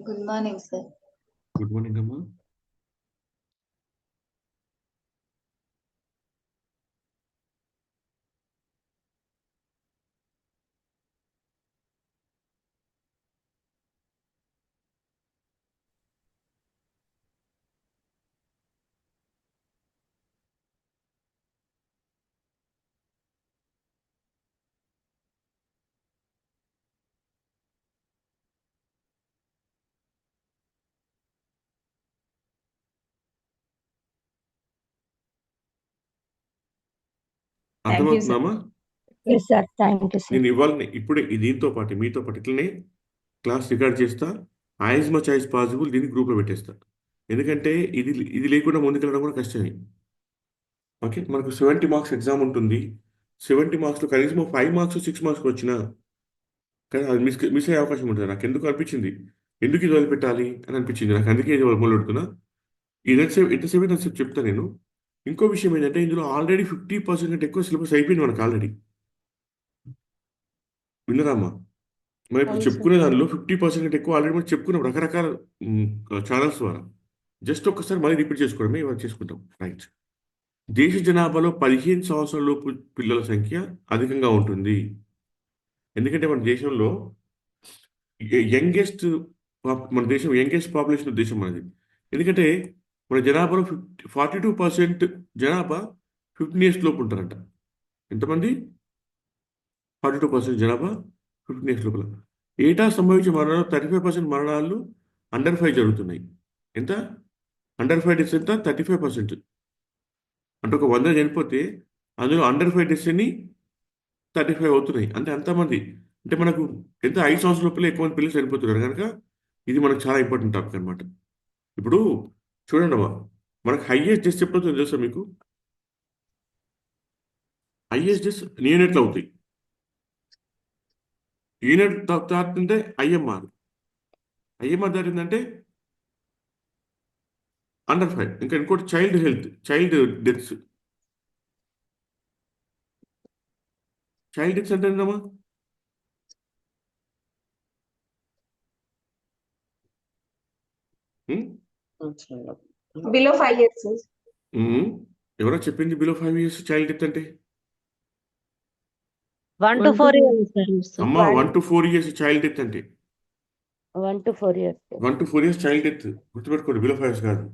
Good morning sir. Good morning అమ్మా. అర్థమవుతుందామా? Yes, sir. Thank you, sir. నేను ఇవ్వాలి ఇప్పుడే దీంతో పాటు మీతో పాటు ఇట్లనే క్లాస్ రికార్డ్ చేస్తా. యాజ్ మచ్ యాజ్ పాసిబుల్ దీన్ని గ్రూప్లో పెట్టేస్తా. ఎందుకంటే ఇది ఇది లేకుండా ముందుకెళ్ళడం కూడా కష్టమే. ఓకే, మనకు 70 మార్క్స్ ఎగ్జామ్ ఉంటుంది. 70 మార్క్స్లో కనీసం 5 మార్క్స్ 6 మార్క్స్ వచ్చినా కానీ అది మిస్ అయ్యే అవకాశం ఉంటుంది. నాకు ఎందుకు అనిపించింది, ఎందుకు ఇది వదిలిపెట్టాలి అని అనిపించింది నాకు. అందుకే ఇది మొదలుపెడుతున్నా. ఎంతసేపు ఎంతసేపు చెప్తా నేను. ఇంకో విషయం ఏంటంటే ఇందులో ఆల్రెడీ 50% కంటే ఎక్కువ సిలబస్ అయిపోయింది మనకు ఆల్రెడీ. విన్నరామ్మా? మనం ఇప్పుడు అవును, చెప్పుకునే దానిలో 50% కంటే ఎక్కువ ఆల్రెడీ మనం చెప్పుకున్నాం రకరకాల ఛానల్స్ ద్వారా. జస్ట్ ఒక్కసారి మళ్ళీ రిపీట్ చేసుకోవడమే ఇవాళ చేసుకుంటాం. రైట్. దేశ జనాభాలో 15 సంవత్సరాల లోపు పిల్లల సంఖ్య అధికంగా ఉంటుంది. ఎందుకంటే మన దేశంలో యంగెస్ట్ యంగెస్ట్ పాపులేషన్ దేశం మనది. ఎందుకంటే మన జనాభాలో 42% జనాభా 15 ఇయర్స్ లోపు ఉంటారంట. ఎంతమంది? 42% జనాభా 15 ఇయర్స్ లోపల. ఏటా సంభవించే మరణాలు 35% మరణాలు అండర్ 5 జరుగుతున్నాయి. ఎంత? అండర్ 5 డెత్స్ ఎంత? 35%. అంటే ఒక 100 చనిపోతే అందులో అండర్ 5 డెత్స్ అని 35 అవుతున్నాయి. అంటే అంతమంది. అంటే మనకు ఎంత 5 సంవత్సరాల లోపల ఎక్కువ మంది పిల్లలు చనిపోతున్నారు కనుక ఇది మనకు చాలా ఇంపార్టెంట్ టాపిక్ అనమాట. ఇప్పుడు చూడండి అమ్మా, మనకు హైయెస్ట్ డెత్స్ ఎప్పుడు అవుతుందో తెలుసా మీకు? హైయెస్ట్ డెత్స్ నియోనేట్లు అవుతాయి. యూనిట్ దాటింటే ఐఎంఆర్ దాటిందంటే అండర్ 5. ఇంకా ఇంకోటి చైల్డ్ డెత్స్ అంటే ఏంటమ్మా? Below 5 years. ఎవరో చెప్పింది బిలో 5 years చైల్డ్ డెత్ అంటే? 1 to 4 years, sir. అమ్మా 1 to 4 years చైల్డ్ డెత్ అంటే 1 to 4 years. 1 to 4 years child death. గుర్తుపెట్టుకోండి, బిలో 5 years కాదు.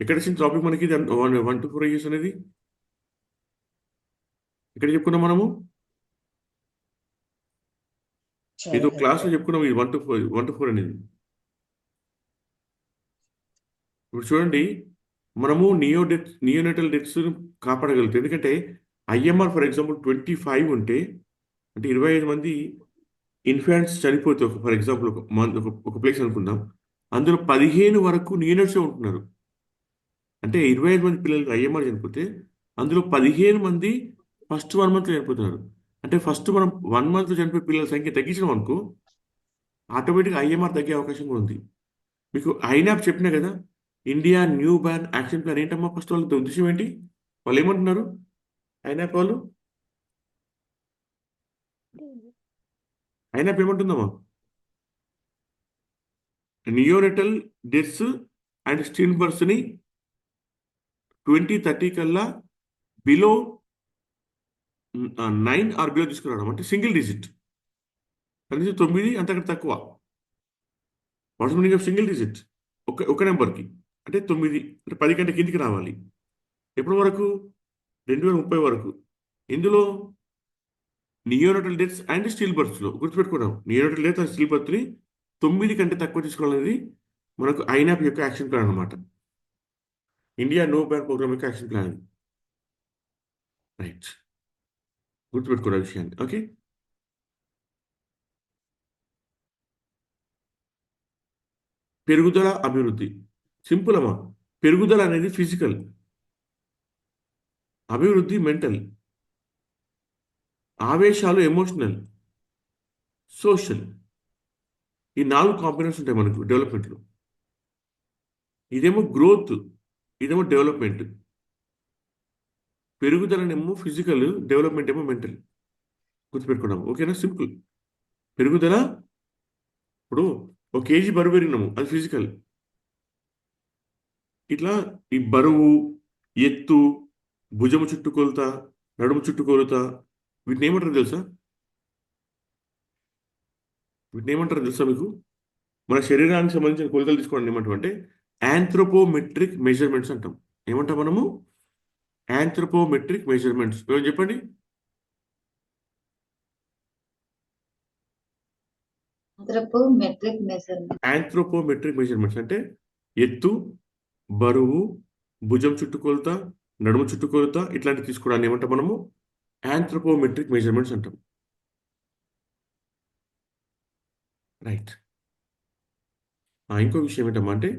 ఎక్కడ వచ్చిన టాపిక్ మనకి 1 to 4 years అనేది? ఎక్కడ చెప్పుకున్నాం మనము? ఏదో క్లాస్లో చెప్పుకున్నాం ఇది 1 to 4 అనేది. ఇప్పుడు చూడండి, మనము నియోనెటల్ డెత్స్ కాపాడగలుగుతాం. ఎందుకంటే ఐఎంఆర్ ఫర్ ఎగ్జాంపుల్ 25 ఉంటే, అంటే 25 మంది ఇన్ఫాంట్స్ చనిపోతే ఫర్ ఎగ్జాంపుల్ ఒక ప్లేస్ అనుకుందాం, అందులో 15 వరకు నియోనెట్సే ఉంటున్నారు. అంటే 25 మంది పిల్లలు ఐఎంఆర్ చనిపోతే అందులో 15 మంది ఫస్ట్ 1 monthలో చనిపోతున్నారు. అంటే ఫస్ట్ మనం 1 monthలో చనిపోయే పిల్లల సంఖ్య తగ్గించడం అనుకో, ఆటోమేటిక్గా ఐఎంఆర్ తగ్గే అవకాశం కూడా ఉంది. మీకు ఐనాప్ చెప్పినా కదా, India new ban action plan ఏంటమ్మా? ఫస్ట్ వాళ్ళ ఉద్దేశం ఏంటి? వాళ్ళు ఏమంటున్నారు ఐనాప్ వాళ్ళు? ఐనాప్ ఏమంటుందమ్మా? నియోనెటల్ డెత్స్ అండ్ స్టిల్ బర్త్స్ని 2030 కల్లా బిలో 9 ఆర్ బిలో తీసుకురావడం. అంటే సింగిల్ డిజిట్, కనీసం 9 అంతకంటే తక్కువ. What's meaning of single digit? ఒక నెంబర్కి అంటే 9, అంటే 10 కంటే కిందికి రావాలి. ఎప్పటి వరకు? 2030 వరకు. ఇందులో నియోనటల్ డెత్స్ అండ్ స్టిల్ బర్త్స్లో గుర్తుపెట్టుకున్నాం, నియోనటల్ డెత్ అండ్ స్టిల్ బర్త్ని 9 కంటే తక్కువ తీసుకోవాలనేది మనకు ఐనాప్ యొక్క యాక్షన్ ప్లాన్ అనమాట. ఇండియా నో బ్యాన్ ప్రోగ్రామ్ యొక్క యాక్షన్ ప్లాన్. రైట్, గుర్తుపెట్టుకోవాలి విషయాన్ని. ఓకే, పెరుగుదల అభివృద్ధి సింపుల్ అమ్మా. పెరుగుదల అనేది ఫిజికల్, అభివృద్ధి మెంటల్, ఆవేశాలు ఎమోషనల్, సోషల్. ఈ 4 కాంపోనెంట్స్ ఉంటాయి మనకు డెవలప్మెంట్లో. ఇదేమో గ్రోత్, ఇదేమో డెవలప్మెంట్. పెరుగుదలనేమో ఫిజికల్, డెవలప్మెంట్ ఏమో మెంటల్. గుర్తుపెట్టుకున్నాము, ఓకేనా? సింపుల్. పెరుగుదల, ఇప్పుడు ఒక కేజీ బరువు పెరిగినాము, అది ఫిజికల్. ఇట్లా ఈ బరువు, ఎత్తు, భుజము చుట్టుకొలత, నడుము చుట్టుకొలత, వీటిని ఏమంటారు తెలుసా? వీటిని ఏమంటారు తెలుసా మీకు? మన శరీరానికి సంబంధించిన కొలతలు తీసుకోవడం ఏమంటాం అంటే ఆంథ్రోపోమెట్రిక్ మెజర్మెంట్స్ అంటాం. ఏమంటాం మనము? ఆంథ్రోపోమెట్రిక్ మెజర్మెంట్స్. ఏమని చెప్పండి? Anthropometric measurement. ఆంథ్రోపోమెట్రిక్ మెజర్మెంట్స్ అంటే ఎత్తు, బరువు, భుజం చుట్టుకొలత, నడుము చుట్టుకొలత ఇట్లాంటివి తీసుకోవడాన్ని ఏమంటాం మనము? ఆంథ్రోపోమెట్రిక్ మెజర్మెంట్స్ అంటాం. రైట్. ఇంకో విషయం ఏంటమ్మా అంటే,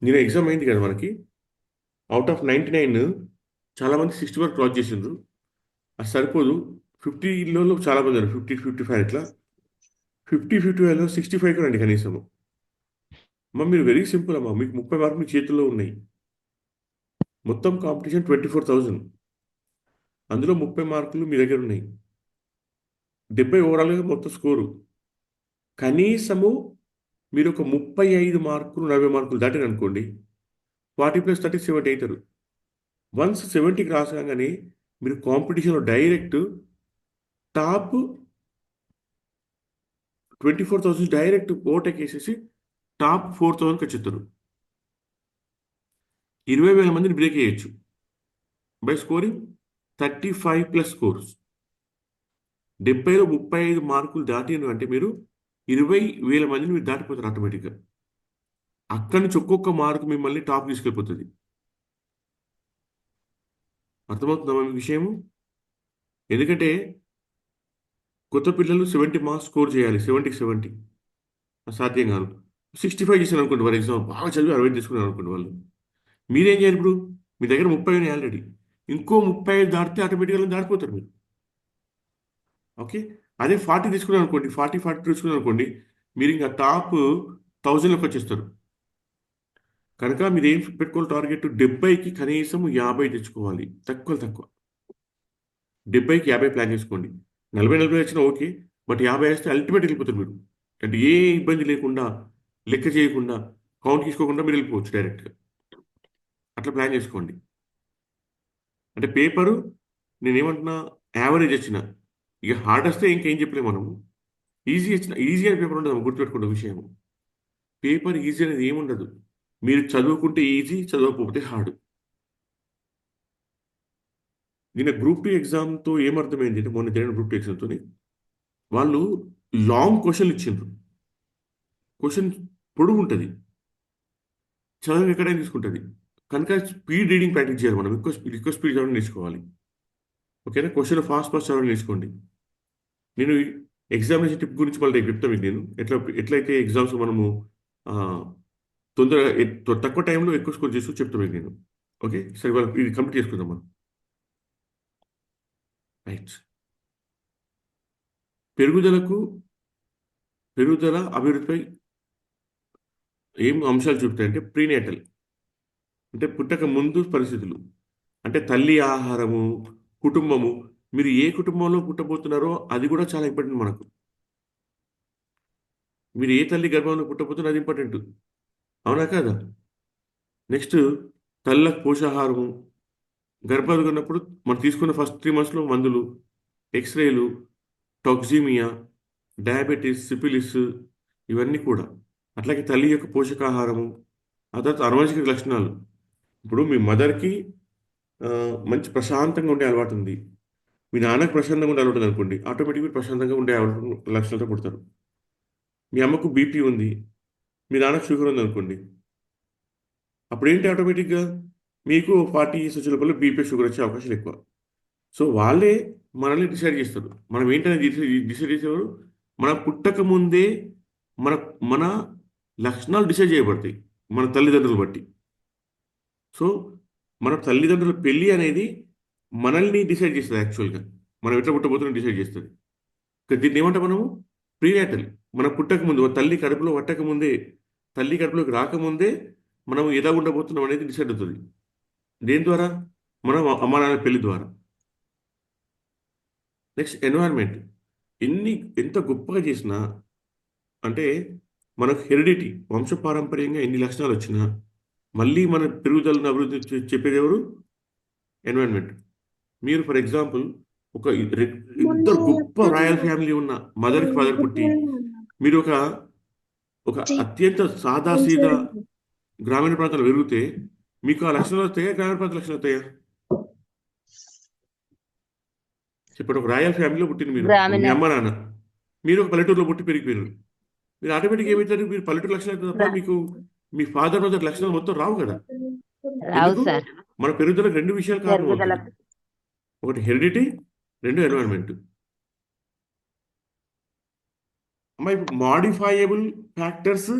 నేను ఎగ్జామ్ అయింది కదా మనకి, అవుట్ ఆఫ్ 99 చాలామంది 60 వరకు క్రాస్ చేసిండ్రు. అది సరిపోదు. 50లో చాలా మంది 50-55 ఇట్లా 50-55లో 65 రండి కనీసము. అమ్మ మీరు వెరీ సింపుల్ అమ్మా, మీకు 30 మార్కులు మీ చేతుల్లో ఉన్నాయి. మొత్తం కాంపిటీషన్ 24,000, అందులో 30 మార్కులు మీ దగ్గర ఉన్నాయి. 70 ఓవరాల్గా మొత్తం స్కోరు. కనీసము మీరు ఒక 35 మార్కులు 40 మార్కులు దాటిన అనుకోండి, 40+30 70 అవుతారు. వన్స్ 70కి రాసాగానే మీరు కాంపిటీషన్లో డైరెక్ట్ టాప్ 24,000 డైరెక్ట్ ఓటెక్ వేసేసి టాప్ 4,000కి వచ్చేస్తారు. 20,000 మందిని బ్రేక్ చేయొచ్చు బై స్కోరింగ్ 35+ స్కోర్స్. 70లో 35 మార్కులు దాటిను అంటే మీరు 20,000 మందిని మీరు దాటిపోతారు ఆటోమేటిక్గా. అక్కడి నుంచి ఒక్కొక్క మార్కు మిమ్మల్ని టాప్ తీసుకెళ్ళిపోతుంది. అర్థమవుతుందా మీ విషయము? ఎందుకంటే కొత్త పిల్లలు 70 మార్క్స్ స్కోర్ చేయాలి, 70కి 70 సాధ్యం కాదు. 65 చేశాను అనుకోండి, ఫర్ ఎగ్జాంపుల్ బాగా చదివి 60 తీసుకున్నారు అనుకోండి వాళ్ళు. మీరేం చేయాలి ఇప్పుడు? మీ దగ్గర 30 ఉన్నాయి ఆల్రెడీ, ఇంకో 35 దాటితే ఆటోమేటిక్గా దాటిపోతారు మీరు. ఓకే, అదే 40 తీసుకున్నారు అనుకోండి, 40-42 తీసుకున్నారు అనుకోండి, మీరు ఇంకా టాప్ 1000లోకి వచ్చేస్తారు. కనుక మీరు ఏం పెట్టుకోవాలి టార్గెట్? 70కి కనీసం 50 తెచ్చుకోవాలి, తక్కువ 70కి 50 ప్లాన్ చేసుకోండి. 40-40 వచ్చినా ఓకే, బట్ 50 వేస్తే అల్టిమేట్ వెళ్ళిపోతారు మీరు. అంటే ఏ ఇబ్బంది లేకుండా, లెక్క చేయకుండా, కౌంట్ తీసుకోకుండా మీరు వెళ్ళిపోవచ్చు డైరెక్ట్గా. అట్లా ప్లాన్ చేసుకోండి. అంటే పేపరు నేనేమంటున్నా, యావరేజ్ వచ్చిన, ఇక హార్డ్ వస్తే ఇంకేం చెప్పలేము మనము. ఈజీ వచ్చిన, ఈజీ అనే పేపర్ ఉండదు, గుర్తుపెట్టుకున్న విషయం. పేపర్ ఈజీ అనేది ఏముండదు. మీరు చదువుకుంటే ఈజీ, చదవకపోతే హార్డ్. నిన్న గ్రూప్ 2 ఎగ్జామ్తో ఏమర్థమైంది అంటే, మొన్న జరిగిన గ్రూప్ 2 ఎగ్జామ్తో వాళ్ళు లాంగ్ క్వశ్చన్లు ఇచ్చిండ్రు. క్వశ్చన్ పొడుగు ఉంటుంది, చదువు ఎక్కడైనా తీసుకుంటుంది. కనుక స్పీడ్ రీడింగ్ ప్రాక్టీస్ చేయాలి మనం, ఎక్కువ స్పీడ్ చదవడం నేర్చుకోవాలి. ఓకేనా? క్వశ్చన్ ఫాస్ట్ చదవడం నేర్చుకోండి. నేను ఎగ్జామినేషన్ టిప్ గురించి మళ్ళీ రేపు చెప్తాను మీకు. నేను ఎట్లయితే ఎగ్జామ్స్ మనము ఆ, తొందరగా తక్కువ టైంలో ఎక్కువ స్కోర్ చేస్తూ చెప్తాను మీకు నేను. ఓకే, సరే వాళ్ళు ఇది కంప్లీట్ చేసుకుందాం మనం. రైట్. పెరుగుదల అభివృద్ధిపై ఏం అంశాలు చూపుతాయంటే, ప్రీనేటల్ అంటే పుట్టక ముందు పరిస్థితులు, అంటే తల్లి ఆహారము, కుటుంబము. మీరు ఏ కుటుంబంలో పుట్టబోతున్నారో అది కూడా చాలా ఇంపార్టెంట్ మనకు. మీరు ఏ తల్లి గర్భంలో పుట్టబోతున్నారో అది ఇంపార్టెంట్, అవునా కదా? నెక్స్ట్ తల్లకు పోషాహారము, గర్భాలు ఉన్నప్పుడు మనం తీసుకున్న ఫస్ట్ 3 మంత్స్లో మందులు, ఎక్స్రేలు, టాక్సిమియా, డయాబెటీస్, సిఫిలిస్, ఇవన్నీ కూడా. అట్లాగే తల్లి యొక్క పోషకాహారము, ఆ తర్వాత అనువంశిక లక్షణాలు. ఇప్పుడు మీ మదర్కి మంచి ప్రశాంతంగా ఉండే అలవాటు ఉంది, మీ నాన్నకు ప్రశాంతంగా ఉండే అలవాటు ఉంది అనుకోండి, ఆటోమేటిక్గా మీరు ప్రశాంతంగా ఉండే లక్షణాలతో పుడతారు. మీ అమ్మకు బీపీ ఉంది, మీ నాన్నకు షుగర్ ఉంది అనుకోండి, అప్పుడు ఏంటి ఆటోమేటిక్గా మీకు 40 ఇయర్స్ వచ్చే లోపల బీపీ షుగర్ వచ్చే అవకాశాలు ఎక్కువ. సో వాళ్ళే మనల్ని డిసైడ్ చేస్తారు. మనం ఏంటనేది డిసైడ్ చేసేవారు మన పుట్టక ముందే. మన మన లక్షణాలు డిసైడ్ చేయబడతాయి మన తల్లిదండ్రులు బట్టి. సో మన తల్లిదండ్రుల పెళ్ళి అనేది మనల్ని డిసైడ్ చేస్తుంది. యాక్చువల్గా మనం ఎట్లా పుట్టబోతున్నా డిసైడ్ చేస్తుంది. దీన్ని ఏమంటాం మనము? ప్రీనేటల్. మన పుట్టక ముందు, తల్లి కడుపులో పట్టక ముందే, తల్లి కడుపులోకి రాకముందే మనం ఎలా ఉండబోతున్నాం అనేది డిసైడ్ అవుతుంది. దేని ద్వారా? మనం అమ్మ నాన్న పెళ్లి ద్వారా. Next environment. ఎంత గొప్పగా చేసినా, అంటే మనకు హెరిడిటీ వంశపారంపర్యంగా ఎన్ని లక్షణాలు వచ్చినా మళ్ళీ మన పెరుగుదలను అభివృద్ధి చెప్పేది ఎవరు? ఎన్విరాన్మెంట్. మీరు ఫర్ ఎగ్జాంపుల్ ఒక ఇద్దరు గొప్ప రాయల్ ఫ్యామిలీ ఉన్న మదర్కి ఫాదర్ పుట్టి మీరు ఒక అత్యంత సాదాసీదా గ్రామీణ ప్రాంతాలు పెరిగితే మీకు ఆ లక్షణాలు వస్తాయా? గ్రామీణ ప్రాంత లక్షణాలు వస్తాయా? చెప్పండి. ఒక రాయల్ ఫ్యామిలీలో పుట్టిన మీరు, గ్రామీణ మీ అమ్మ నాన్న, మీరు ఒక పల్లెటూరులో పుట్టి పెరిగిపోయారు. మీరు ఆటోమేటిక్గా ఏమవుతారు? మీరు పల్లెటూరు లక్షణాలు తప్ప మీకు మీ ఫాదర్ మదర్ లక్షణాలు మొత్తం రావు కదా. రావు ఎందుకు? సార్. మన పెరుగుదలకు రెండు విషయాలు కారణం పెరుగుదల అవుతుంది. ఒకటి హెరిడిటీ, రెండు ఎన్విరాన్మెంట్. అమ్మా ఇప్పుడు modifiable factors,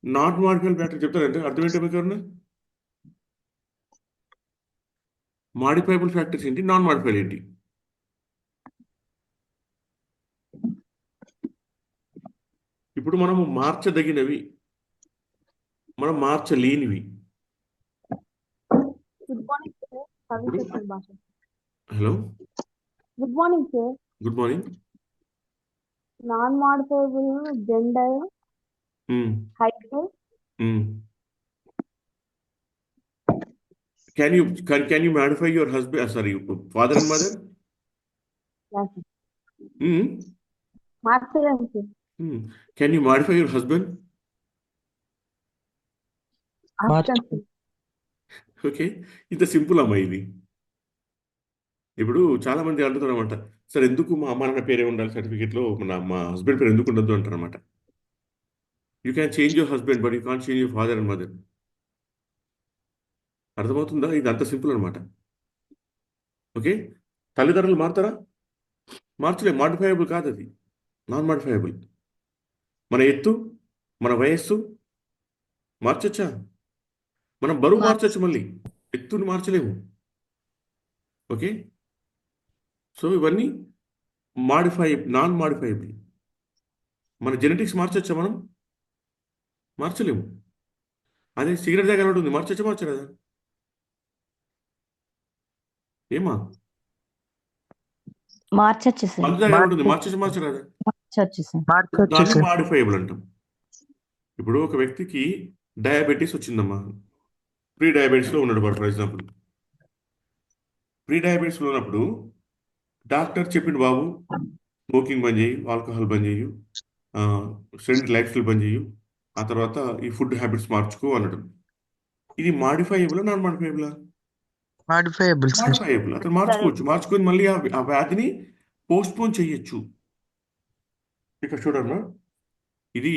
not modifiable factors చెప్తారంటే అర్థమేంటి మీకు ఎవరన్నా? మాడిఫైబుల్ ఫ్యాక్టర్స్ ఏంటి, నాన్ మాడిఫైబుల్ ఏంటి? ఇప్పుడు మనము మార్చదగినవి, మనం మార్చలేనివి. Good morning sir. ఇప్పుడు కవిత భాష. Hello, good morning sir. Good morning. Non modifiable gender height. Can you modify your husband? Sorry, father and mother? మార్చలేము sir. Can you modify your husband? Option sir. Okay, ఇంత simple అమ్మా ఇది. ఇప్పుడు చాలా మంది అంటున్నారు అనమాట, సార్ ఎందుకు మా అమ్మ నాన్న పేరే ఉండాలి సర్టిఫికేట్లో, మా హస్బెండ్ పేరు ఎందుకు ఉండద్దు అంటారు అనమాట. You can change your husband but you can't change your father and mother. అర్థమవుతుందా? ఇది అంత సింపుల్ అనమాట. ఓకే, తల్లిదండ్రులు మారుతారా? మార్చలేదు. మాడిఫైయబుల్ కాదు, అది నాన్ మాడిఫైయబుల్. మన ఎత్తు, మన వయస్సు మార్చొచ్చా? మనం బరువు మార్చొచ్చు, మళ్ళీ ఎత్తుని మార్చలేము. ఓకే, సో ఇవన్నీ నాన్ మాడిఫైయబుల్. మన జెనెటిక్స్ మార్చొచ్చా? మనం మార్చలేము. అదే సిగరెట్ దగ్గర ఉంటుంది, మార్చొచ్చా? మార్చలేదా? ఏమా? మార్చొచ్చు సార్. మందు దగ్గర ఉంటుంది, మార్చొచ్చా? మార్చలేదా? మార్చొచ్చు సార్. దాన్ని మాడిఫైయబుల్ అంటాం. ఇప్పుడు ఒక వ్యక్తికి డయాబెటీస్ వచ్చిందమ్మా, ప్రీ డయాబెటీస్లో ఉన్నాడు ఫర్ ఎగ్జాంపుల్. ప్రీ డయాబెటీస్లో ఉన్నప్పుడు డాక్టర్ చెప్పిండు, బాబు స్మోకింగ్ బంద్ చేయు, ఆల్కహాల్ బంద్ చేయు, సెడెంటరీ లైఫ్ స్టైల్ బంద్ చేయు, ఆ తర్వాత ఈ ఫుడ్ హ్యాబిట్స్ మార్చుకో అన్నాడు. ఇది modifiable, non modifiable? Modifiable sir. Modifiable. అతను మార్చుకోవచ్చు, మార్చుకొని మళ్ళీ ఆ వ్యాధిని పోస్ట్పోన్ చేయొచ్చు. ఇక్కడ చూడమ్మా, ఇది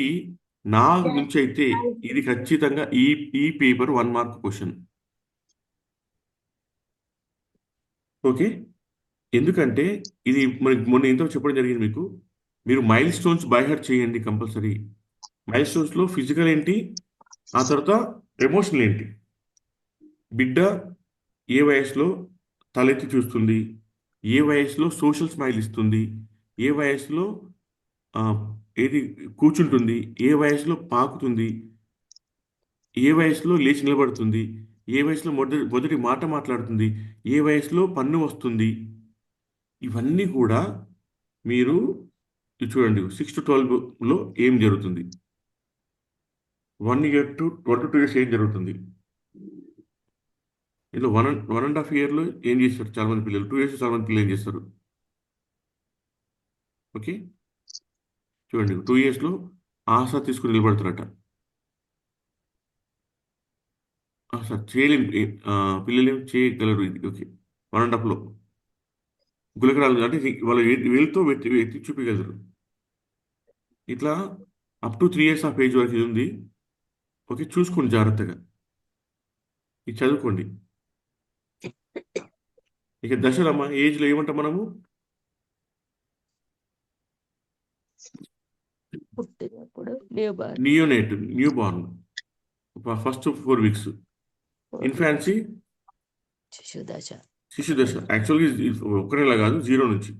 నా నుంచి అయితే ఇది ఖచ్చితంగా ఈ పేపర్ 1 మార్క్ క్వశ్చన్. ఓకే, ఎందుకంటే ఇది మనకి మొన్న ఎంతో చెప్పడం జరిగింది మీకు. మీరు మైల్ స్టోన్స్ బై హార్ట్ చేయండి కంపల్సరీ. మైల్ స్టోన్స్లో ఫిజికల్ ఏంటి, ఆ తర్వాత ఎమోషనల్ ఏంటి. బిడ్డ ఏ వయసులో తలెత్తి చూస్తుంది, ఏ వయసులో సోషల్ స్మైల్ ఇస్తుంది, ఏ వయసులో ఏది కూర్చుంటుంది, ఏ వయసులో పాకుతుంది, ఏ వయసులో లేచి నిలబడుతుంది, ఏ వయసులో మొదటి మాట మాట్లాడుతుంది, ఏ వయసులో పన్ను వస్తుంది. ఇవన్నీ కూడా మీరు చూడండి. 6 to 12లో ఏం జరుగుతుంది, 1 year to 2 years ఏం జరుగుతుంది, ఇలా 1.5 yearలో ఏం చేస్తారు చాలా మంది పిల్లలు, 2 years చాలా మంది పిల్లలు ఏం చేస్తారు. ఓకే, చూడండి 2 yearsలో ఆశ తీసుకుని నిలబడతారట. సార్ చేయలేం, పిల్లలు ఏం చేయగలరు ఇది. ఓకే, 1.5లో గులకరాలు అంటే వాళ్ళు వేలుతో ఎత్తి చూపించగలరు. ఇట్లా up to 3 years of age వరకు ఇది ఉంది. ఓకే, చూసుకోండి జాగ్రత్తగా, ఇది చదువుకోండి. ఇక దశలమ్మ ఏజ్లో ఏమంటాం మనము, పుట్టినప్పుడు new birth, neonate, new born, first 4 weeks. Infancy, శిశు దశ, శిశు దశ. యాక్చువల్గా ఒక్క నెల కాదు, 0 నుంచి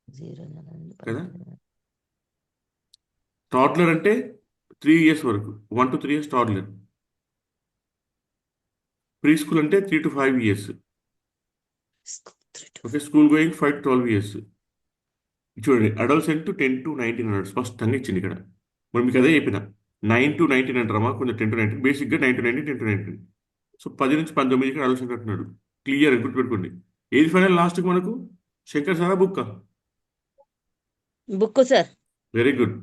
0 నుండి కదా. టాడ్లర్ అంటే 3 years వరకు, 1 to 3 years toddler. Pre school అంటే 3 to 5 years. Okay, school going 5 to 12 years. చూడండి, అడల్ట్స్ 10 to 19 స్పష్టంగా ఇచ్చింది ఇక్కడ. మరి మీకు అదే చెప్పిన 9 to 19 అంటారమ్మా, కొంచెం 10 to 19, బేసిక్గా 9 to 19, 10 to 19. సో 10 నుంచి 19 ఇక్కడ ఆలోచన అంటున్నాడు. క్లియర్ గుర్తుపెట్టుకోండి. ఏది ఫైనల్ లాస్ట్కి మనకు? శంకర్ సారా బుక్క? Book sir. Very good.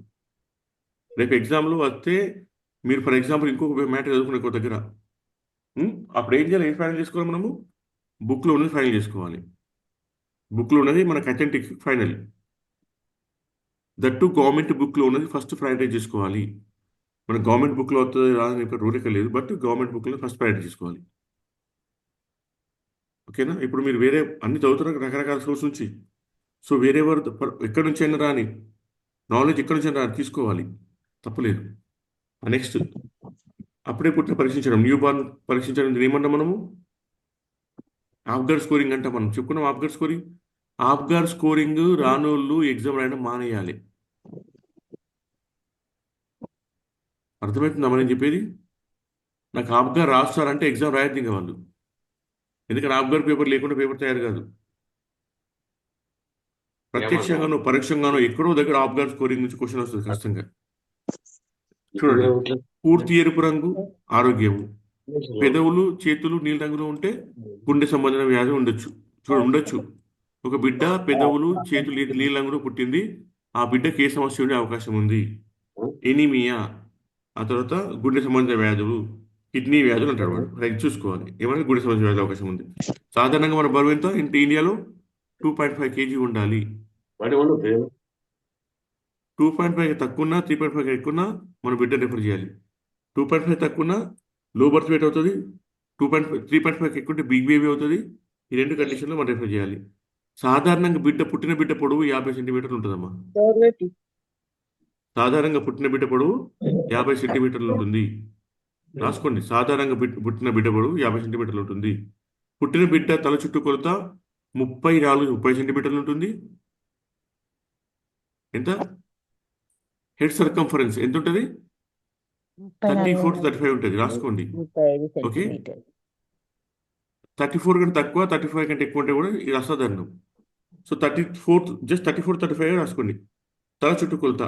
రేపు ఎగ్జామ్లో వస్తే మీరు ఫర్ ఎగ్జాంపుల్ ఇంకొక మ్యాటర్ చదువుకునే ఒక దగ్గర అప్పుడు ఏం చేయాలి? ఏం ఫైనల్ చేసుకోవాలి మనము? బుక్లో ఉన్నది ఫైనల్ చేసుకోవాలి. బుక్లో ఉన్నది మనకు అథెంటిక్ ఫైనల్. దట్టు గవర్నమెంట్ బుక్లో ఉన్నది ఫస్ట్ ప్రయారిటైజ్ చేసుకోవాలి. మన గవర్నమెంట్ బుక్లో వస్తుంది రాదని ఇక్కడ రూల్ ఇక్కడ లేదు, బట్ గవర్నమెంట్ బుక్లో ఫస్ట్ ప్రయారిటీ చేసుకోవాలి. ఓకేనా? ఇప్పుడు మీరు వేరే అన్ని చదువుతున్నారు రకరకాల సోర్స్ నుంచి. సో వేరే వారు ఎక్కడి నుంచి అయినా రాని నాలెడ్జ్ ఎక్కడి నుంచి అయినా రాని తీసుకోవాలి, తప్పలేదు. నెక్స్ట్ అప్పుడే పుట్టిన పరీక్షించడం, న్యూ బార్న్ పరీక్షించడం, దీన్ని ఏమన్నా మనము ఆఫ్గార్ స్కోరింగ్ అంటాం. మనం చెప్పుకున్నాం ఆఫ్గార్ స్కోరింగ్. ఆఫ్గార్ స్కోరింగ్ రానోళ్ళు ఎగ్జామ్ రాయడం మానేయాలి. అర్థమవుతుందా మనం చెప్పేది? నాకు ఆఫ్గార్ రాస్తారంటే ఎగ్జామ్ రాయద్దు ఇంకా వాళ్ళు. ఎందుకంటే ఆఫ్గార్ పేపర్ లేకుండా పేపర్ తయారు కాదు. ప్రత్యక్షంగానో పరోక్షంగానో ఎక్కడో దగ్గర ఆఫ్గార్ స్కోరింగ్ నుంచి క్వశ్చన్ వస్తుంది ఖచ్చితంగా. చూడండి, పూర్తి ఎరుపు రంగు ఆరోగ్యము, పెదవులు చేతులు నీలి రంగులో ఉంటే గుండె సంబంధమైన వ్యాధి ఉండొచ్చు. ఉండొచ్చు. ఒక బిడ్డ పెదవులు చేతులు నీలి రంగులో పుట్టింది, ఆ బిడ్డకి ఏ సమస్య ఉండే అవకాశం ఉంది? ఎనీమియా, ఆ తర్వాత గుండె సంబంధిత వ్యాధులు, కిడ్నీ వ్యాధులు అంటారు వాడు. రైట్ చూసుకోవాలి ఏమైనా గుండె సంబంధిత వ్యాధి అవకాశం ఉంది. సాధారణంగా మన బరువు ఎంత ఇండియాలో? 2.5 kg ఉండాలి. 2.5 తక్కువ 3.5 ఎక్కువ మన బిడ్డ రిఫర్ చేయాలి. 2.5 తక్కువ లో బర్త్ వెయిట్ అవుతుంది, 3.5 ఎక్కువ బిగ్ బేబీ అవుతుంది. ఈ రెండు కండిషన్లో మనం రిఫర్ చేయాలి. సాధారణంగా పుట్టిన బిడ్డ పొడవు 50 సెంటీమీటర్లు ఉంటుందమ్మా. సాధారణంగా పుట్టిన బిడ్డ పొడవు 50 సెంటీమీటర్లు ఉంటుంది. రాసుకోండి, సాధారణంగా పుట్టిన బిడ్డ పొడవు 50 సెంటీమీటర్లు ఉంటుంది. పుట్టిన బిడ్డ తల చుట్టూ కొలత 30 సెంటీమీటర్లు ఉంటుంది. ఎంత? హెడ్ సర్కంఫరెన్స్ ఎంత ఉంటుంది? 34 to 35 ఉంటుంది. రాసుకోండి. 35 ఓకే, సెంటీమీటర్. 34 కంటే తక్కువ 35 కంటే ఎక్కువ ఉంటే కూడా ఇది అసాధారణం. సో 34 35 రాసుకోండి. తల చుట్టూ కొలత.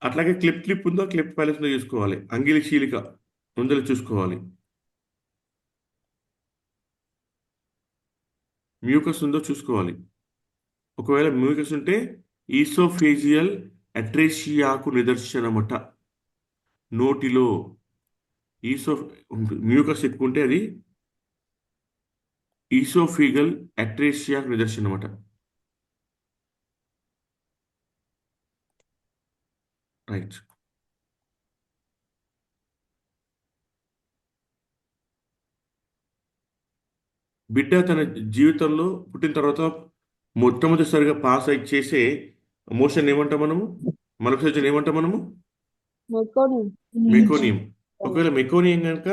అట్లాగే క్లిప్ ఉందో క్లిప్ ప్యాలెస్ ఉందో చూసుకోవాలి. అంగిలి చీలిక ఉందో చూసుకోవాలి. మ్యూకస్ ఉందో చూసుకోవాలి. ఒకవేళ మ్యూకస్ ఉంటే ఈసోఫేజియల్ అట్రేషియాకు నిదర్శనమట. నోటిలో మ్యూకస్ ఎక్కువ ఉంటే అది ఈసోఫిగల్ అట్రేషియాకు నిదర్శనమట. రైట్. బిడ్డ తన జీవితంలో పుట్టిన తర్వాత మొట్టమొదటిసారిగా పాస్ అయి చేసే మోషన్ ఏమంటాం మనము? మలవిసర్జన ఏమంటాం మనము? మెకోనియం. ఒకవేళ మెకోనియం కనుక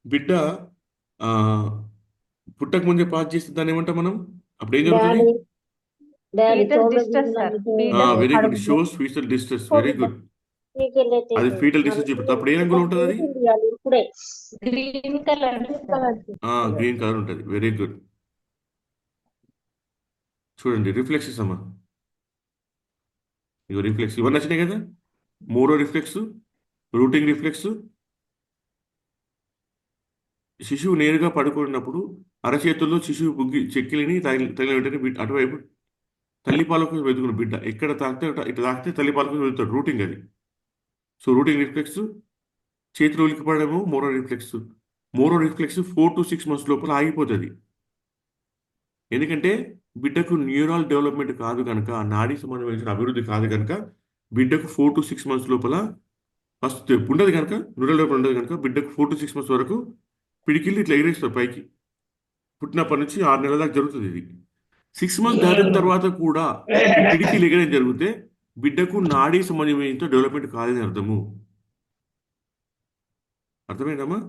బిడ్డ ఆ, పుట్టక ముందే పాస్ చేస్తే దాన్ని ఏమంటాం మనం? అప్పుడు ఏం జరుగుతుంది? Very good, shows fetal distress. Very good, అది ఫీటల్ డిస్ట్రెస్ చూపుతుంది. అప్పుడు ఏ రంగులో ఉంటుంది? అది గ్రీన్ కలర్. గ్రీన్ కలర్ ఉంటుంది. Very good. చూడండి రిఫ్లెక్సెస్ అమ్మా, ఇగో రిఫ్లెక్స్ ఇవన్నీ వచ్చినాయి కదా. Moro reflex, rooting reflex. శిశువు నేరుగా పడుకున్నప్పుడు అరచేతుల్లో శిశువు బుగ్గి చెక్కిలిని తగిలిన వెంటనే అటువైపు తల్లిపాలకు వెతుకున్న బిడ్డ ఎక్కడ తాకితే ఇట్లా తాకితే తల్లిపాలకు వెళ్తాడు. రూటింగ్ అది. So rooting reflex. చేతులు ఉలికిపడము Moro reflex. Moro reflex 4 to 6 months లోపల ఆగిపోతుంది. ఎందుకంటే బిడ్డకు న్యూరల్ డెవలప్మెంట్ కాదు కనుక, నాడీ సంబంధమైన అభివృద్ధి కాదు కనుక బిడ్డకు 4 to 6 months లోపల ఫస్ట్ ఉండదు కనుక, న్యూరల్ డెవలప్మెంట్ ఉండదు కనుక బిడ్డకు 4 to 6 months వరకు పిడికిళ్ళు ఇట్లా ఎగిరేస్తారు పైకి. పుట్టినప్పటి నుంచి 6 నెలల దాకా జరుగుతుంది ఇది. 6 months దాటిన తర్వాత కూడా పిడికిలు ఎగరేం జరిగితే బిడ్డకు నాడీ సంబంధమైన డెవలప్మెంట్ కాదని అర్థము. అర్థమైందమ్మా?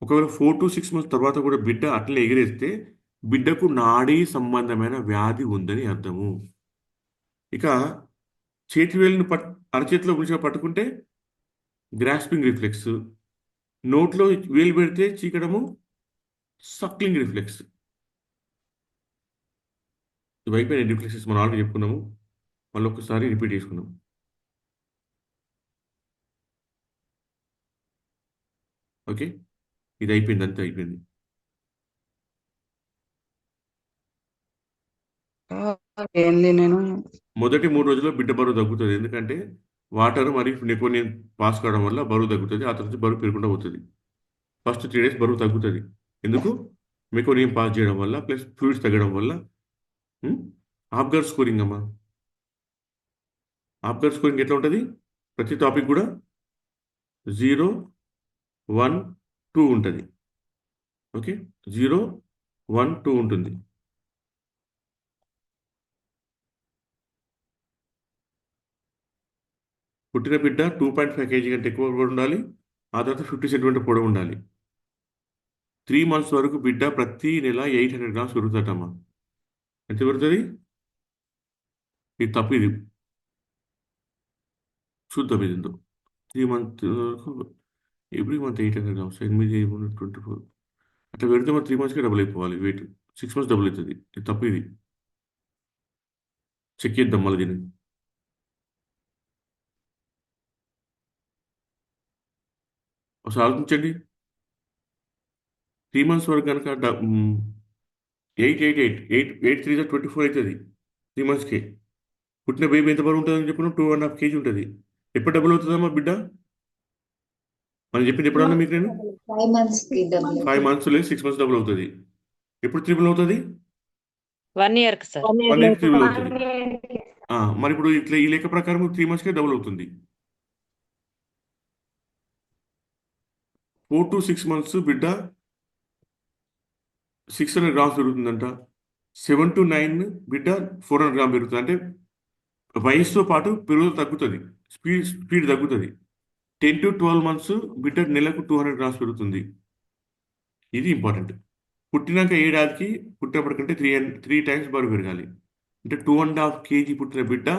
ఒకవేళ 4 to 6 months తర్వాత కూడా బిడ్డ అట్లనే ఎగిరేస్తే బిడ్డకు నాడీ సంబంధమైన వ్యాధి ఉందని అర్థము. ఇక చేతి వేలును అరచేతిలో గురించి పట్టుకుంటే గ్రాస్పింగ్ రిఫ్లెక్స్. నోట్లో వేలు పెడితే చీకడము సక్లింగ్ రిఫ్లెక్స్. ఇవి అయిపోయినాయి రిఫ్లెక్సెస్ మనం ఆల్రెడీ చెప్పుకున్నాము. మళ్ళీ ఒకసారి రిపీట్ చేసుకున్నాం. ఓకే, ఇది అయిపోయింది, అంతే అయిపోయింది. ఏంది నేను మొదటి 3 రోజుల్లో బిడ్డ బరువు తగ్గుతుంది. ఎందుకంటే వాటర్ మరియు నెపోనియన్ పాస్ కావడం వల్ల బరువు తగ్గుతుంది. ఆ తర్వాత బరువు పెరుగుకుంటూ పోతుంది. ఫస్ట్ 3 డేస్ బరువు తగ్గుతుంది. ఎందుకు? మెకోనియం పాస్ చేయడం వల్ల ప్లస్ ఫ్లూయిడ్స్ తగ్గడం వల్ల. ఆప్గర్ స్కోరింగ్ అమ్మా. ఆప్గర్ స్కోరింగ్ ఎట్లా ఉంటుంది? ప్రతి టాపిక్ కూడా 0, 1, 2 ఉంటుంది. ఓకే, 0, 1, 2 ఉంటుంది. పుట్టిన బిడ్డ 2.5 kg కంటే ఎక్కువ కూడా ఉండాలి. ఆ తర్వాత 50 సెంటీమీటర్ పొడవు ఉండాలి. 3 months వరకు బిడ్డ ప్రతి నెల 800 గ్రామ్స్ పెరుగుతాటమ్మా. ఎంత పెరుగుతుంది? ఇది తప్పు, ఇది చూద్దాం. ఇది ఎంతో 3 months వరకు ఎవ్రీ మంత్ 800 గ్రామ్స్, 8, 24 అట్లా పెడితే మరి 3 monthsకి డబుల్ అయిపోవాలి వెయిట్. 6 months డబుల్ అవుతుంది. ఇది తప్పు, ఇది చెక్ చేద్దాం మళ్ళీ దీన్ని. ఒకసారి ఆలోచించండి. 3 months వరకు కనుక 8, 8, 8, 8, 8, 3 24 అవుతుంది 3 monthsకి. పుట్టిన బేబీ ఎంత బరువు ఉంటుందని చెప్పిన 2.5 kg ఉంటుంది. ఎప్పుడు డబుల్ అవుతుందమ్మా బిడ్డ? మనం చెప్పింది ఎప్పుడన్నా మీకు నేను 5 months కి డబుల్ 5 months లేదు, 6 months డబుల్ అవుతుంది. ఎప్పుడు త్రిబుల్ అవుతుంది? 1 year కి సార్. 1 year త్రిబుల్ అవుతుంది. మరి ఇప్పుడు ఇట్లా ఈ లెక్క ప్రకారం 3 monthsకే డబుల్ అవుతుంది. 4 to 6 months బిడ్డ 600 గ్రామ్స్ పెరుగుతుందంట. 7 to 9 బిడ్డ 400 గ్రామ్ పెరుగుతుంది. అంటే వయసుతో పాటు పెరుగుదల తగ్గుతుంది, స్పీడ్ తగ్గుతుంది. 10 to 12 months బిడ్డ నెలకు 200 గ్రామ్స్ పెరుగుతుంది. ఇది ఇంపార్టెంట్. పుట్టినాక ఏడాదికి పుట్టినప్పటికంటే 3 times బరువు పెరగాలి. అంటే 2.5 kg పుట్టిన బిడ్డ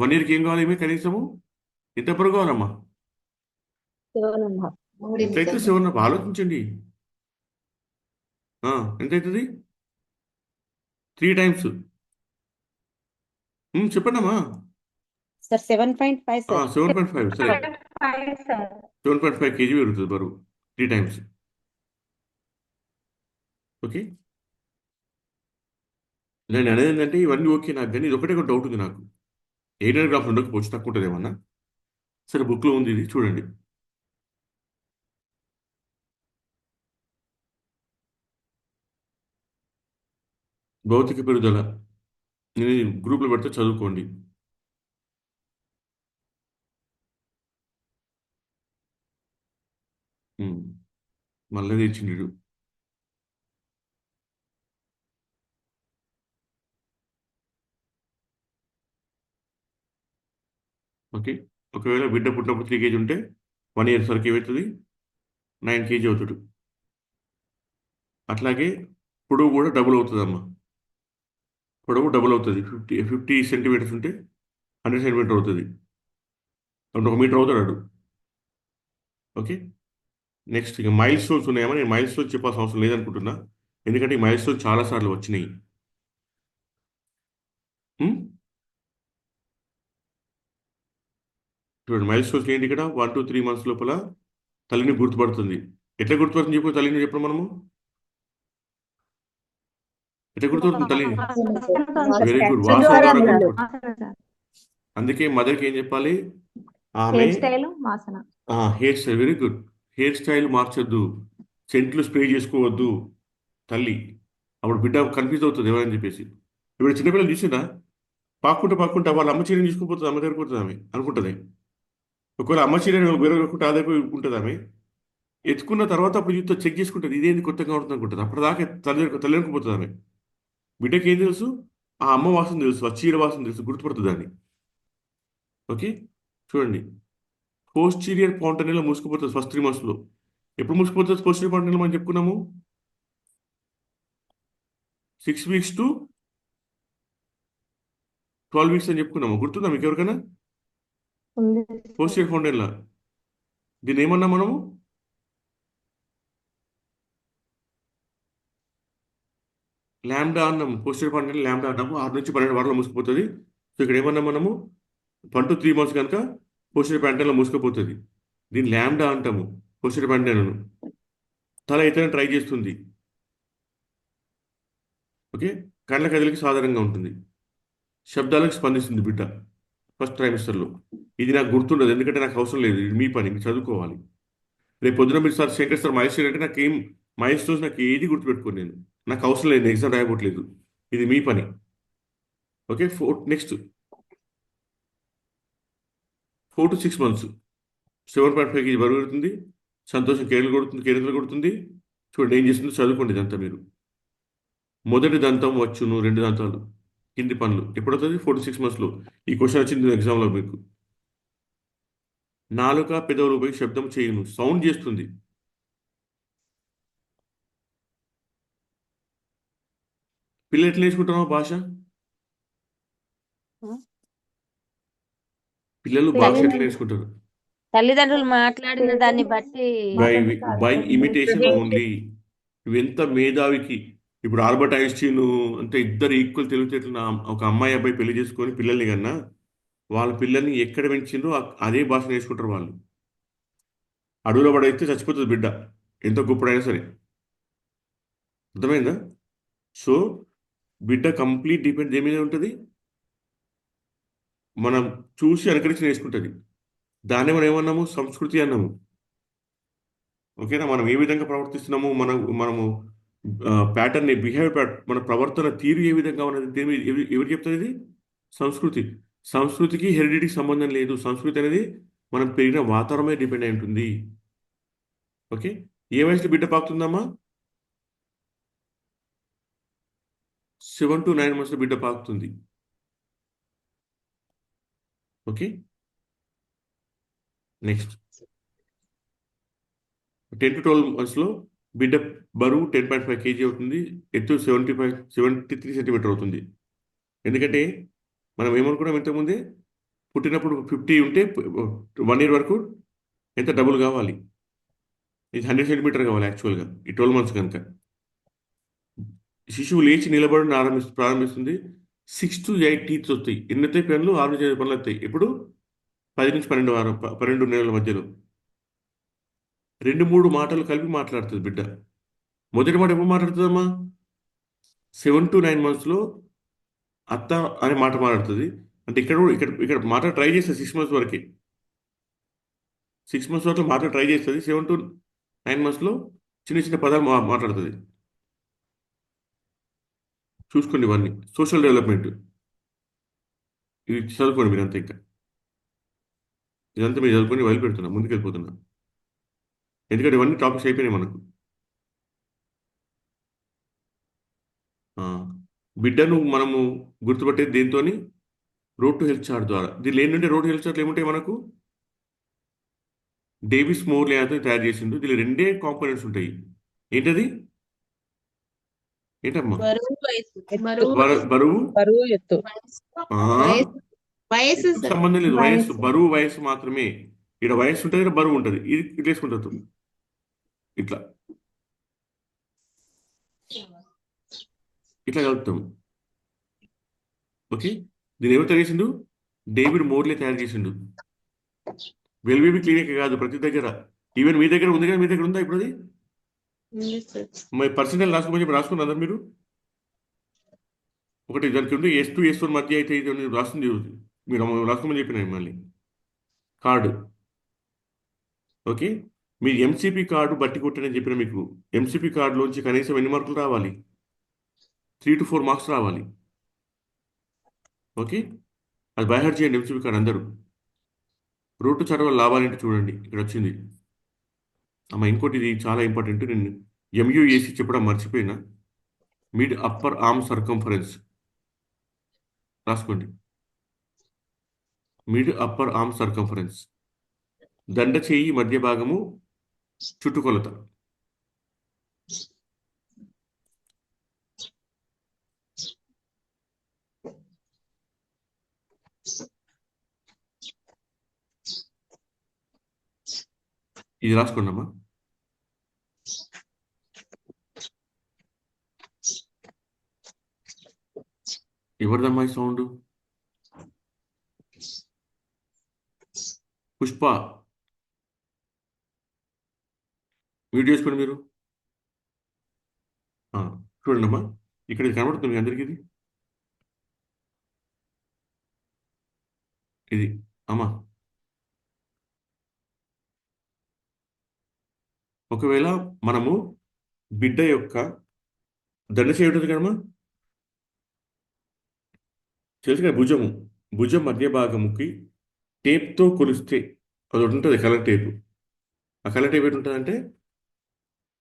1 yearకి ఏం కావాలి? ఏమి కనీసము ఎంత బరువు కావాలమ్మా? 7.5. ఎంతైతే 7 ఆలోచించండి. ఎంత అవుతుంది? 3 times. చెప్పండి అమ్మా. Sir 7.5 sir. 7.5 సరే, 5 సార్. 7.5 kg పెరుగుతుంది బరువు 3 times. ఓకే, నేను అనేది ఏంటంటే ఇవన్నీ ఓకే నాకు, కానీ ఇది ఒకటే ఒక డౌట్ ఉంది నాకు. 800 గ్రామ్స్ ఉండకపోవచ్చు, తక్కువ ఉంటుంది ఏమన్నా. సరే, బుక్లో ఉంది, ఇది చూడండి. భౌతిక పెరుగుదల నేను గ్రూప్లో పెడితే చదువుకోండి. మళ్ళీ తెచ్చిండు. ఓకే, ఒకవేళ బిడ్డ పుట్టినప్పుడు 3 kg ఉంటే 1 year వరకు ఏమవుతుంది? 9 kg అవుతాడు. అట్లాగే పొడవు కూడా డబుల్ అవుతుంది అమ్మా. పొడవు డబుల్ అవుతుంది. 50 సెంటీమీటర్స్ ఉంటే 100 సెంటీమీటర్ అవుతుంది. అంటే 1 మీటర్ అవుతాడు. ఓకే, నెక్స్ట్ ఇక మైల్ స్టోన్స్ ఉన్నాయమ్మా. నేను మైల్ స్టోన్స్ చెప్పాల్సిన అవసరం లేదనుకుంటున్నా, ఎందుకంటే ఈ మైల్ స్టోన్స్ చాలాసార్లు వచ్చినాయి. చూడండి, మైల్ స్టోన్స్ ఏంటి ఇక్కడ? 1 to 3 months లోపల తల్లిని గుర్తుపడుతుంది. ఎట్లా గుర్తుపడుతుంది చెప్పు? తల్లిని చెప్పడం మనము ఎట్లా గుర్తుపడుతుంది తల్లిని? వెరీ గుడ్, వాసన ద్వారా గుర్తుపడుతుంది. అందుకే మదర్కి ఏం చెప్పాలి? ఆమె హెయిర్ స్టైల్ వాసన. Hair style, very good. Hair style మార్చొద్దు, సెంట్లు స్ప్రే చేసుకోవద్దు తల్లి. అప్పుడు బిడ్డ కన్ఫ్యూజ్ అవుతుంది ఎవరని చెప్పేసి. ఇప్పుడు చిన్నపిల్లలు చూసిందా? పాక్కుంటా వాళ్ళ అమ్మ చీరని తీసుకుపోతుంది, అమ్మ దగ్గర పోతుంది ఆమె అనుకుంటుంది. ఒకవేళ అమ్మ చీరని వేరే అనుకుంటే ఆ దగ్గర ఉంటుంది ఆమె. ఎత్తుకున్న తర్వాత అప్పుడు చూస్తే చెక్ చేసుకుంటుంది, ఇదేంది కొత్తగా ఉంటుంది అనుకుంటుంది. అప్పటిదాకా తల్లి అనుకుపోతుంది ఆమె. బిడ్డకి ఏం తెలుసు? ఆ అమ్మ వాసన తెలుసు, ఆ చీర వాసన తెలుసు, గుర్తుపడుతుంది అని. ఓకే, చూడండి. పోస్టీరియర్ పాంటనీలో మూసుకుపోతుంది ఫస్ట్ 3 monthsలో. ఎప్పుడు మూసుకుపోతుంది పోస్టీరియర్ పాంటనీలో? మనం చెప్పుకున్నాము 6 weeks to 12 weeks అని చెప్పుకున్నాము. గుర్తుందా మీకు ఎవరికైనా? ఉంది. పోస్టీరియర్ పాంటనీలో దీన్ని ఏమన్నా మనము? ల్యాండా అన్నాము, పోస్టెడ్ పాయింట్ అంటే ల్యాండా అన్నాము. 6 నుంచి 12 వారాలు మూసుకుపోతుంది. సో ఇక్కడ ఏమన్నా మనము 1 to 3 months కనుక పోస్టెడ్ ప్యాంటైన్లో మూసుకుపోతుంది. దీన్ని ల్యాండా అంటాము, పోస్టెడ్ ప్యాంటైన్ను. తల ఎత్తడానికి ట్రై చేస్తుంది. ఓకే, కళ్ళ కదలిక సాధారణంగా ఉంటుంది. శబ్దాలకు స్పందిస్తుంది బిడ్డ ఫస్ట్ ట్రైమిస్టర్లో. ఇది నాకు గుర్తుండదు, ఎందుకంటే నాకు అవసరం లేదు, ఇది మీ పని, మీరు చదువుకోవాలి. రేపు పొద్దున మీరు సార్ శంకర్ సార్ మైల్ అంటే నాకేం మైల్ స్టోన్స్ నాకు ఏది గుర్తుపెట్టుకోను, నాకు అవసరం లేదు, ఎగ్జామ్ రాయబోట్లేదు, ఇది మీ పని. Okay, next 4 to 6 months 7.5 kg బరువు పెడుతుంది. సంతోషం కేరింతలు కొడుతుంది. చూడండి ఏం చేస్తుందో చదువుకోండి ఇదంతా మీరు. మొదటి దంతం వచ్చును, 2 దంతాలు, కింది పనులు ఎప్పుడవుతుంది? 4 to 6 monthsలో. ఈ క్వశ్చన్ వచ్చింది ఎగ్జామ్లో మీకు. నాలుక పెదవులు పోయి శబ్దం చేయును, సౌండ్ చేస్తుంది. పిల్లలు ఎట్లా నేర్చుకుంటున్నావు భాష? పిల్లలు భాష ఎట్లా నేర్చుకుంటారు? తల్లిదండ్రులు మాట్లాడిన దాన్ని బట్టి బై బై ఇమిటేషన్ ఓన్లీ. నువ్వు ఎంత మేధావికి, ఇప్పుడు ఆల్బర్ట్ ఐన్స్టీన్ అంత ఇద్దరు ఈక్వల్ తెలివితేటలు ఒక అమ్మాయి అబ్బాయి పెళ్లి చేసుకొని పిల్లల్ని కన్నా వాళ్ళ పిల్లల్ని ఎక్కడ పెంచిండ్రో అదే భాష నేర్చుకుంటారు వాళ్ళు. అడవిలో పడైతే చచ్చిపోతుంది బిడ్డ, ఎంత గొప్పడైనా సరే. అర్థమైందా? సో బిడ్డ కంప్లీట్ డిపెండ్ దేని మీద ఉంటుంది? మనం చూసి అనుకరించి నేర్చుకుంటుంది. దాన్ని మనం ఏమన్నాము? సంస్కృతి అన్నాము. ఓకేనా? మనం ఏ విధంగా ప్రవర్తిస్తున్నాము, మనము ప్యాటర్న్, బిహేవియర్, మన ప్రవర్తన తీరు ఏ విధంగా ఉన్నది, దేని ఎవరు చెప్తుంది? ఇది సంస్కృతి. సంస్కృతికి హెరిడిటీకి సంబంధం లేదు. సంస్కృతి అనేది మనం పెరిగిన వాతావరణమే డిపెండ్ అయి ఉంటుంది. ఓకే, ఏ వయసులో బిడ్డ పాకుతుందమ్మా? 7 to 9 months బిడ్డ పాకుతుంది. ఓకే, నెక్స్ట్ 10 to 12 monthsలో బిడ్డ బరువు 10.5 kg అవుతుంది. ఎత్తు 73 సెంటీమీటర్ అవుతుంది. ఎందుకంటే మనం ఏమనుకున్నాం ఇంతకుముందే, పుట్టినప్పుడు 50 ఉంటే 1 year వరకు ఎంత డబుల్ కావాలి? ఇది 100 సెంటీమీటర్ కావాలి యాక్చువల్గా ఈ 12 months కనుక. శిశువు లేచి నిలబడి ప్రారంభిస్తుంది. 6 to 8 teeth వస్తాయి. ఎన్ని వస్తాయి పనులు? 6 నుంచి 5 పనులు వస్తాయి. ఎప్పుడు? 10 నుంచి 12 నెలల మధ్యలో 2-3 మాటలు కలిపి మాట్లాడుతుంది బిడ్డ. మొదటి మాట ఎప్పుడు మాట్లాడుతుందమ్మా? 7 to 9 monthsలో అత్త అనే మాట మాట్లాడుతుంది. అంటే ఇక్కడ మాట ట్రై చేస్తుంది 6 months వరకే. 6 months వరకు మాట ట్రై చేస్తుంది. 7 to 9 monthsలో చిన్న చిన్న పదాలు మాట్లాడుతుంది. చూసుకోండి ఇవన్నీ సోషల్ డెవలప్మెంట్. ఇది చదువుకోండి మీరంతా. ఇంకా ఇదంతా మీరు చదువుకొని వదిలిపెడుతున్నా, ముందుకు వెళ్ళిపోతున్నా, ఎందుకంటే ఇవన్నీ టాపిక్స్ అయిపోయినాయి మనకు. బిడ్డను మనము గుర్తుపట్టేది దేంతోని? రోడ్ టు హెల్త్ చార్ట్ ద్వారా. దీనిలో ఏంటంటే రోడ్ టు హెల్త్ చార్ట్లు ఏముంటాయి మనకు? డేవిస్ మోర్లే అయితే తయారు చేసిండు. దీనిలో 2 కాంపోనెంట్స్ ఉంటాయి. ఏంటది? ఏంటమ్మా? బరువు, ఎత్తు. సంబంధం లేదు. వయస్సు, బరువు వయస్సు మాత్రమే. ఇక్కడ వయస్సు ఉంటుంది, ఇక్కడ బరువు ఉంటుంది. ఇది ఇట్లా వేసుకుంటారు ఇట్లా కలుపుతాం. ఓకే, దీని ఎవరు తయారు చేసిండు? డేవిడ్ మోర్లే తయారు చేసిండు. వెల్బేబీ క్లినిక్ కాదు, ప్రతి దగ్గర. ఈవెన్ మీ దగ్గర ఉంది కదా, మీ దగ్గర ఉందా ఇప్పుడు అది? మరి పర్సనల్ రాసుకున్నారు మీరు ఒకటి. దానికి ఉంది S2 S1 మధ్య అయితే ఇది రాస్తుంది, మీరు రాసుకోమని చెప్పిన మళ్ళీ కార్డు. ఓకే, మీరు ఎంసీపీ కార్డు బట్టి కొట్టని చెప్పిన మీకు. ఎంసీపీ కార్డులోంచి కనీసం ఎన్ని మార్కులు రావాలి? 3 to 4 marks రావాలి. ఓకే, అది బైహార్ట్ చేయండి ఎంసీపీ కార్డు అందరూ. రూట్ చదవ లాభాలేంటి చూడండి, ఇక్కడ వచ్చింది అమ్మ. ఇంకోటి ఇది చాలా ఇంపార్టెంట్, నేను MUAC చెప్పడం మర్చిపోయినా. మిడ్ అప్పర్ ఆర్మ్ సర్కంఫరెన్స్ రాసుకోండి. మిడ్ అప్పర్ ఆర్మ్ సర్కంఫరెన్స్, దండ చేయి మధ్య భాగము చుట్టుకొలత. ఇది రాసుకోండమ్మా. ఎవరిదమ్మా ఈ సౌండ్? పుష్ప, మ్యూట్ చేసుకోండి మీరు. ఆ, చూడండి అమ్మా, ఇక్కడ ఇది కనబడుతుంది మీ అందరికీ. ఇది అమ్మా, ఒకవేళ మనము బిడ్డ యొక్క దండ చేయటం కదమ్మా, తెలుసు కదా, భుజం మధ్య భాగముకి టేప్తో కొలిస్తే అది ఒకటి ఉంటుంది, కలర్ టేప్. ఆ కలర్ టేప్ ఎటు ఉంటుందంటే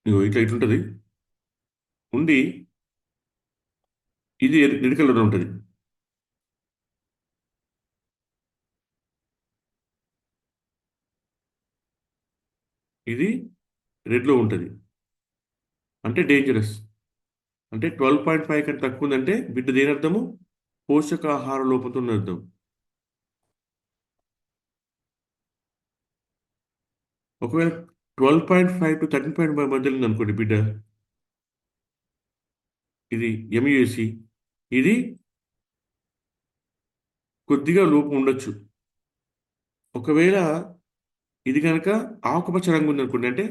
ఇగో ఇట్లా ఇటుంటుంది ఉండి, ఇది రెడ్ కలర్లో ఉంటుంది. ఇది రెడ్లో ఉంటుంది, అంటే డేంజరస్. అంటే 12.5 కంటే తక్కువ ఉందంటే బిడ్డ దేని అర్థము? పోషకాహార లోపంతో ఉన్న అర్థం. ఒకవేళ 12.5 to 13.5 మధ్యలో ఉంది అనుకోండి బిడ్డ, ఇది ఎంయుఎసి, ఇది కొద్దిగా లోపం ఉండొచ్చు. ఒకవేళ ఇది కనుక ఆకుపచ్చ రంగు ఉంది అనుకోండి, అంటే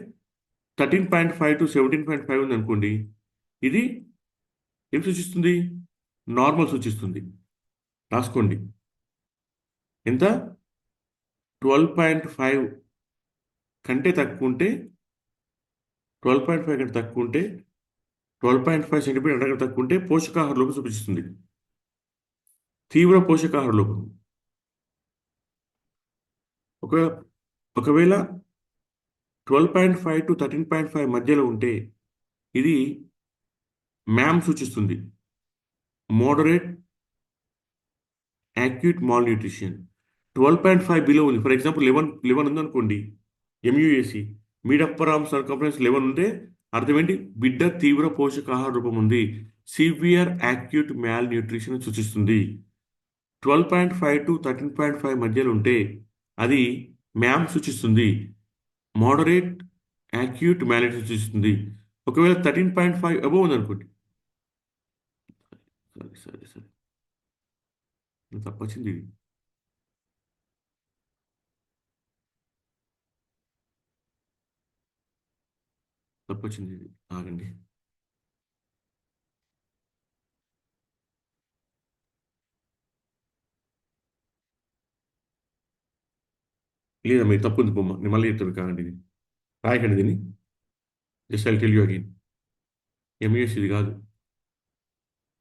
13.5 to 17.5 ఉంది అనుకోండి, ఇది ఏం సూచిస్తుంది? నార్మల్ సూచిస్తుంది. రాసుకోండి. ఎంత? 12.5 కంటే తక్కువ ఉంటే, 12.5 కంటే తక్కువ ఉంటే, 12.5 సెంటీమీటర్ కంటే తక్కువ ఉంటే పోషకాహార లోపం సూచిస్తుంది, తీవ్ర పోషకాహార లోపం. ఒకవేళ 12.5 to 13.5 మధ్యలో ఉంటే ఇది మ్యామ్ సూచిస్తుంది, moderate acute mall nutrition. 12.5 below ఉంది, ఫర్ ఎగ్జాంపుల్ 11 ఉందనుకోండి ఎంయుఎసి, మిడ్ అప్పర్ ఆర్మ్ సర్కంఫరెన్స్ 11 ఉంటే అర్థం ఏంటి? బిడ్డ తీవ్ర పోషకాహార రూపం ఉంది, సివియర్ యాక్యూట్ మ్యాల్ న్యూట్రిషన్ సూచిస్తుంది. 12.5 to 13.5 మధ్యలో ఉంటే అది మ్యామ్ సూచిస్తుంది, మోడరేట్ యాక్యూట్ మ్యాల్ న్యూట్రిషన్ సూచిస్తుంది. ఒకవేళ 13.5 అబోవ్ ఉందనుకోండి, సరే తప్పొచ్చింది, ఇది తప్పొచ్చింది, ఇది ఆగండి. లేదా మీరు తప్పు ఉంది బొమ్మ, నేను మళ్ళీ చెప్తాను, కాదండి, ఇది రాయకండి దీన్ని. Just I tell you again, MES ఇది కాదు,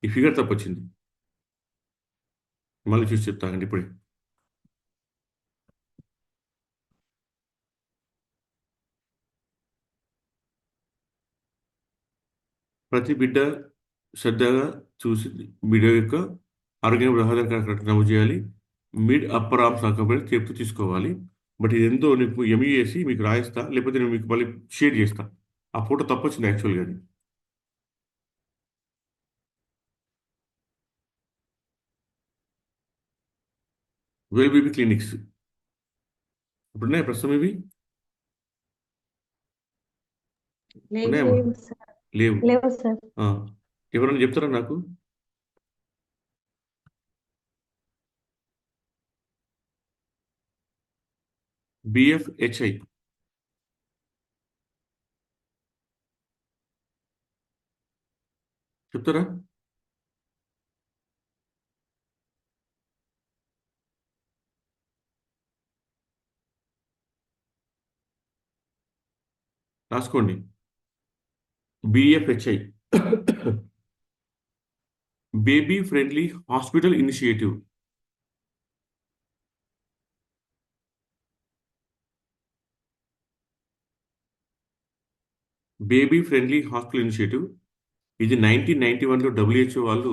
ఈ ఫిగర్ తప్పొచ్చింది. మళ్ళీ చూసి చెప్తానండి ఇప్పుడే. ప్రతి బిడ్డ శ్రద్ధగా చూసి బిడ్డ యొక్క ఆరోగ్యం రహదారి నమోదు చేయాలి. మిడ్ అప్పర్ ఆర్మ్ సర్కంఫరెన్స్ చెప్తూ తీసుకోవాలి. బట్ ఇది ఎంతో నీకు ఎంఈఎసి మీకు రాయిస్తా, లేకపోతే నేను మీకు మళ్ళీ షేర్ చేస్తా. ఆ ఫోటో తప్పొచ్చింది యాక్చువల్గా. అది వెల్ బేబీ క్లినిక్స్ ఇప్పుడున్నాయి ప్రస్తుతం, ఇవి ఉన్నాయమ్మా? లేవు సార్. లేవు. లేవు సార్. ఎవరైనా చెప్తారా నాకు? బిఎఫ్హెచ్ఐ చెప్తారా? రాసుకోండి, బిఎఫ్హెచ్ఐ, baby friendly hospital initiative. Baby friendly hospital initiative ఇది 1991లో డబ్ల్యూహెచ్ఓ వాళ్ళు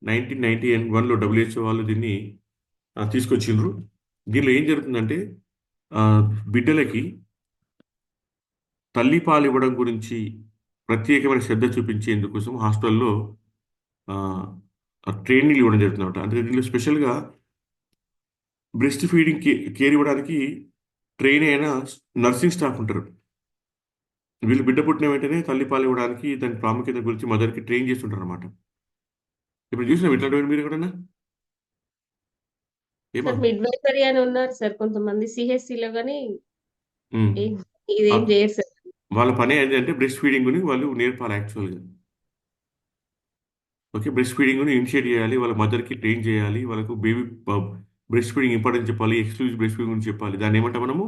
1991లో డబ్ల్యూహెచ్ఓ వాళ్ళు దీన్ని తీసుకొచ్చిండ్రు. దీనిలో ఏం జరుగుతుందంటే బిడ్డలకి తల్లిపాలు ఇవ్వడం గురించి ప్రత్యేకమైన శ్రద్ధ చూపించేందుకోసం హాస్పిటల్లో ట్రైనింగ్లు ఇవ్వడం జరుగుతుంది అనమాట. అంటే దీనిలో స్పెషల్గా బ్రెస్ట్ ఫీడింగ్ కేర్ ఇవ్వడానికి ట్రైన్ అయిన నర్సింగ్ స్టాఫ్ ఉంటారు. వీళ్ళు బిడ్డ పుట్టిన వెంటనే తల్లిపాలు ఇవ్వడానికి దాని ప్రాముఖ్యత గురించి మదర్కి ట్రైన్ చేస్తుంటారు అనమాట. ఇప్పుడు చూసిన ఇట్లాంటివి మీరు ఎక్కడన్నా ఏమా సార్ మిడ్ వైఫరీ అని ఉన్నారు సార్ కొంతమంది సిహెచ్సిలో కానీ ఉమ్. ఇదేం ఆ- చేయరు సార్. వాళ్ళ పని ఏంటంటే బ్రెస్ట్ ఫీడింగ్ని వాళ్ళు నేర్పాలి యాక్చువల్గా. ఓకే, బ్రెస్ట్ ఫీడింగ్ని ఇనిషియేట్ చేయాలి, వాళ్ళ మదర్కి ట్రైన్ చేయాలి, వాళ్ళకు బేబీ బ్రెస్ట్ ఫీడింగ్ ఇంపార్టెన్స్ చెప్పాలి, ఎక్స్క్లూజివ్ బ్రెస్ట్ ఫీడింగ్ గురించి చెప్పాలి. దాన్ని ఏమంటాం మనము?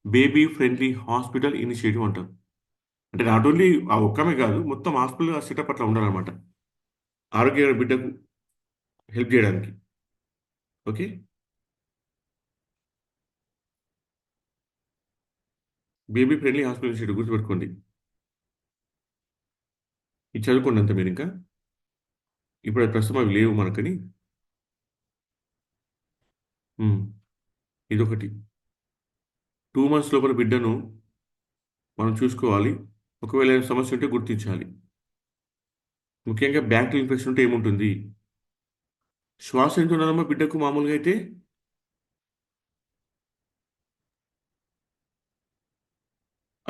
బేబీ ఫ్రెండ్లీ హాస్పిటల్ ఇనిషియేటివ్ అంటాం. అంటే నాట్ ఓన్లీ ఆ ఒక్కమే కాదు, మొత్తం హాస్పిటల్ సెటప్ అట్లా ఉండాలన్నమాట, ఆరోగ్యమైన బిడ్డకు హెల్ప్ చేయడానికి. Okay, baby friendly hospital initiative గుర్తుపెట్టుకోండి. ఇది చదువుకోండి అంత మీరు ఇంకా. ఇప్పుడు అది ప్రస్తుతం అవి లేవు మనకని. ఉమ్, ఇదొకటి. 2 months లోపల బిడ్డను మనం చూసుకోవాలి. ఒకవేళ ఏమైనా సమస్య ఉంటే గుర్తించాలి. ముఖ్యంగా బ్యాక్టీరియల్ ఇన్ఫెక్షన్ ఉంటే ఏముంటుంది? శ్వాస ఎంత ఉండాలమ్మా బిడ్డకు మామూలుగా అయితే?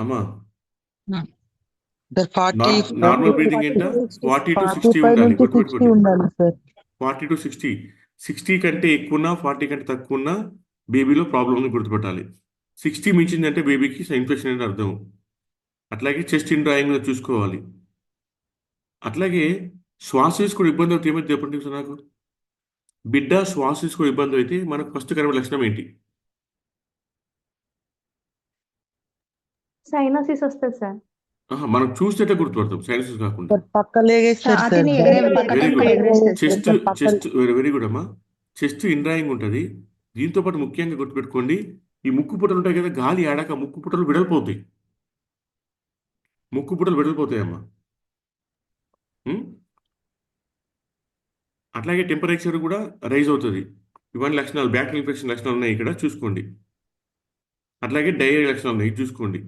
అమ్మా, సార్ 40 నార్మల్ బ్రీతింగ్ ఎంత? 40 to 60 45 ఉండాలి, నుంచి 60 గుర్తుపెట్టుకోండి. ఉండాలి సార్. 40 to 60. 60 కంటే ఎక్కువ ఉన్నా, 40 కంటే తక్కువ ఉన్నా బేబీలో ప్రాబ్లం ఉంది, గుర్తుపెట్టాలి. 60 మించిందంటే బేబీకి ఇన్ఫెక్షన్ అని అర్థం. అట్లాగే చెస్ట్ ఇన్ డ్రాయింగ్ చూసుకోవాలి. అట్లాగే శ్వాస తీసుకునే ఇబ్బంది అవుతుంది, ఏమైతే చెప్పండి సార్ నాకు. బిడ్డ శ్వాస తీసుకునే ఇబ్బంది అయితే మనకు ఫస్ట్ కనబడే లక్షణం ఏంటి? సైనోసిస్ వస్తుంది సార్. మనం చూస్తే గుర్తుపడతాం, సైనసెస్ కాకుండా. సార్ పక్క లేగేస్తారు సార్. ఛాతీని పక్క వెరీ పక్క గుడ్. ఎగరేస్తారు చెస్ట్ సార్. పక్క చెస్ట్ వెరీ గుడ్ అమ్మా. చెస్ట్ ఇన్ డ్రాయింగ్ ఉంటుంది. దీంతో పాటు ముఖ్యంగా గుర్తుపెట్టుకోండి, ఈ ముక్కు పుటలు ఉంటాయి కదా, గాలి ఆడాక ముక్కు పుటలు విడలిపోతాయి. ముక్కు పుటలు విడలిపోతాయమ్మా. ఉం? అట్లాగే టెంపరేచర్ కూడా రైజ్ అవుతుంది. ఇవన్నీ లక్షణాలు, బ్యాక్టీరియల్ ఇన్ఫెక్షన్ లక్షణాలు ఉన్నాయి, ఇక్కడ చూసుకోండి. అట్లాగే డయేరియా లక్షణాలు ఉన్నాయి, ఇది చూసుకోండి.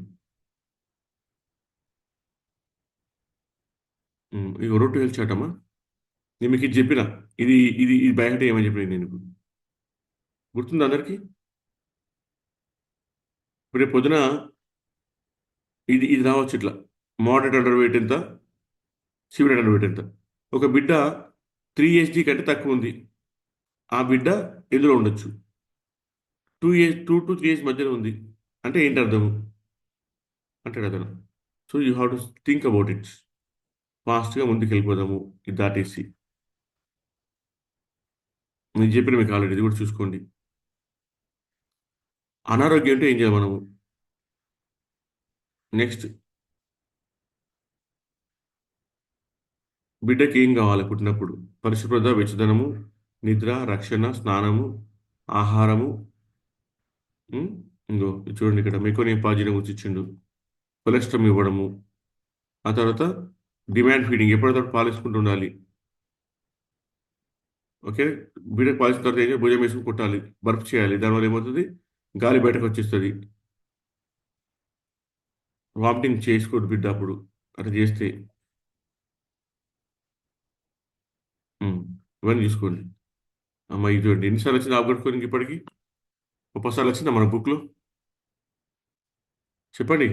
ఇది రొట్టు హెల్త్ చార్ట్ అమ్మా. నేను మీకు ఇది చెప్పిన, ఇది ఇది ఇది బయట ఏమని చెప్పిన నేను గుర్తుంది అందరికీ? ఇప్పుడు రేపు పొద్దున ఇది ఇది రావచ్చు ఇట్లా, మోడరేట్ అండర్ వెయిట్ ఎంత, సివియర్ అండర్ వెయిట్ ఎంత. ఒక బిడ్డ 3 HG కంటే తక్కువ ఉంది, ఆ బిడ్డ ఎందులో ఉండొచ్చు. 2 to 3 years మధ్యలో ఉంది అంటే ఏంటి అర్థము అంటాడు అతను. So you have to think about it. ఫాస్ట్గా ముందుకు వెళ్ళిపోదాము ఇది దాటేసి. నేను చెప్పిన మీకు ఆల్రెడీ, ఇది కూడా చూసుకోండి. అనారోగ్యం అంటే ఏం చేయాలి మనము? నెక్స్ట్, బిడ్డకి ఏం కావాలి పుట్టినప్పుడు? పరిశుభ్రత, వెచ్చదనము, నిద్ర, రక్షణ, స్నానము, ఆహారము. ఇంకో ఇది చూడండి, ఇక్కడ మెకోనియం పాజిటివ్ గురించి ఇచ్చిండు. కొలెస్ట్రాల్ ఇవ్వడము, ఆ తర్వాత డిమాండ్ ఫీడింగ్, ఎప్పటికప్పుడు పాలించుకుంటూ ఉండాలి. ఓకే, బిడ్డకు పాలిసిన తర్వాత ఏం చేయాలి? భుజం వేసుకుని కుట్టాలి, బర్ఫ్ చేయాలి. దానివల్ల ఏమవుతుంది? గాలి బయటకు వచ్చేస్తుంది. వామిటింగ్ చేసుకోదు బిడ్డ అప్పుడు అట్లా చేస్తే. ఇవన్నీ చూసుకోండి అమ్మ. ఇది చూడండి, ఎన్నిసార్లు వచ్చింది ఆపుకొట్టుకోనికి ఇప్పటికి? 30 సార్లు వచ్చిందా మన బుక్లో? చెప్పండి.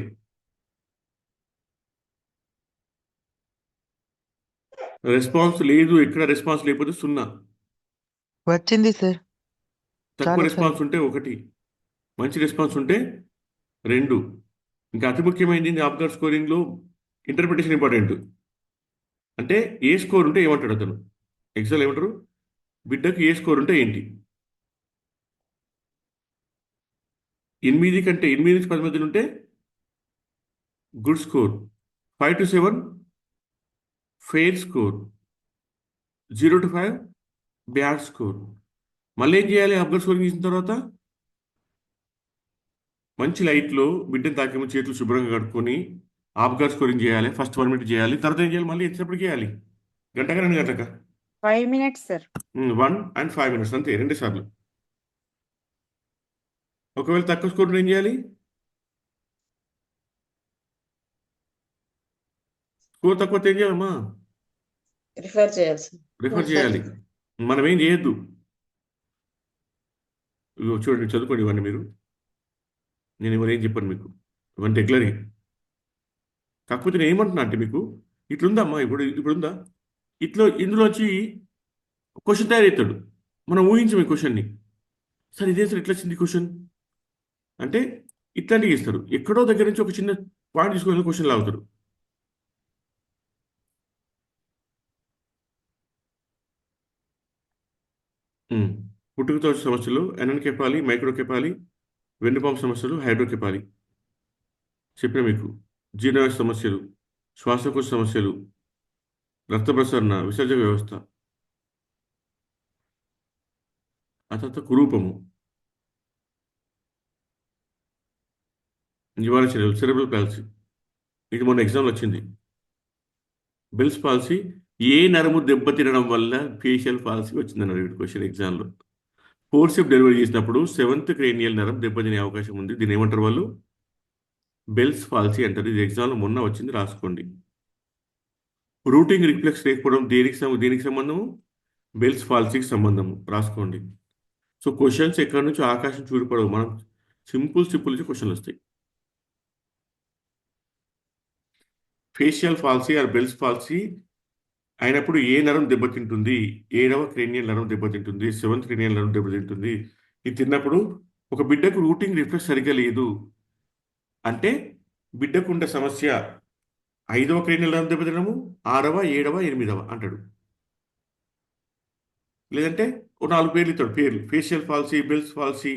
రెస్పాన్స్ లేదు, ఎక్కడ రెస్పాన్స్ లేకపోతే 0. వచ్చింది సార్. తక్కువ చాలా రెస్పాన్స్ ఉంటే 1, మంచి రెస్పాన్స్ ఉంటే 2. ఇంకా అతి ముఖ్యమైనది ఆప్గార్ స్కోరింగ్లో ఇంటర్ప్రిటేషన్ ఇంపార్టెంట్. అంటే ఏ స్కోర్ ఉంటే ఏమంటాడు అతను, ఎగ్జామ్ ఏమంటారు? బిడ్డకు ఏ స్కోర్ ఉంటే ఏంటి? 8 కంటే 8 నుంచి 10 మధ్యలో ఉంటే good score, 5 to 7 fair score, 0 to 5 bad score. మళ్ళీ ఏం చేయాలి? ఆప్గార్ స్కోరింగ్ చేసిన తర్వాత మంచి లైట్లో బిడ్డను తాకేమో చేతులు శుభ్రంగా కడుక్కొని ఆప్గార్ స్కోరింగ్ చేయాలి. ఫస్ట్ 1 minute చేయాలి, తర్వాత ఏం చేయాలి? మళ్ళీ ఎంతసేపటికి చేయాలి? గంటగా 2 గంటలకా? 5 minutes సార్. 1 and 5 minutes అంతే, 2 సార్లు. ఒకవేళ తక్కువ స్కోర్ ఏం చేయాలి? స్కోర్ తక్కువ ఏం చేయాలమ్మా? రిఫర్ చేయాలి సార్. రిఫర్ చేయాలి. మనం ఏం చేయొద్దు. ఇగో చూడండి, చదువుకోండి ఇవన్నీ మీరు. నేను ఇవన్నీ ఏం చెప్పాను మీకు, ఇవన్నీ రెగ్యులర్గా. కాకపోతే నేను ఏమంటున్నా అంటే మీకు ఇట్లుందమ్మా, ఇప్పుడు ఉందా? ఇందులోంచి క్వశ్చన్ తయారవుతాడు. మనం ఊహించము ఈ క్వశ్చన్ని. సార్ ఇదే సార్ ఇట్లా వచ్చింది క్వశ్చన్ అంటే ఇట్లాంటివి ఇస్తారు. ఎక్కడో దగ్గర నుంచి ఒక చిన్న పాయింట్ తీసుకొని క్వశ్చన్ లాగుతారు. ఉమ్. పుట్టుకతో వచ్చే సమస్యలు ఎనన్కెపాలి, మైక్రోకెపాలి, వెన్నుపాము సమస్యలు, హైడ్రోకెపాలి చెప్పిన మీకు. జీర్ణవ్యవస్థ సమస్యలు, శ్వాసకోశ సమస్యలు, రక్త ప్రసరణ, విసర్జన వ్యవస్థ, ఆ తర్వాత కురూపము, నివారణ చర్యలు, సెరెబ్రల్ పాలసీ. ఇది మొన్న ఎగ్జామ్లో వచ్చింది. బెల్స్ పాలసీ ఏ నరము దెబ్బతినడం వల్ల ఫేషియల్ పాలసీ వచ్చిందన్నారు ఈ క్వశ్చన్ ఎగ్జామ్లో. ఫోర్సెప్ డెలివరీ చేసినప్పుడు సెవెంత్ క్రేనియల్ నరం దెబ్బతినే అవకాశం ఉంది. దీని ఏమంటారు వాళ్ళు? బెల్స్ పాలసీ అంటారు. ఇది ఎగ్జామ్లో మొన్న వచ్చింది, రాసుకోండి. రూటింగ్ రిఫ్లెక్స్ లేకపోవడం దేనికి సంబంధము? బెల్స్ పాలసీకి సంబంధము, రాసుకోండి. సో క్వశ్చన్స్ ఎక్కడి నుంచి ఆకాశం చూడిపడవు, మనం సింపుల్ నుంచి క్వశ్చన్లు వస్తాయి. Facial palsy or Bell's palsy అయినప్పుడు ఏ నరం దెబ్బతింటుంది? 7వ క్రేనియల్ నరం దెబ్బతింటుంది, 7th క్రేనియల్ నరం దెబ్బతింటుంది. ఇది తిన్నప్పుడు ఒక బిడ్డకు రూటింగ్ రిఫ్లెక్స్ సరిగ్గా లేదు అంటే బిడ్డకు ఉండే సమస్య 5వ క్రేనియల్ నరం దెబ్బతినము, 6వ, 7వ, 8వ అంటాడు. లేదంటే ఒక 4 పేర్లు ఇస్తాడు. పేర్లు facial policy, Bell's palsy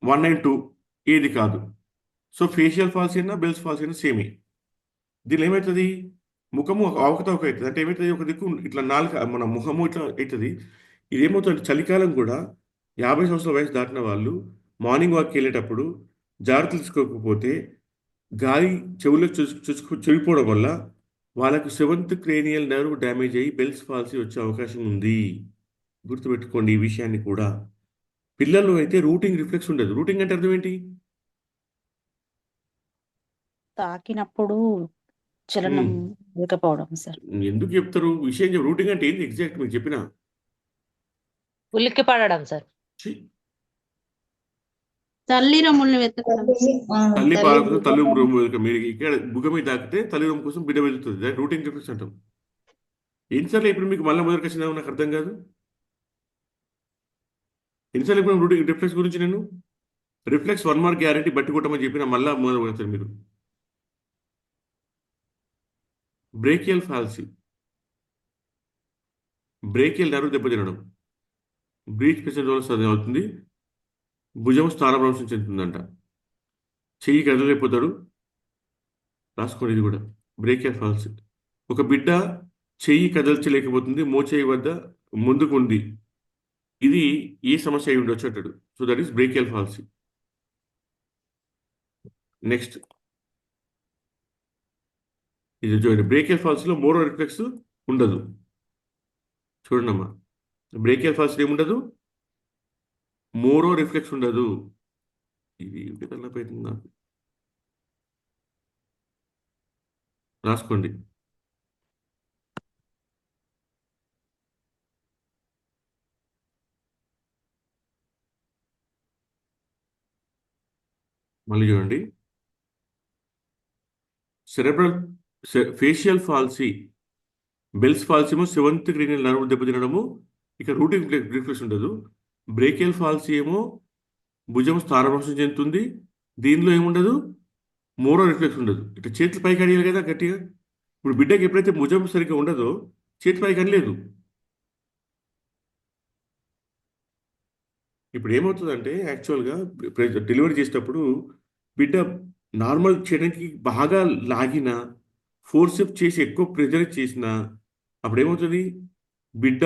1 and 2 ఏది కాదు. సో ఫేషియల్ పాలసీ అయినా బెల్స్ పాలసీ అయినా సేమే. దీనిలో ఏమవుతుంది? ముఖము అవకతవక అవుతుంది. అంటే ఏమవుతుంది? ఒక దిక్కు ఇట్లా మన ముఖము ఇట్లా అవుతుంది. ఇది ఏమవుతుంది? చలికాలం కూడా 50 సంవత్సరాల వయసు దాటిన వాళ్ళు మార్నింగ్ వాక్కి వెళ్ళేటప్పుడు జాగ్రత్తలు తీసుకోకపోతే గాలి చెవులకు చెవిపోవడం వల్ల వాళ్ళకు 7th క్రేనియల్ నర్వ్ డ్యామేజ్ అయ్యి బెల్స్ పాలసీ వచ్చే అవకాశం ఉంది. గుర్తుపెట్టుకోండి ఈ విషయాన్ని కూడా. పిల్లల్లో అయితే రూటింగ్ రిఫ్లెక్స్ ఉండదు. రూటింగ్ అంటే అర్థం ఏంటి? తాకినప్పుడు చలనం లేకపోవడం సార్. ఎందుకు చెప్తారు విషయం? రూటింగ్ అంటే ఏంటి ఎగ్జాక్ట్ మీకు చెప్పిన? ఉలిక్కి పడడం సార్. తల్లి రొమ్ముల్ని వెతకడం. తల్లి పాల కోసం తల్లి రొమ్ము మీరు ఇక్కడ బుగ్గ మీద తాకితే తల్లి రొమ్ము కోసం బిడ్డ వెళ్తుంది. దాన్ని రూటింగ్ రిఫ్లెక్స్ అంటాం. ఎన్నిసార్లు ఇప్పుడు మీకు మళ్ళీ మొదటికి వచ్చినా నాకు అర్థం కాదు. ఎన్నిసార్లు ఇప్పుడు రూటింగ్ రిఫ్లెక్స్ గురించి నేను రిఫ్లెక్స్ 1 మార్క్ గ్యారంటీ బట్టి కొట్టమని చెప్పిన మళ్ళీ మొదలు పెడతారు మీరు. బ్రేకియల్ పాలసీ, బ్రేకియల్ నర్వ్ దెబ్బతినడం, బ్రీచ్ పేషెంట్ వల్ల సాధ్యం అవుతుంది. భుజం స్థానభ్రంశం చెందుతుందంట. చెయ్యి కదలలేకపోతాడు, రాసుకోండి. ఇది కూడా బ్రేకియల్ పాలసీ. ఒక బిడ్డ చెయ్యి కదల్చలేకపోతుంది, మోచేయి వద్ద ముందుకు ఉంది. ఇది ఏ సమస్య అయి ఉండొచ్చు అంటాడు. So that is brachial policy. Next ఇది చూడండి. బ్రేకియల్ పాలసీలో మోరో రిఫ్లెక్స్ ఉండదు. చూడండి అమ్మా, బ్రేకియల్ పాలసీ ఏముండదు, మోరో రిఫ్లెక్స్ ఉండదు. ఇది తలపోతుంది నాకు, రాసుకోండి. మళ్ళీ చూడండి. Cerebral facial policy, Bell's palsy ఏమో 7th క్రేనియల్ నర్వ్ దెబ్బతినడము, ఇక రూటింగ్ రిఫ్లెక్స్ ఉండదు. బ్రేకియల్ పాలసీ ఏమో భుజం స్థానభ్రంశం చెందుతుంది, దీనిలో ఏముండదు, మోరో రిఫ్లెక్స్ ఉండదు. ఇట్లా చేతులు పైకి అడిగారు కదా గట్టిగా. ఇప్పుడు బిడ్డకి ఎప్పుడైతే భుజం సరిగ్గా ఉండదో చేతి పైకి అనలేదు. ఇప్పుడు ఏమవుతుందంటే యాక్చువల్గా డెలివరీ చేసేటప్పుడు బిడ్డ నార్మల్ చేయడానికి బాగా లాగిన, ఫోర్సెప్ చేసి ఎక్కువ ప్రెజర్ చేసిన అప్పుడు ఏమవుతుంది? బిడ్డ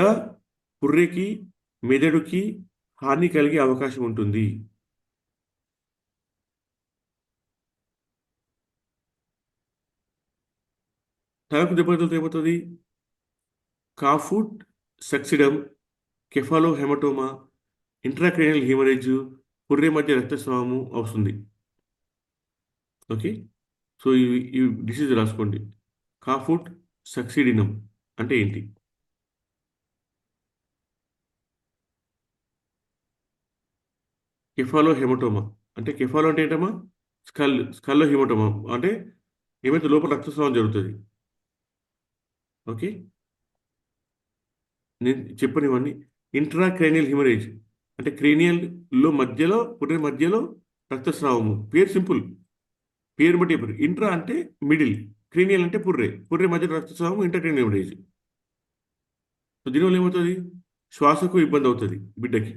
పుర్రెకి, మెదడుకి హాని కలిగే అవకాశం ఉంటుంది. తలకు దెబ్బతలతో ఏమవుతుంది? కాఫుట్ సక్సిడమ్, కెఫాలో హెమటోమా, ఇంట్రాక్రేనియల్ హెమరేజ్, పుర్రె మధ్య రక్తస్రావము వస్తుంది. ఓకే, సో ఈ డిసీజ్ రాసుకోండి. కాఫుట్ సక్సిడినమ్ అంటే ఏంటి? కెఫాలో హెమటోమా అంటే కెఫాలో అంటే ఏంటమ్మా? స్కల్లో హెమటోమా అంటే ఏమైతే లోపల రక్తస్రావం జరుగుతుంది. ఓకే, నేను చెప్పనివన్నీ ఇంట్రా క్రేనియల్ హిమరేజ్ అంటే క్రేనియల్లో మధ్యలో పుర్రె మధ్యలో రక్తస్రావము. పేరు సింపుల్, పేరు బట్టి చెప్పారు. ఇంట్రా అంటే మిడిల్, క్రేనియల్ అంటే పుర్రె మధ్యలో రక్తస్రావం ఇంటర్క్రేనియల్ హిమరేజ్. సో దీనివల్ల ఏమవుతుంది? శ్వాసకు ఇబ్బంది అవుతుంది బిడ్డకి,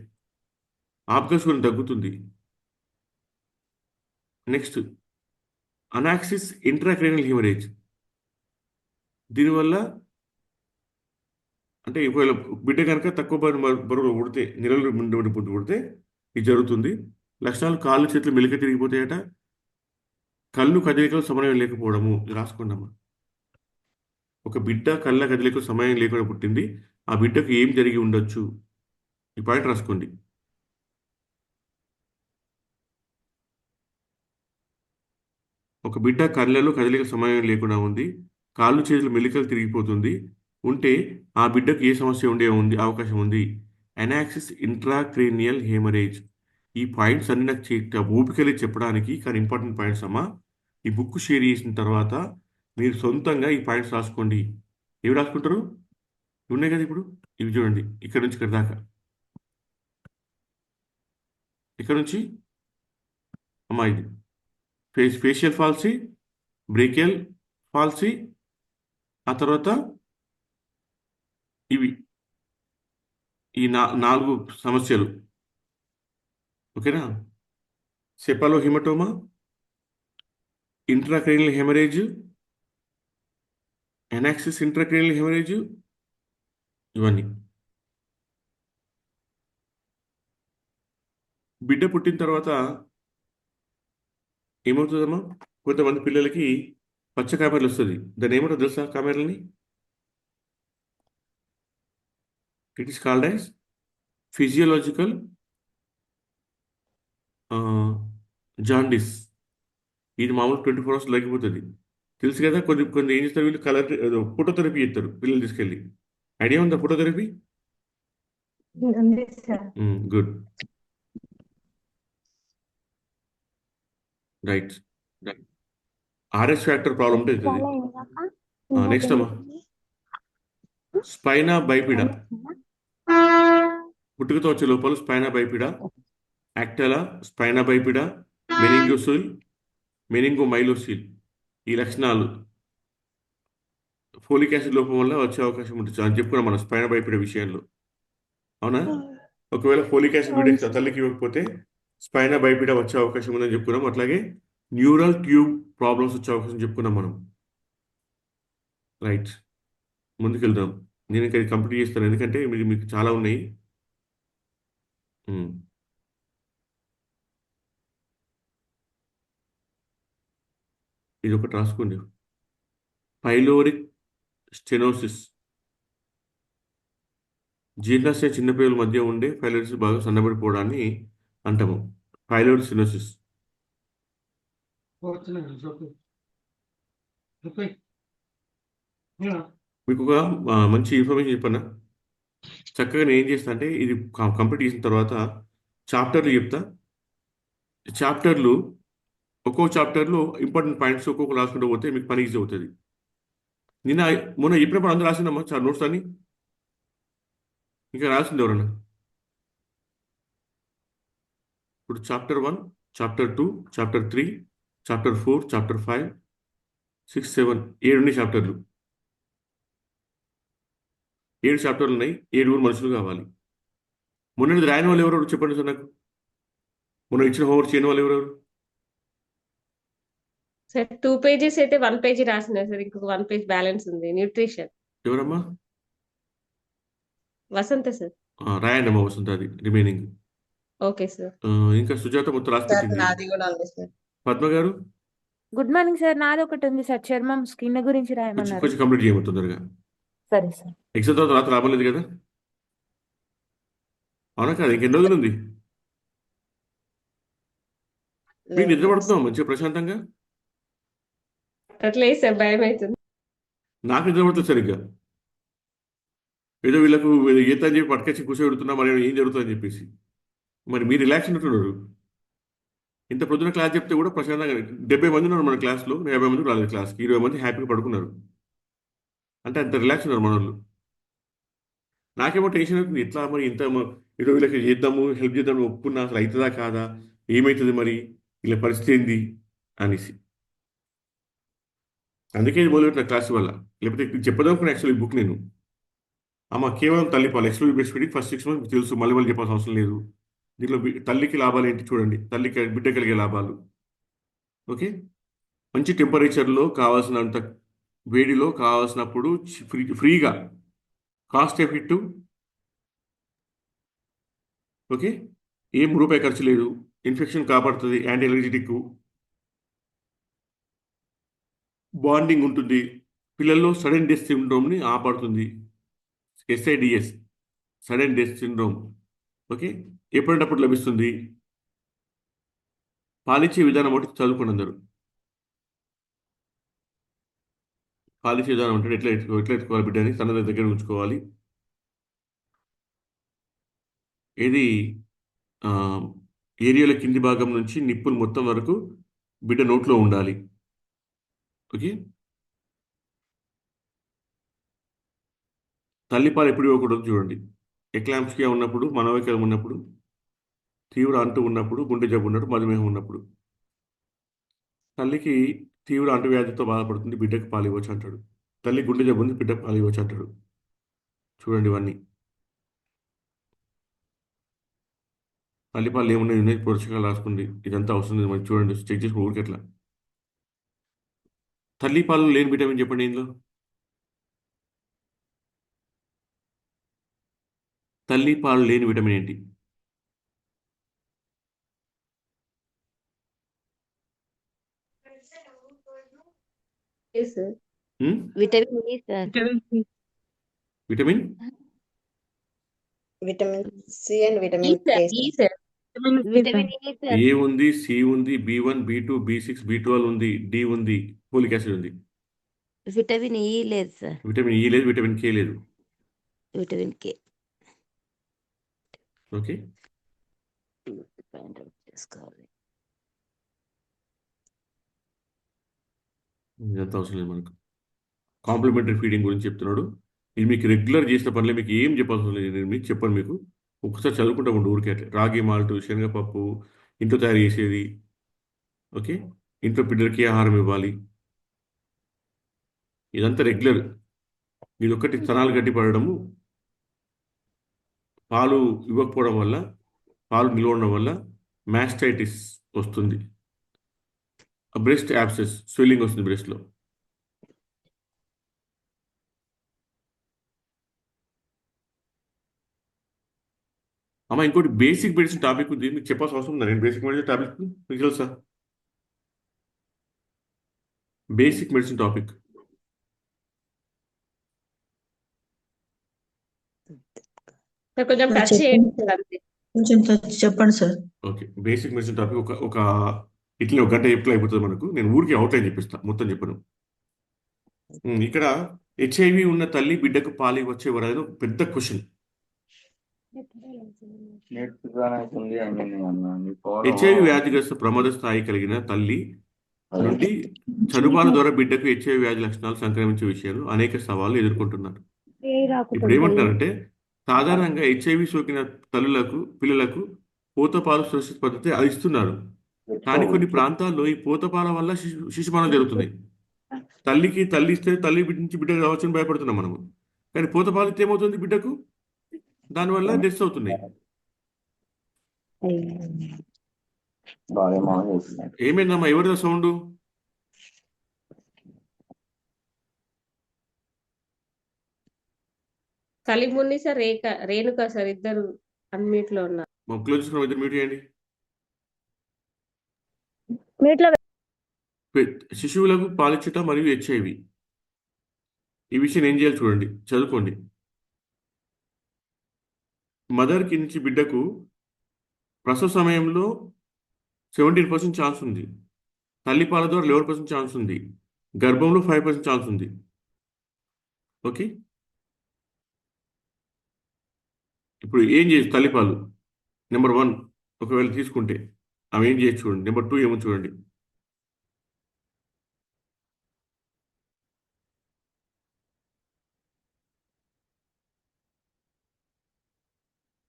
ఆబ్గస్వరం తగ్గుతుంది. Next anoxia intracranial haemorrhage. దీనివల్ల అంటే ఒకవేళ బిడ్డ కనుక తక్కువ బరువు పుడితే, నెలలు ముందు పుడితే ఇది జరుగుతుంది. లక్షణాలు కాళ్ళు చేతులు మెలిక తిరిగిపోతాయట, కళ్ళు కదలికలు సమయం లేకపోవడము. ఇది రాసుకున్నామా? ఒక బిడ్డ కళ్ళ కదలికలు సమయం లేకుండా పుట్టింది, ఆ బిడ్డకు ఏం జరిగి ఉండొచ్చు? ఈ పాయింట్ రాసుకోండి. ఒక బిడ్డ కళ్ళలో కదలిక సమయం లేకుండా ఉంది, కాళ్ళు చేతులు మెలికలు తిరిగిపోతుంది ఉంటే ఆ బిడ్డకు ఏ సమస్య ఉంది అవకాశం ఉంది? అనాక్సిస్ ఇంట్రాక్రేనియల్ హెమరేజ్. ఈ పాయింట్స్ అన్ని నాకు ఓపికలే చెప్పడానికి, కానీ ఇంపార్టెంట్ పాయింట్స్ అమ్మా. ఈ బుక్ షేర్ చేసిన తర్వాత మీరు సొంతంగా ఈ పాయింట్స్ రాసుకోండి. ఏవి రాసుకుంటారు? ఇవి ఉన్నాయి కదా ఇప్పుడు, ఇవి చూడండి. ఇక్కడ నుంచి ఇక్కడ దాకా, ఇక్కడ నుంచి అమ్మా ఇది ఫేషియల్ ఫాల్సీ, బ్రేకియల్ ఫాల్సీ, ఆ తర్వాత ఇవి ఈ 4 సమస్యలు. ఓకేనా? సెపాలో haematoma, intracranial haemorrhage, ఎనాక్సిస్ intracranial haemorrhage, ఇవన్నీ. బిడ్డ పుట్టిన తర్వాత ఏమవుతుందమ్మా? కొంతమంది పిల్లలకి పచ్చ కామెరలు వస్తుంది. దాన్ని ఏమంటారు తెలుసా? కామెరల్ని it is called as physiological jaundice. ఇది మామూలు 24 hours తగ్గిపోతుంది. తెలుసు కదా. కొన్ని ఏం చేస్తారు వీళ్ళు? కలర్ ఫోటోథెరపీ చేస్తారు పిల్లలు తీసుకెళ్ళి. ఐడియా ఉందా ఫోటోథెరపీ? ఉంది sir. Good, right. RS factor problem ఉంటుంది. నెక్స్ట్ అమ్మా, స్పైనా బైపిడా. పుట్టుకతో వచ్చే లోపల స్పైనా బైపిడా, యాక్టెలా, స్పైనా బైపిడా, మెనింగోసిల్, మెనింగోమైలోసిల్. ఈ లక్షణాలు ఫోలిక్ యాసిడ్ లోపం వల్ల వచ్చే అవకాశం ఉంటుంది అని చెప్పుకున్నాం మనం స్పైనా బైపిడా విషయంలో. అవునా? ఒకవేళ ఫోలిక్ యాసిడ్ బిడ్డకి తల్లికి ఇవ్వకపోతే స్పైనా బైపిడా వచ్చే అవకాశం ఉందని చెప్పుకున్నాం. అట్లాగే న్యూరల్ ట్యూబ్ ప్రాబ్లమ్స్ వచ్చే అవకాశం చెప్పుకున్నాం మనం. రైట్, ముందుకెళ్దాం. నేను ఇంకా కంప్లీట్ చేస్తాను, ఎందుకంటే మీకు చాలా ఉన్నాయి. ఇది ఒకటి రాసుకోండి. Pyloric stenosis. జీర్ణాశయ చిన్నపిల్లల మధ్య ఉండే పైలోరిస్ బాగా సన్నబడిపోవడాన్ని అంటాము పైలోరిక్ స్టెనోసిస్. మీకు ఒక మంచి ఇన్ఫర్మేషన్ చెప్పన్నా? చక్కగా నేను ఏం చేస్తా అంటే, ఇది కంప్లీట్ చేసిన తర్వాత చాప్టర్లు చెప్తా. చాప్టర్లు ఒక్కో చాప్టర్లో ఇంపార్టెంట్ పాయింట్స్ ఒక్కొక్క రాసుకుంటూ పోతే మీకు పని ఈజీ అవుతుంది. మొన్న చెప్పినప్పుడు అందరూ రాసిందమ్మా చాలా నోట్స్ అని. ఇంకా రాసింది ఎవరన్నా? ఇప్పుడు chapter 1, chapter 2, chapter 3, chapter 4, chapter 5, 6, 7, 7 ఉన్నాయి చాప్టర్లు. 7 చాప్టర్లు ఉన్నాయి. 7 మనుషులు కావాలి. మొన్నది రాయని వాళ్ళు ఎవరెవరు చెప్పండి సార్ నాకు. మొన్న ఇచ్చిన హోంవర్క్ చేయని వాళ్ళు ఎవరెవరు? సార్ 2 pages అయితే 1 page రాసిన సార్, ఇంకొక 1 page బ్యాలెన్స్ ఉంది. న్యూట్రిషన్. ఎవరమ్మా? వసంత సార్. రాయండి అమ్మా వసంత, అది రిమైనింగ్. Okay sir. ఇంకా సుజాత మొత్తం రాసి సార్ పెట్టింది. నాది కూడా ఉంది సార్. పద్మ గారు గుడ్ మార్నింగ్ సార్. నాది ఒకటి ఉంది సార్, చర్మం స్కిన్ గురించి రాయమన్నారు. కొంచెం కంప్లీట్ చేయమని తొందరగా. సరే సార్. ఎగ్జామ్ తర్వాత రాత్రి రాబోలేదు కదా? అవునా కాదు? ఇంకెన్ని రోజులు ఉంది? మీరు నిద్ర పడుతున్నాం మంచిగా ప్రశాంతంగా? అట్లే సార్, భయం అవుతుంది. నాకు నిద్ర పడుతుంది సరిగ్గా. ఏదో వీళ్ళకు ఈత అని చెప్పి పట్టుకొచ్చి కూర్చోబెడుతున్నా, మరి ఏం జరుగుతుందని చెప్పేసి. మరి మీరు రిలాక్స్ ఉంటున్నారు. ఇంత పొద్దున క్లాస్ చెప్తే కూడా ప్రశాంతంగా 70 మంది ఉన్నారు మన క్లాస్లో. 50 మంది రాలేదు క్లాస్కి, 20 మంది హ్యాపీగా పడుకున్నారు. అంటే అంత రిలాక్స్ ఉన్నారు మన వాళ్ళు. నాకేమో టెన్షన్ అవుతుంది, ఎట్లా మరి ఇంత ఏదో వీళ్ళకి చేద్దాము, హెల్ప్ చేద్దాము ఒప్పుకున్నా, అసలు అవుతుందా కాదా, ఏమవుతుంది మరి, వీళ్ళ పరిస్థితి ఏంది అనేసి. అందుకే ఇది మొదలుపెట్టిన క్లాస్ వల్ల. లేకపోతే ఇది చెప్పదనుకున్న యాక్చువల్ ఈ బుక్ నేను. అమ్మ కేవలం తల్లిపాలు exclusive breast feeding first 6 months తెలుసు, మళ్ళీ మళ్ళీ చెప్పాల్సిన అవసరం లేదు. దీంట్లో తల్లికి లాభాలు ఏంటి చూడండి, తల్లికి బిడ్డ కలిగే లాభాలు. ఓకే, మంచి టెంపరేచర్లో కావాల్సినంత వేడిలో కావాల్సినప్పుడు ఫ్రీగా, కాస్ట్ ఎఫెక్టివ్. ఓకే, ఏం రూపాయి ఖర్చు లేదు, ఇన్ఫెక్షన్ కాపాడుతుంది, యాంటీ ఎలర్జెటిక్, బాండింగ్ ఉంటుంది, పిల్లల్లో సడన్ డెత్ సిండ్రోమ్ని ఆపడుతుంది. SIDS, sudden death syndrome. Okay, ఎప్పుడంటప్పుడు లభిస్తుంది. పాలిచ్చే విధానం ఒకటి చదువుకోండి అందరూ. పాలిచ్చే విధానం అంటే ఎట్లా ఎత్తుకోవాలి బిడ్డని, తన దగ్గర ఉంచుకోవాలి. ఏది ఆ, ఏరియాల కింది భాగం నుంచి నిప్పులు మొత్తం వరకు బిడ్డ నోట్లో ఉండాలి. ఓకే, తల్లిపాలు ఎప్పుడు ఇవ్వకూడదు చూడండి. ఎక్లాంప్సియా ఉన్నప్పుడు, మనోవేకం ఉన్నప్పుడు, తీవ్ర అంటు ఉన్నప్పుడు, గుండె జబ్బు ఉన్నప్పుడు, మధుమేహం ఉన్నప్పుడు. తల్లికి తీవ్ర అంటువ్యాధితో బాధపడుతుంది, బిడ్డకు పాలు ఇవ్వచ్చు అంటాడు. తల్లి గుండె జబ్బు ఉంది, బిడ్డకు పాలు ఇవ్వచ్చు అంటాడు. చూడండి ఇవన్నీ. తల్లిపాలు ఏమున్నాయి పోషకాలు రాసుకుంది, ఇదంతా అవసరం లేదు మరి. చూడండి చెక్ చేసి ఊరికి ఎట్లా. తల్లిపాలు లేని విటమిన్ చెప్పండి ఇందులో. తల్లిపాలు లేని విటమిన్ ఏంటి? Sir um? Vitamin E sir. Vitamin vitamin C and E vitamin sir, K E sir. Sir, vitamin E sir. A ఉంది, సి ఉంది, B1, B2, B6, B12 ఉంది, డి ఉంది, ఫోలిక్ యాసిడ్ ఉంది. విటమిన్ E లేదు sir, vitamin E లేదు, vitamin K లేదు. Vitamin K. Okay, find out చేసుకోవాలి. ఇదంతా అవసరం లేదు మనకు. కాంప్లిమెంటరీ ఫీడింగ్ గురించి చెప్తున్నాడు. ఇది మీకు రెగ్యులర్ చేసిన పనులే, మీకు ఏం చెప్పాల్సిన లేదు. నేను మీకు చెప్పను, మీకు ఒకసారి చదువుకుంటా ఉండు ఊరికే అట్లా. రాగి మాల్ట్, శనగపప్పు ఇంట్లో తయారు చేసేది. ఓకే, ఇంట్లో పిల్లలకి ఆహారం ఇవ్వాలి. ఇదంతా రెగ్యులర్. ఇది ఒక్కటి స్తనాలు గట్టి పడడము, పాలు ఇవ్వకపోవడం వల్ల, పాలు నిల్వ ఉండడం వల్ల మ్యాస్టైటిస్ వస్తుంది. బ్రెస్ట్ యాబ్సెస్, స్వెల్లింగ్ వస్తుంది బ్రెస్ట్లో. అమ్మ ఇంకోటి బేసిక్ మెడిసిన్ టాపిక్ ఉంది, మీకు చెప్పాల్సిన అవసరం ఉందా? నేను బేసిక్ మెడిసిన్ టాపిక్ మీకు తెలుసా? బేసిక్ మెడిసిన్ టాపిక్ సార్ కొంచెం సార్ టచ్ చెప్పండి. చేయండి సార్ అంతే. కొంచెం చెప్పండి sir. Okay, basic medicine topic ఒక ఇట్లా ఒక గంట చెప్తే అయిపోతుంది మనకు. నేను ఊరికి అవుట్లైన్ చెప్పిస్తాను, మొత్తం చెప్పను. ఇక్కడ HIV ఉన్న తల్లి బిడ్డకు పాలు వచ్చే వరకు ఒక పెద్ద క్వశ్చన్. HIV వ్యాధిగ్రస్త ప్రమాద స్థాయి కలిగిన తల్లి నుండి చనుబాల ద్వారా బిడ్డకు HIV వ్యాధి లక్షణాలు సంక్రమించే విషయాలు అనేక సవాళ్లు ఎదుర్కొంటున్నారు. ఇప్పుడు ఏమంటారంటే, సాధారణంగా HIV సోకిన పిల్లలకు పూతపాలు సురక్షిత పద్ధతి అది ఇస్తున్నారు. కానీ కొన్ని ప్రాంతాల్లో ఈ పూతపాల వల్ల శిశుమరణం జరుగుతుంది. తల్లి ఇస్తే తల్లి నుంచి బిడ్డ రావచ్చని భయపడుతున్నాం మనము. కానీ పూతపాలు ఇస్తే ఏమవుతుంది బిడ్డకు? దానివల్ల డెత్స్ అవుతున్నాయి. ఏమైందమ్మా, ఎవరిదా సౌండ్? కలిమున్ని సార్, రేణుక సార్, ఇద్దరు అన్మ్యూట్ లో ఉన్నారు. క్లోజ్ చేసుకున్న ఇద్దరు మ్యూట్ చేయండి. శిశువులకు పాలిచ్చుట మరియు HIV ఈ విషయం ఏం చేయాలి చూడండి, చదువుకోండి. మదర్కి నుంచి బిడ్డకు ప్రసవ సమయంలో 17% ఛాన్స్ ఉంది. తల్లిపాల ద్వారా 11% ఛాన్స్ ఉంది. గర్భంలో 5% ఛాన్స్ ఉంది. ఓకే, ఇప్పుడు ఏం చేయొచ్చు? తల్లిపాలు నెంబర్ 1 ఒకవేళ తీసుకుంటే ఆమె ఏం చేయొచ్చు చూడండి. నెంబర్ 2 ఏమో చూడండి.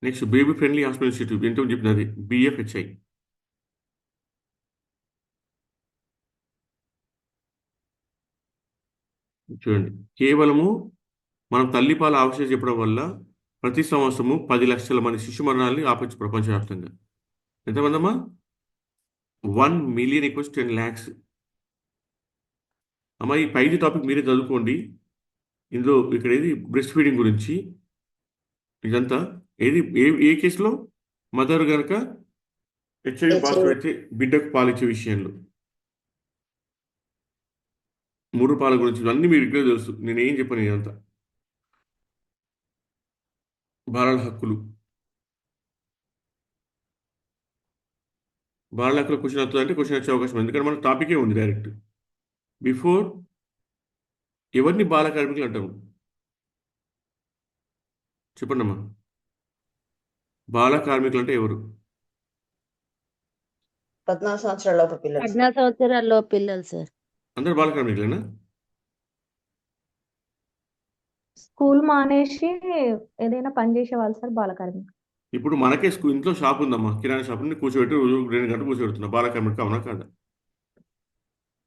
Next baby friendly hospital institute ఏంటో చెప్పినది బిఎఫ్హెచ్ఐ. చూడండి, కేవలము మనం తల్లిపాల ఆవశ్యకత చెప్పడం వల్ల ప్రతి సంవత్సరము 10 లక్షల మంది శిశు మరణాలని ఆపచ్చు ప్రపంచవ్యాప్తంగా. ఎంతమందమ్మా? 1,000,000 = 10 lakhs. అమ్మ ఈ పైది టాపిక్ మీరే చదువుకోండి. ఇందులో ఇక్కడ ఏది బ్రెస్ట్ ఫీడింగ్ గురించి ఇదంతా ఏది ఏ కేసులో మదర్ గనక హెచ్ఐవి పాజిటివ్ అయితే బిడ్డకు పాలిచ్చే విషయంలో మూడు పాల గురించి అన్నీ మీకు ఇక్కడ తెలుసు. నేను ఏం చెప్పను ఇదంతా. బాలల హక్కులు క్వశ్చన్ వస్తుంది అంటే క్వశ్చన్ వచ్చే అవకాశం ఉంది. ఎందుకంటే మన టాపికే ఉంది డైరెక్ట్. బిఫోర్ ఎవరిని బాల కార్మికులు అంటారు చెప్పండి అమ్మా. బాల కార్మికులు అంటే ఎవరు? 14 సంవత్సరాల లోపు పిల్లలు 14 సంవత్సరాల్లో పిల్లలు సార్. అందరు బాల కార్మికులేనా? స్కూల్ మానేసి ఏదైనా పని చేసే వాళ్ళు సార్ బాలకార్మికులు. ఇప్పుడు మనకే ఇంట్లో షాప్ ఉందమ్మా, కిరాణా షాప్ ఉంది, కూర్చోబెట్టి 2 గంటలు కూర్చోబెడుతున్నా. బాల కార్మికులు అవునా కాదా?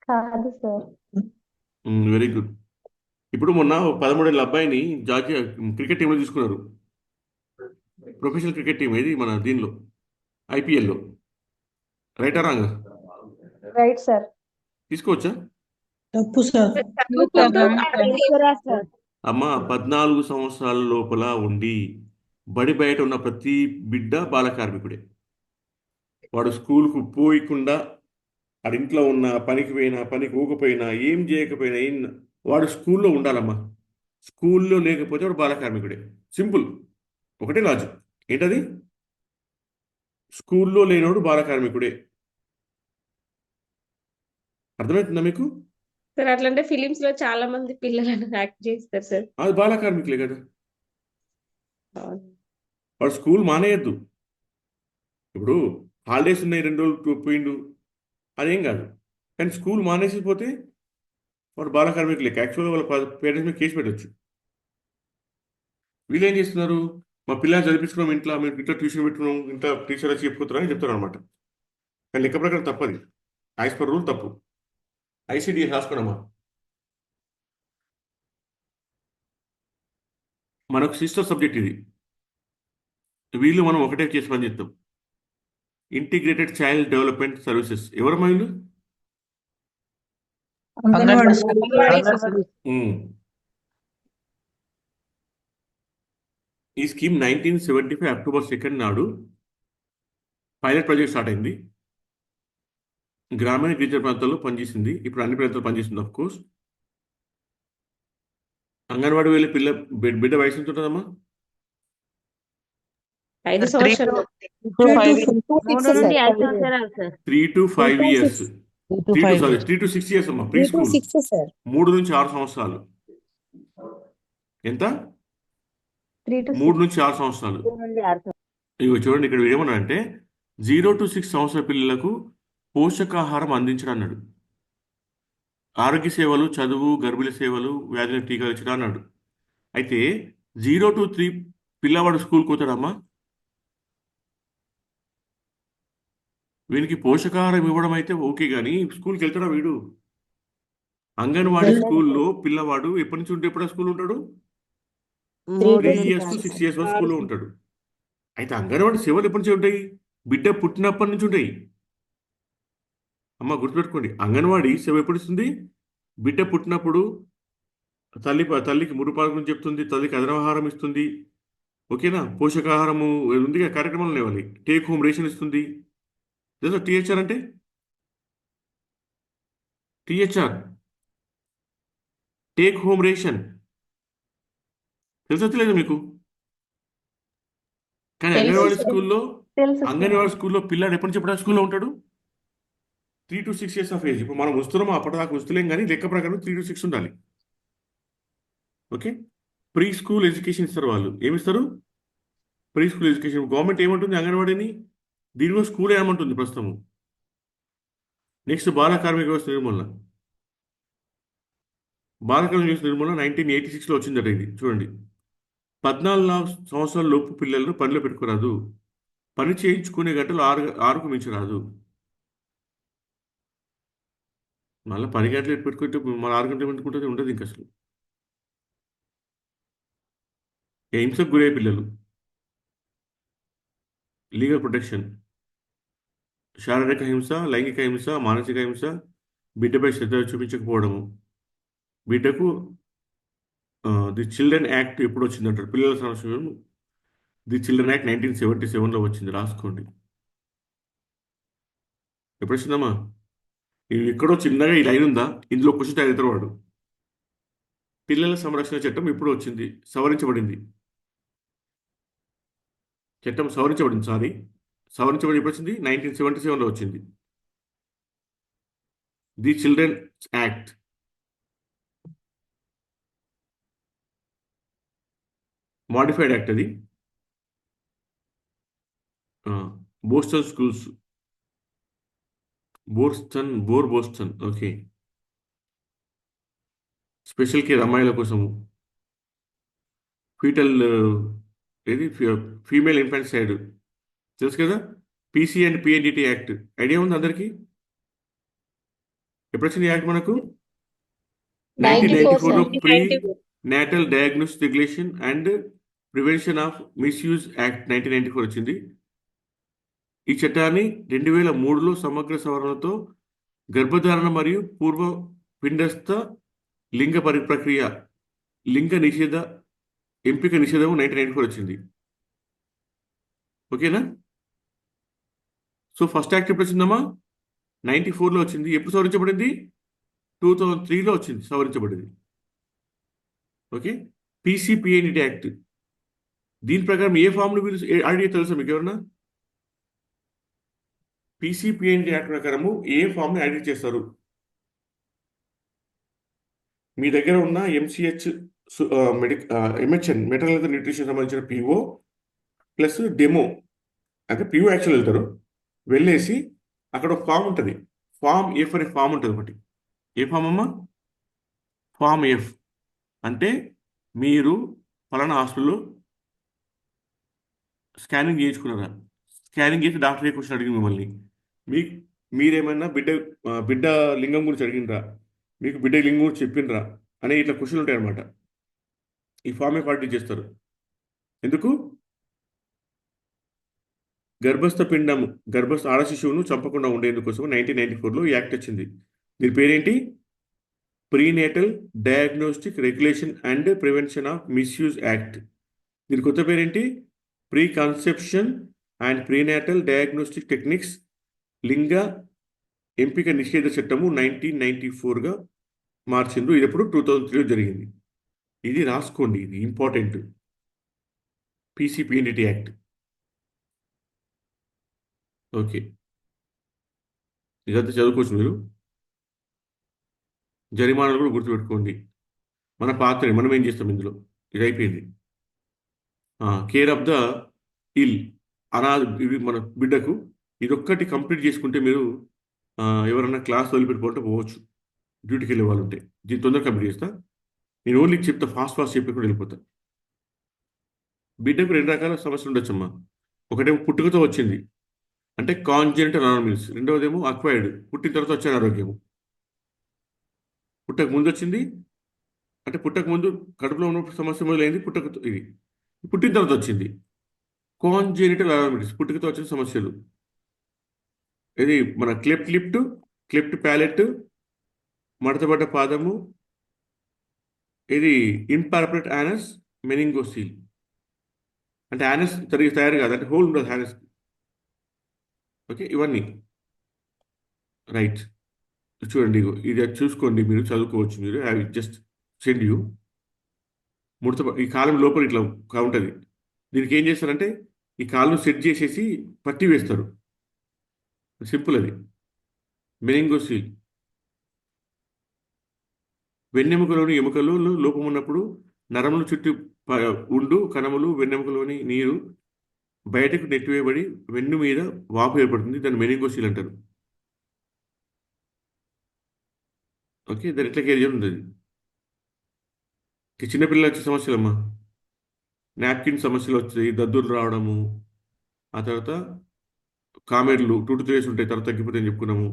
కాదు సార్. Very good. ఇప్పుడు మొన్న 13 ఏళ్ళ అబ్బాయిని జాతీయ క్రికెట్ టీంలో తీసుకున్నారు. ప్రొఫెషనల్ క్రికెట్ టీం ఏది మన దీనిలో ఐపీఎల్లో. రైటా రాంగ్? Right sir. తీసుకోవచ్చా? తప్పు సార్. అమ్మ 14 సంవత్సరాల లోపల ఉండి బడి బయట ఉన్న ప్రతి బిడ్డ బాల కార్మికుడే. వాడు స్కూల్కు పోయకుండా వాడి ఇంట్లో ఉన్న పనికి పోయినా పనికి ఊకపోయినా ఏం చేయకపోయినా వాడు స్కూల్లో ఉండాలమ్మా. స్కూల్లో లేకపోతే వాడు బాల కార్మికుడే. సింపుల్, ఒకటే లాజిక్. ఏంటది? స్కూల్లో లేనివాడు బాల కార్మికుడే. అర్థమవుతుందా మీకు? సార్ అట్లంటే ఫిలిమ్స్ లో చాలా మంది పిల్లలను యాక్ట్ చేస్తారు సార్. అది బాల కార్మికులే కదా. వాడు స్కూల్ మానేయద్దు. ఇప్పుడు హాలిడేస్ ఉన్నాయి 2 రోజులు పోయిండు అదేం కాదు. కానీ స్కూల్ మానేసిపోతే వాడు బాల కార్మికులే. యాక్చువల్గా వాళ్ళ పేరెంట్స్ మీద కేసు పెట్టచ్చు. వీళ్ళు ఏం చేస్తున్నారు? మా పిల్లల్ని చదివించుకున్నాం, ఇంట్లో మేము ఇంట్లో ట్యూషన్ పెట్టుకున్నాం, ఇంట్లో టీచర్ వచ్చి చెప్పుకుంటున్నారని చెప్తారు అనమాట. కానీ లెక్క ప్రకారం తప్పది. యాజ్ పర్ రూల్ తప్పు. ఐసిడిఎస్ రాసుకున్నామా? మనకు సిస్టర్ సబ్జెక్ట్ ఇది. వీళ్ళు మనం ఒకటే చేసి పని చేస్తాం. Integrated child development services. ఎవరమ్మా వీళ్ళు? ఈ స్కీమ్ 1975 అక్టోబర్ 2 నాడు పైలట్ ప్రాజెక్ట్ స్టార్ట్ అయింది. గ్రామీణ గిరిజన ప్రాంతాల్లో పనిచేసింది. ఇప్పుడు అన్ని ప్రాంతాల్లో పనిచేస్తుంది. ఆఫ్ కోర్స్ అంగన్వాడీ వెళ్ళే బిడ్డ వయసు ఎంత ఉంటుందమ్మా? 5 సంవత్సరాలు 3 to 5 years. 3 to 6 years అమ్మా. ప్రీ స్కూల్ 3 నుంచి 6 సంవత్సరాలు. ఎంత? 3 నుంచి 6 సంవత్సరాలు. ఇవి చూడండి, ఇక్కడ ఏమన్నా అంటే 0 to 6 సంవత్సరాల పిల్లలకు పోషకాహారం అందించడం అన్నాడు. ఆరోగ్య సేవలు, చదువు, గర్భిణీ సేవలు, వ్యాధుల టీకాలు ఇచ్చడం అన్నాడు. అయితే 0 to 3 పిల్లవాడు స్కూల్కి పోతాడమ్మా. వీనికి పోషకాహారం ఇవ్వడం అయితే ఓకే, కానీ స్కూల్కి వెళ్తాడా వీడు? అంగన్వాడీ స్కూల్లో పిల్లవాడు ఎప్పటి నుంచి ఉంటే ఎప్పుడు స్కూల్ ఉంటాడు? 3 years to 6 years వరకు స్కూల్లో ఉంటాడు. అయితే అంగన్వాడీ సేవలు ఎప్పటి నుంచి ఉంటాయి? బిడ్డ పుట్టినప్పటి నుంచి ఉంటాయి. అమ్మ గుర్తుపెట్టుకోండి, అంగన్వాడీ సేవ ఎప్పుడు ఇస్తుంది? బిడ్డ పుట్టినప్పుడు తల్లికి మురుపాల గురించి చెప్తుంది, తల్లికి అదనాహారం ఇస్తుంది. ఓకేనా? పోషకాహారము ఉంది, కార్యక్రమాలు లేవాలి. టేక్ హోమ్ రేషన్ ఇస్తుంది. తెలుసా టీహెచ్ఆర్ అంటే? టీహెచ్ఆర్ టేక్ హోమ్ రేషన్ తెలుసా తెలియదు మీకు? కానీ అంగన్వాడీ స్కూల్లో పిల్లాడు ఎప్పటి నుంచి ఎప్పుడు స్కూల్లో ఉంటాడు? 3 to 6 years ఆఫ్ ఏజ్. ఇప్పుడు మనం వస్తున్నాము, అప్పటిదాకా వస్తలేం, కానీ లెక్క ప్రకారం 3 to 6 ఉండాలి. ఓకే. ప్రీ స్కూల్ ఎడ్యుకేషన్ ఇస్తారు వాళ్ళు. ఏమిస్తారు? Preschool education. గవర్నమెంట్ ఏమంటుంది అంగన్వాడీని? దీనిలో స్కూల్ ఏమంటుంది ప్రస్తుతము? నెక్స్ట్ బాల కార్మిక వ్యవస్థ నిర్మూలన. బాల కార్మిక వ్యవస్థ నిర్మూలన 1986లో వచ్చిందట. ఇది చూడండి, 14 సంవత్సరాల లోపు పిల్లలను పనిలో పెట్టుకోరాదు. పని చేయించుకునే గంటలు 6కు మించి రాదు. మళ్ళీ 10 గంటలు పెట్టుకుంటే మన 6 గంటలు పెట్టుకుంటే ఉండదు ఇంక అసలు. హింసకు గురయ్యే పిల్లలు, లీగల్ ప్రొటెక్షన్, శారీరక హింస, లైంగిక హింస, మానసిక హింస, బిడ్డపై శ్రద్ధ చూపించకపోవడము. బిడ్డకు ది చిల్డ్రన్ యాక్ట్ ఎప్పుడు వచ్చిందంటారు, పిల్లల సంరక్షణ. ది చిల్డ్రన్ యాక్ట్ 1977లో వచ్చింది, రాసుకోండి. ఎప్పుడు వచ్చిందమ్మా? ఇది ఎక్కడో చిన్నగా ఈ లైన్ ఉందా, ఇందులో క్వశ్చన్ తయారు వాడు. పిల్లల సంరక్షణ చట్టం ఎప్పుడు వచ్చింది, సవరించబడింది. చట్టం సవరించబడింది, సవరించబడి ఎప్పుడు వచ్చింది? 1977లో వచ్చింది. The children act. Modified act అది. Boston schools, Boston, okay. Special care అమ్మాయిల కోసము. ఫీటల్ ఏది ఫీమేల్ ఇన్ఫాంటిసైడ్ తెలుసు కదా. PC and PNDT act idea ఉంది అందరికీ? ఎప్పుడు వచ్చింది యాక్ట్ మనకు? 1994లో prenatal diagnosis regulation and prevention of misuse act 1994 వచ్చింది. ఈ చట్టాన్ని 2003లో సమగ్ర సవరణతో గర్భధారణ మరియు పూర్వ పిండస్థ లింగ ప్రక్రియ లింగ నిషేధ ఎంపిక నిషేధం 1994 వచ్చింది. ఓకేనా? సో ఫస్ట్ యాక్ట్ ఎప్పుడు వచ్చిందమ్మా? 94లో వచ్చింది. ఎప్పుడు సవరించబడింది? 2003లో వచ్చింది, సవరించబడింది. ఓకే. పీసీపీఎన్డి యాక్ట్, దీని ప్రకారం ఏ ఫామ్ను మీరు అడిగి తెలుసా మీకు ఎవరన్నా? పీసీపీఎన్డి యాక్ట్ ప్రకారము ఏ ఫామ్ని యాడ్ చేస్తారు? మీ దగ్గర ఉన్న MCh MHN metal health nutrition సంబంధించిన పిఓ ప్లస్ డెమో, అంటే పిఓ యాక్చువల్ వెళ్తారు, వెళ్ళేసి అక్కడ ఒక ఫామ్ ఉంటుంది, ఫామ్ ఎఫ్ అనే ఫామ్ ఉంటుంది ఒకటి. ఏ ఫామ్ అమ్మా? Form F. అంటే మీరు ఫలానా హాస్పిటల్లో స్కానింగ్ చేయించుకున్నారా, స్కానింగ్ చేసి డాక్టర్ ఏ క్వశ్చన్ అడిగి మిమ్మల్ని, మీరేమైనా బిడ్డ లింగం గురించి అడిగినరా, మీకు బిడ్డ లింగం గురించి చెప్పినరా అనే ఇట్లా క్వశ్చన్లు ఉంటాయి అనమాట. ఈ ఫామ్ ఎఫ్ పార్టీ చేస్తారు. ఎందుకు? గర్భస్థ ఆడ శిశువును చంపకుండా ఉండేందుకోసం 1994లో ఈ యాక్ట్ వచ్చింది. దీని పేరేంటి? Prenatal diagnostic regulation and prevention of misuse act. దీని కొత్త పేరేంటి? Pre conception and prenatal diagnostic techniques లింగ ఎంపిక నిషేధ చట్టము 1994గా మార్చిండ్రు. ఇది ఎప్పుడు? 2003లో జరిగింది. ఇది రాసుకోండి, ఇది ఇంపార్టెంట్. PCPNDT act. ఓకే, ఇదంతా చదువుకోవచ్చు మీరు. జరిమానాలు కూడా గుర్తుపెట్టుకోండి. మన పాత్ర, మనం ఏం చేస్తాం ఇందులో. ఇది అయిపోయింది. కేర్ ఆఫ్ ద ఇల్, ఇవి మన బిడ్డకు ఇదొక్కటి కంప్లీట్ చేసుకుంటే మీరు ఎవరన్నా క్లాస్ వదిలిపెట్టుకుంటే పోవచ్చు, డ్యూటీకి వెళ్ళే వాళ్ళు ఉంటే. దీన్ని తొందరగా కంప్లీట్ చేస్తా. నేను ఓన్లీ చెప్తా, ఫాస్ట్ చెప్పి కూడా వెళ్ళిపోతా. బిడ్డకు 2 రకాల సమస్యలు ఉండొచ్చమ్మా. ఒకటేమో పుట్టుకతో వచ్చింది, అంటే కాంజెనిటల్ అనామలీస్. రెండవదేమో అక్వైర్డ్, పుట్టిన తర్వాత వచ్చే అనారోగ్యము. పుట్టక ముందు వచ్చింది, అంటే పుట్టక ముందు కడుపులో ఉన్నప్పుడు సమస్య మొదలైంది, ఇది పుట్టిన తర్వాత వచ్చింది. కాంజెనిటల్ అనామలీస్, పుట్టుకతో వచ్చిన సమస్యలు. ఇది మన క్లెఫ్ట్ లిప్, క్లెఫ్ట్ ప్యాలెట్, మడతబడ్డ పాదము, ఇది ఇంపర్ఫెక్ట్ యానస్, మెనింగోసీల్. అంటే యానస్ తయారు కాదు, అంటే హోల్ ఉండదు యానస్. ఓకే, ఇవన్నీ రైట్. చూడండి, ఇది చూసుకోండి, మీరు చదువుకోవచ్చు. మీరు ఐ జస్ట్ సెండ్ యూ. ఈ కాలం లోపల ఇట్లా ఉంటుంది. దీనికి ఏం చేస్తారంటే ఈ కాలును సెట్ చేసేసి పట్టి వేస్తారు. సింపుల్ అది. మెనింగోసీల్, వెన్నెముకలోని ఎముకలు లోపం ఉన్నప్పుడు నరములు చుట్టూ ఉండు కణములు వెన్నెముకలోని నీరు బయటకు నెట్టివేయబడి వెన్ను మీద వాపు ఏర్పడుతుంది. దాన్ని మెనింగోసీల్ అంటారు. ఓకే, దాని ఎట్లా కేర్ చేయాలి ఉంటుంది. చిన్నపిల్లలు వచ్చే సమస్యలమ్మా. నాప్కిన్ సమస్యలు వచ్చాయి, దద్దులు రావడము, ఆ తర్వాత కామెర్లు 2 to 3 days ఉంటాయి, తర్వాత తగ్గిపోతాయని చెప్పుకున్నాము.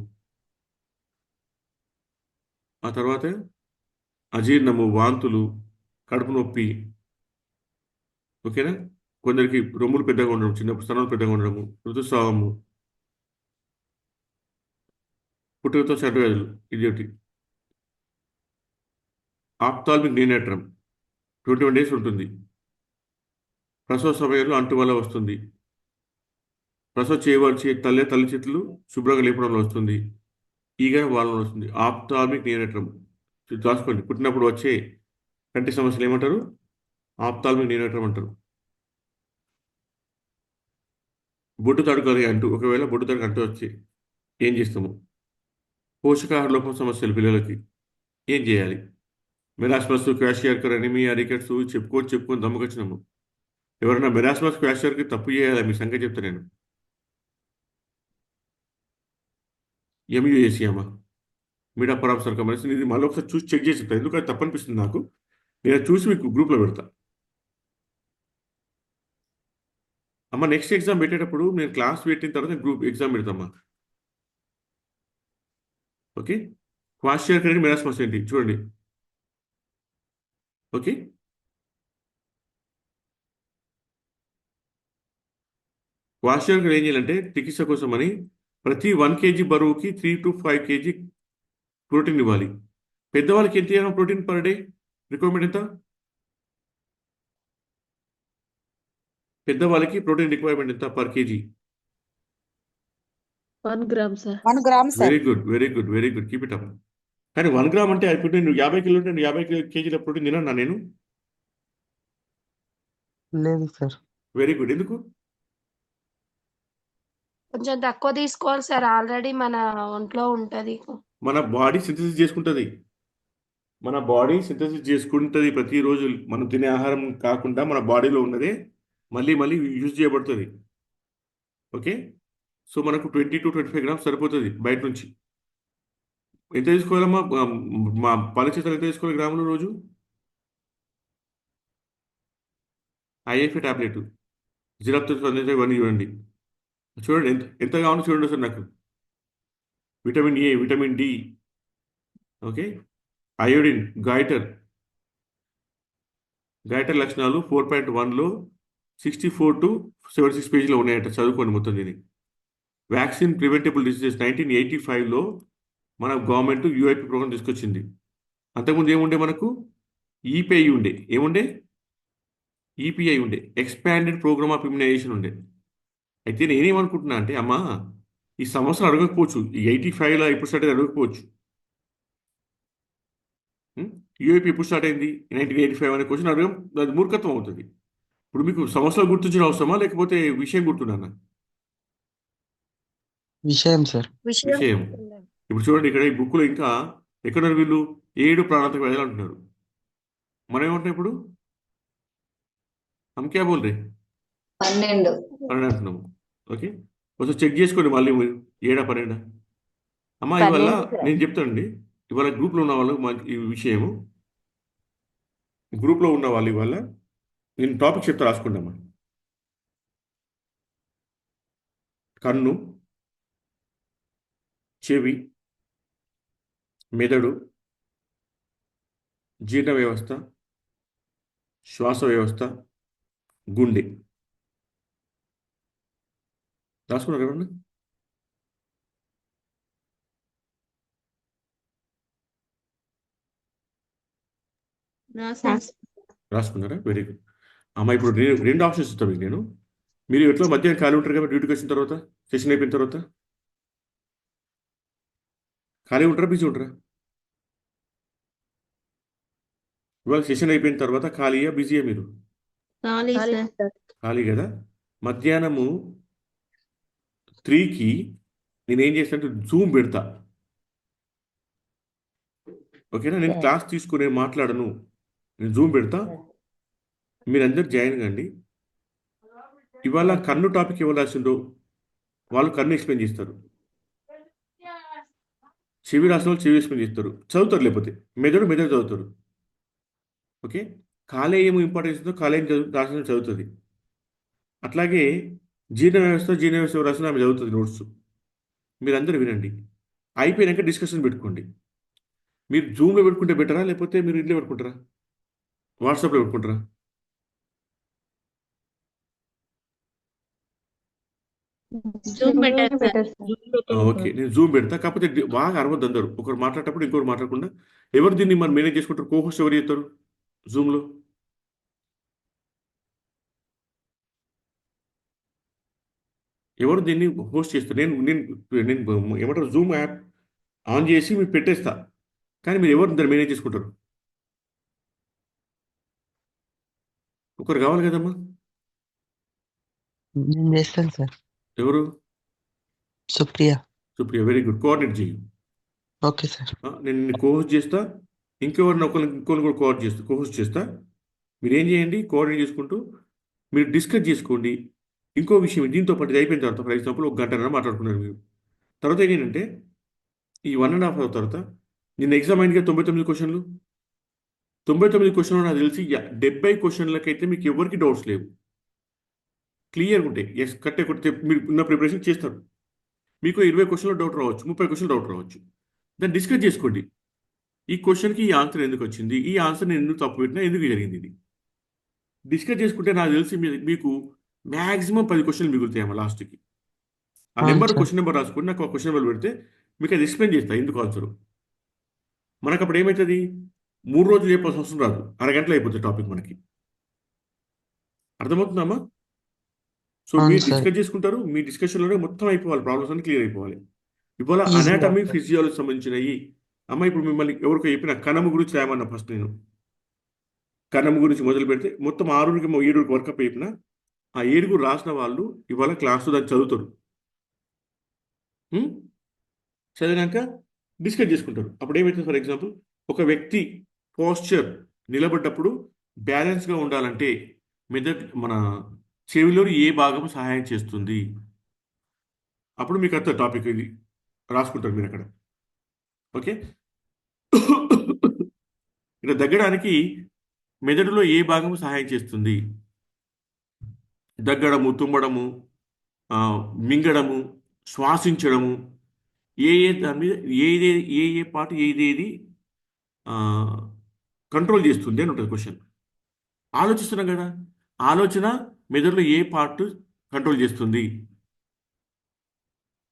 ఆ తర్వాత అజీర్ణము, వాంతులు, కడుపు నొప్పి, ఓకేనా. కొందరికి రొమ్ములు పెద్దగా ఉండడం, చిన్నప్పుడు స్తనాలు పెద్దగా ఉండడము, ఋతుస్రావము, పుట్టుకతో చర్మవ్యాధులు, ఇది ఒకటి. ఆప్థాల్మిక్ నీనేట్రం 21 days ఉంటుంది. ప్రసవ సమయంలో అంటు వల్ల వస్తుంది. ప్రసవ చేయవలసి తల్లి చేతులు శుభ్రంగా లేపడంలో వస్తుంది. ఈగ వాళ్ళలో వస్తుంది. ఆప్థాల్మిక్ నీనేట్రం రాసుకోండి. పుట్టినప్పుడు వచ్చే కంటి సమస్యలు ఏమంటారు? ఆప్థాల్మిక్ నీనేట్రం అంటారు. బొడ్డు తడుకని అంటూ, ఒకవేళ బొడ్డు తడుకు అంటూ వచ్చి ఏం చేస్తాము? పోషకాహార లోపం సమస్యలు పిల్లలకి ఏం చేయాలి? మెరాస్మస్, క్వాషియార్కర్, అనిమియా, రికెట్స్ చెప్పుకొని దమ్ముకొచ్చినాము. ఎవరైనా మెరాస్మస్, క్వాషియార్కి తప్పు చేయాలా? మీ సంగతి చెప్తా నేను. ఎంయుఏసి అమ్మా, మీడాపరామ్ సర్కమరిసి, ఇది మళ్ళీ ఒకసారి చూసి చెక్ చేసి చెప్తాను, ఎందుకంటే తప్పు అనిపిస్తుంది నాకు. నేను అది చూసి మీకు గ్రూప్లో పెడతా అమ్మ. నెక్స్ట్ ఎగ్జామ్ పెట్టేటప్పుడు నేను క్లాస్ పెట్టిన తర్వాత గ్రూప్ ఎగ్జామ్ పెడతామ్మా. ఓకే. క్వాషియార్కర్ అనేది మెరాస్మస్ ఏంటి చూడండి. ఓకే. క్వాషియార్కర్ ఏం చేయాలంటే చికిత్స కోసమని ప్రతి 1 kg బరువుకి 3 to 5 kg ప్రోటీన్ ఇవ్వాలి. పెద్దవాళ్ళకి ఎంత ఇవ్వాలి ప్రోటీన్ పర్ డే? రిక్వైర్మెంట్ ఎంత? పెద్దవాళ్ళకి ప్రోటీన్ రిక్వైర్మెంట్ ఎంత per KG? 1 gram, sir. 1 gram, sir. Very good, very good, very good, keep it up. కానీ 1 gram అంటే ఇప్పుడు నేను 50 కిలో ఉంటే 50 kgల ప్రోటీన్ తినన్నా నేను? లేదు సార్. Very good. ఎందుకు? కొంచెం తక్కువ తీసుకోవాలి సార్, ఆల్రెడీ మన ఒంట్లో ఉంటది. మన బాడీ సింథసిస్ చేసుకుంటుంది. మన బాడీ సింథసిస్ చేసుకుంటుంది ప్రతిరోజు. మనం తినే ఆహారం కాకుండా మన బాడీలో ఉన్నదే మళ్ళీ మళ్ళీ యూజ్ చేయబడుతుంది. ఓకే. సో మనకు 20 to 25 grams సరిపోతుంది బయట నుంచి. ఎంత తీసుకోవాలమ్మా? మా పాలచేతలు ఎంత తీసుకోవాలి గ్రాములు రోజు? ఐఎఫ్ఏ టాబ్లెట్, జిరాప్తో ఇవన్నీ ఇవ్వండి. చూడండి ఎంత కావాలో చూడండి సార్ నాకు. Vitamin A, vitamin D, okay, iodine, goitre లక్షణాలు 4.1లో 64 to 76 పేజీలో ఉన్నాయంట. చదువుకోండి మొత్తం దీన్ని. వ్యాక్సిన్ ప్రివెంటబుల్ డిసీజెస్ 1985లో మన గవర్నమెంట్ యూఐపీ ప్రోగ్రామ్ తీసుకొచ్చింది. అంతకుముందు ఏముండే మనకు? ఈపీఐ ఉండే. ఏముండే? ఈపీఐ ఉండే, ఎక్స్పాండెడ్ ప్రోగ్రామ్ ఆఫ్ ఇమ్యునైజేషన్ ఉండే. అయితే నేనేమనుకుంటున్నా అంటే, అమ్మా ఈ సంవత్సరం అడగకపోవచ్చు, ఈ 85లో ఇప్పుడు స్టార్ట్ అయితే అడగకపోవచ్చు. యూఐపీ ఎప్పుడు స్టార్ట్ అయింది? 1985 అనే క్వశ్చన్ అడగం, అది మూర్ఖత్వం అవుతుంది. ఇప్పుడు మీకు సంవత్సరాలు గుర్తించడం అవసరమా లేకపోతే విషయం గుర్తున్నానా? విషయం సార్. విషయం. ఇప్పుడు చూడండి, ఇక్కడ ఈ బుక్లో ఇంకా ఎక్కడ వీళ్ళు 7 ప్రాణాంతక వ్యాధులు అంటున్నారు. మనం ఏమంటున్నాం ఇప్పుడు? हम क्या बोल रहे? 12. 12 అంటున్నాము. ఓకే. కొంచెం చెక్ చేసుకోండి మళ్ళీ మీరు 7 12. అమ్మా ఇవాళ 12, నేను చెప్తానండి. ఇవాళ గ్రూప్లో ఉన్న వాళ్ళు ఈ విషయము గ్రూప్లో ఉన్న వాళ్ళు ఇవాళ నేను టాపిక్ చెప్తా, రాసుకోండి అమ్మా. కన్ను, చెవి, మెదడు, జీర్ణ వ్యవస్థ, శ్వాస వ్యవస్థ, గుండె. రాసుకున్నారు ఎవరన్నా? రాసుకున్నారా? వెరీ గుడ్ అమ్మా. ఇప్పుడు రెండు ఆప్షన్స్ ఇస్తాను మీకు నేను. మీరు ఎట్లా మధ్యాహ్నం ఖాళీ ఉంటారు కదా డ్యూటీకి వచ్చిన తర్వాత, సెషన్ అయిపోయిన తర్వాత? ఖాళీ ఉంటారా బిజీ ఉంటారా? ఇవాళ సెషన్ అయిపోయిన తర్వాత ఖాళీయా బిజీయా మీరు? ఖాళీ కదా. మధ్యాహ్నము 3కి నేనేం చేస్తానంటే జూమ్ పెడతా. ఓకేనా? నేను క్లాస్ తీసుకుని మాట్లాడను, నేను జూమ్ పెడతా. మీరందరూ జాయిన్ కండి. ఇవాళ కన్ను టాపిక్ ఎవరు రాసిండో వాళ్ళు కన్ను ఎక్స్ప్లెయిన్ చేస్తారు. చెవి రాసిన వాళ్ళు చెవి ఎక్స్ప్లెయిన్ చేస్తారు, చదువుతారు. లేకపోతే మెదడు చదువుతారు. ఓకే. కాలేయం ఇంపార్టెన్స్ ఉందో కాలేయం రాసిన చదువుతుంది. అట్లాగే జీర్ణ వ్యవస్థ ఎవరు రాసిన ఆమె చదువుతుంది నోట్స్. మీరందరూ వినండి. అయిపోయినాక డిస్కషన్ పెట్టుకోండి. మీరు జూమ్లో పెట్టుకుంటే బెటరా, లేకపోతే మీరు ఇంట్లో పెట్టుకుంటారా, వాట్సాప్లో పెట్టుకుంటారా? Zoom better sir. Better sir. Zoom better okay, నేను జూమ్ పెడతా. కాకపోతే బాగా అరవద్దు అందరూ. ఒకరు మాట్లాడేటప్పుడు ఇంకొకరు మాట్లాడకుండా. ఎవరు దీన్ని మరి మేనేజ్ చేసుకుంటారు? కోహోస్ట్ ఎవరు చేస్తారు జూమ్లో? ఎవరు దీన్ని హోస్ట్ చేస్తారు? నేను నేను నేను ఏమంటారు, జూమ్ యాప్ ఆన్ చేసి మీరు పెట్టేస్తా. కానీ మీరు ఎవరు దాన్ని మేనేజ్ చేసుకుంటారు? ఒకరు కావాలి కదమ్మా. నేను చేస్తాను సార్. ఎవరు? Supriya. Supriya, very good. Coordinate చేయి. Okay sir. నేను కోహోస్ట్ చేస్తా. ఇంకెవరిని ఇంకొకరిని కూడా కోహోస్ట్ చేస్తా. మీరు ఏం చేయండి, కోఆర్డినేట్ చేసుకుంటూ మీరు డిస్కస్ చేసుకోండి. ఇంకో విషయం, దీంతో పాటు ఇది అయిపోయిన తర్వాత ఫర్ ఎగ్జాంపుల్ 1 గంటన్నర మాట్లాడుకున్నారు మీరు. తర్వాత ఏంటంటే ఈ 1.5 అవర్ తర్వాత నిన్న ఎగ్జామ్ అయిందిగా 99 క్వశ్చన్లు. 99 క్వశ్చన్లు నాకు తెలిసి 70 క్వశ్చన్లకైతే మీకు ఎవరికి డౌట్స్ లేవు, క్లియర్గా ఉంటాయి. ఎస్ కట్టే కొట్టే మీరు ఉన్న ప్రిపరేషన్ చేస్తారు. మీకు 20 క్వశ్చన్లో డౌట్ రావచ్చు, 30 క్వశ్చన్లు డౌట్ రావచ్చు. దాన్ని డిస్కస్ చేసుకోండి. ఈ క్వశ్చన్కి ఈ ఆన్సర్ ఎందుకు వచ్చింది, ఈ ఆన్సర్ నేను ఎందుకు తప్పు పెట్టినా, ఎందుకు జరిగింది, ఇది డిస్కస్ చేసుకుంటే నాకు తెలిసి మీకు మ్యాక్సిమం 10 క్వశ్చన్లు మిగులుతాయి అమ్మ లాస్ట్కి. ఆ అవును నెంబర్ సార్. క్వశ్చన్ నెంబర్ రాసుకుని నాకు ఆ క్వశ్చన్ నెంబర్ పెడితే మీకు అది ఎక్స్ప్లెయిన్ చేస్తా ఎందుకు ఆన్సరు. మనకు అప్పుడు ఏమవుతుంది, 3 రోజులు చెప్పాల్సిన అవసరం రాదు, అరగంటలో అయిపోతుంది టాపిక్ మనకి. అర్థమవుతుందమ్మా? సో అవును మీరు సార్. డిస్కస్ చేసుకుంటారు, మీ డిస్కషన్లోనే మొత్తం అయిపోవాలి, ప్రాబ్లమ్స్ అన్ని క్లియర్ అయిపోవాలి. ఇవాళ ఈజీగా అనాటమీ ఉంటుంది. ఫిజియాలజీ సంబంధించినవి. అమ్మ ఇప్పుడు మిమ్మల్ని ఎవరికో చెప్పిన కణము గురించి రాయమన్నా ఫస్ట్ నేను. కణము గురించి మొదలు పెడితే మొత్తం 6కి 7కి వర్కప్ చెప్పిన ఆ 7 రాసిన వాళ్ళు ఇవాళ క్లాసు దాన్ని చదువుతారు. చదివినాక డిస్కస్ చేసుకుంటారు. అప్పుడు ఏమవుతుంది, ఫర్ ఎగ్జాంపుల్ ఒక వ్యక్తి పోస్చర్ నిలబడ్డప్పుడు బ్యాలెన్స్గా ఉండాలంటే మన చెవిలో ఏ భాగం సహాయం చేస్తుంది, అప్పుడు మీకు అర్థం టాపిక్ ఇది రాసుకుంటారు మీరు అక్కడ. ఓకే, ఇక్కడ దగ్గడానికి మెదడులో ఏ భాగం సహాయం చేస్తుంది, దగ్గడము, తుమ్మడము, మింగడము, శ్వాసించడము, దాని మీద ఏ పార్ట్ ఏదేది కంట్రోల్ చేస్తుంది అని ఉంటుంది క్వశ్చన్. ఆలోచిస్తున్నాం కదా, ఆలోచన మెదడులో ఏ పార్ట్ కంట్రోల్ చేస్తుంది.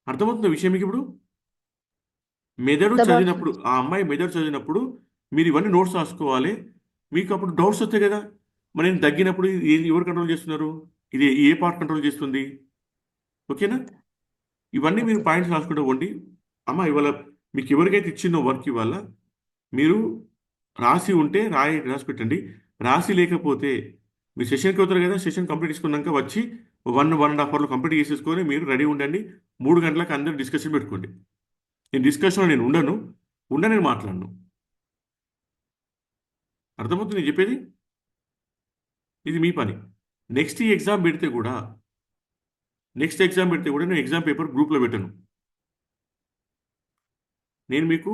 అర్థమవుతున్న విషయం మీకు ఇప్పుడు? మెదడు చదివినప్పుడు, ఆ అమ్మాయి మెదడు చదివినప్పుడు మీరు ఇవన్నీ నోట్స్ రాసుకోవాలి. మీకు అప్పుడు డౌట్స్ వస్తాయి కదా, మరి నేను తగ్గినప్పుడు ఎవరు కంట్రోల్ చేస్తున్నారు, ఇది ఏ పార్ట్ కంట్రోల్ చేస్తుంది. ఓకేనా? ఇవన్నీ మీరు పాయింట్స్ రాసుకుంటూ పోండి. అమ్మ ఇవాళ మీకు ఎవరికైతే ఇచ్చిందో వర్క్ ఇవాళ మీరు రాసి ఉంటే రాసి పెట్టండి. రాసి లేకపోతే మీరు సెషన్కి అవుతారు కదా, సెషన్ కంప్లీట్ చేసుకున్నాక వచ్చి 1.5 అవర్లో కంప్లీట్ చేసేసుకొని మీరు రెడీ ఉండండి. 3 గంటలకు అందరూ డిస్కషన్ పెట్టుకోండి. నేను డిస్కషన్లో నేను నేను మాట్లాడను. అర్థమవుతుంది నేను చెప్పేది? ఇది మీ పని. నెక్స్ట్ ఎగ్జామ్ పెడితే కూడా నేను ఎగ్జామ్ పేపర్ గ్రూప్లో పెట్టను. నేను మీకు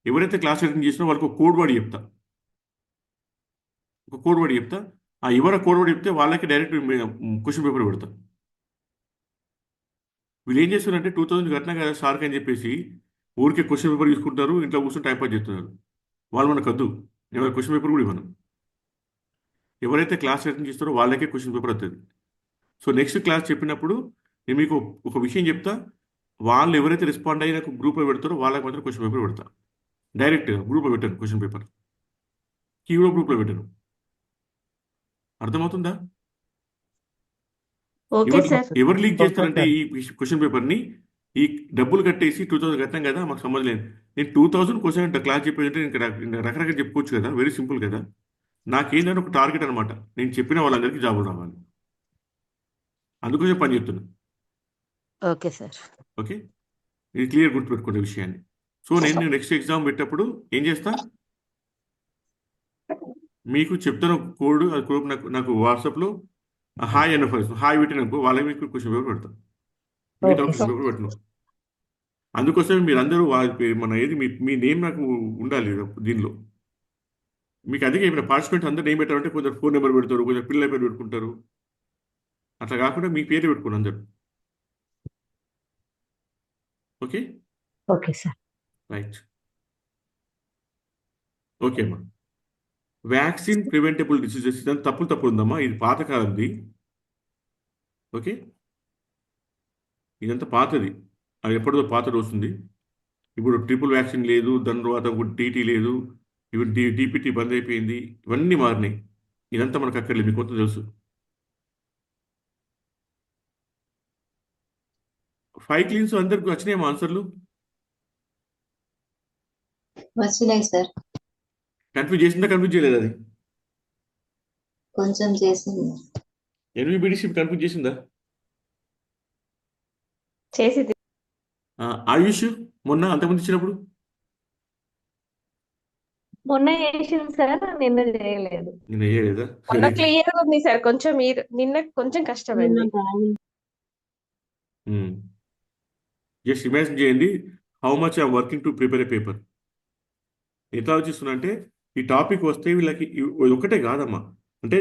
ఎవరైతే క్లాస్ అటెండ్ చేసినా వాళ్ళకి ఒక కోడ్ వర్డ్ చెప్తా. ఆ ఎవరు కోడ్ వర్డ్ చెప్తే వాళ్ళకి డైరెక్ట్ క్వశ్చన్ పేపర్ పెడతా. వీళ్ళు ఏం చేస్తున్నారంటే 2000 కట్టినా కదా సార్కి అని చెప్పేసి ఊరికే క్వశ్చన్ పేపర్ తీసుకుంటారు, ఇంట్లో కూర్చొని టైం పాస్ చేస్తున్నారు. వాళ్ళు మనకు వద్దు, నేను క్వశ్చన్ పేపర్ కూడా ఇవ్వను. ఎవరైతే క్లాస్ అటెండ్ చేస్తారో వాళ్ళకే క్వశ్చన్ పేపర్ వస్తుంది. సో నెక్స్ట్ క్లాస్ చెప్పినప్పుడు నేను మీకు ఒక విషయం చెప్తా, వాళ్ళు ఎవరైతే రెస్పాండ్ అయ్యి నాకు గ్రూప్లో పెడతారో వాళ్ళకి మాత్రం క్వశ్చన్ పేపర్ పెడతా. డైరెక్ట్గా గ్రూప్లో పెట్టాను క్వశ్చన్ పేపర్, కీలో గ్రూప్లో పెట్టాను. అర్థమవుతుందా? Okay sir. ఎవరు లీక్ చేస్తారంటే ఈ క్వశ్చన్ పేపర్ని, ఈ డబ్బులు కట్టేసి 2000 కట్టాం కదా మాకు సంబంధం లేదు. నేను 2000 క్వశ్చన్ క్లాస్ చెప్పేదంటే నేను రకరకాల చెప్పుకోవచ్చు కదా, వెరీ సింపుల్ కదా. నాకేంటంటే ఒక టార్గెట్ అనమాట, నేను చెప్పిన వాళ్ళందరికీ జాబులు రావాలి, అందుకోసం పని చెప్తున్నా. Okay sir. ఓకే, ఇది క్లియర్ గుర్తుపెట్టుకునే విషయాన్ని. సో నేను నెక్స్ట్ ఎగ్జామ్ పెట్టేటప్పుడు ఏం చేస్తా, మీకు చెప్తాను కోడ్, అది కోడ్ నాకు వాట్సాప్లో హాయ్ అన్న ఫస్ట్ హాయ్ పెట్టినప్పుడు వాళ్ళకి మీకు క్వశ్చన్ పేపర్ పెడతాను, మిగతా క్వశ్చన్ పేపర్ పెట్టను. అందుకోసమే మీరు అందరూ మన ఏది మీ నేమ్ నాకు ఉండాలి దీనిలో. మీకు అదే చెప్పిన పార్టిసిపెంట్ అందరూ ఏం పెట్టారంటే కొందరు ఫోన్ నెంబర్ పెడతారు, కొందరు పిల్లల పేరు పెట్టుకుంటారు. అట్లా కాకుండా మీ పేరు పెట్టుకోండి అందరు. Okay, okay sir. Right. Okay అమ్మా. వ్యాక్సిన్ ప్రివెంటబుల్ డిసీజెస్ ఇదంతా తప్పులు ఉందమ్మా, ఇది పాతకాలంది. ఓకే, ఇదంతా పాతది, అది ఎప్పటిదో పాతది వస్తుంది. ఇప్పుడు ట్రిపుల్ వ్యాక్సిన్ లేదు, దాని తర్వాత టీటీ లేదు, ఇప్పుడు డిపిటీ బంద్ అయిపోయింది, ఇవన్నీ మారినాయి. ఇదంతా మనకు అక్కర్లేదు, మీకు మొత్తం తెలుసు. 5 క్లీన్స్ అందరికి వచ్చినాయేమో ఆన్సర్లు? వచ్చినాయి సార్. కన్ఫ్యూజ్ చేసిందా, కన్ఫ్యూజ్ చేయలేదు అది? కొంచెం చేసింది. ఎన్విబిడిసి కన్ఫ్యూజ్ చేసిందా? చేసింది. ఆయుష్ మొన్న అంతకుముందు ఇచ్చినప్పుడు మొన్న చేసింది సార్, నిన్న చేయలేదు. నేను వేయలేదా? మొన్న క్లియర్ ఉంది సార్, కొంచెం మీరు నిన్న కొంచెం కష్టమైంది. జస్ట్ ఇమాజిన్ చేయండి how much I'm working to prepare A paper. ఎట్లా ఆలోచిస్తున్నా అంటే ఈ టాపిక్ వస్తే వీళ్ళకి ఇది ఒకటే కాదమ్మా, అంటే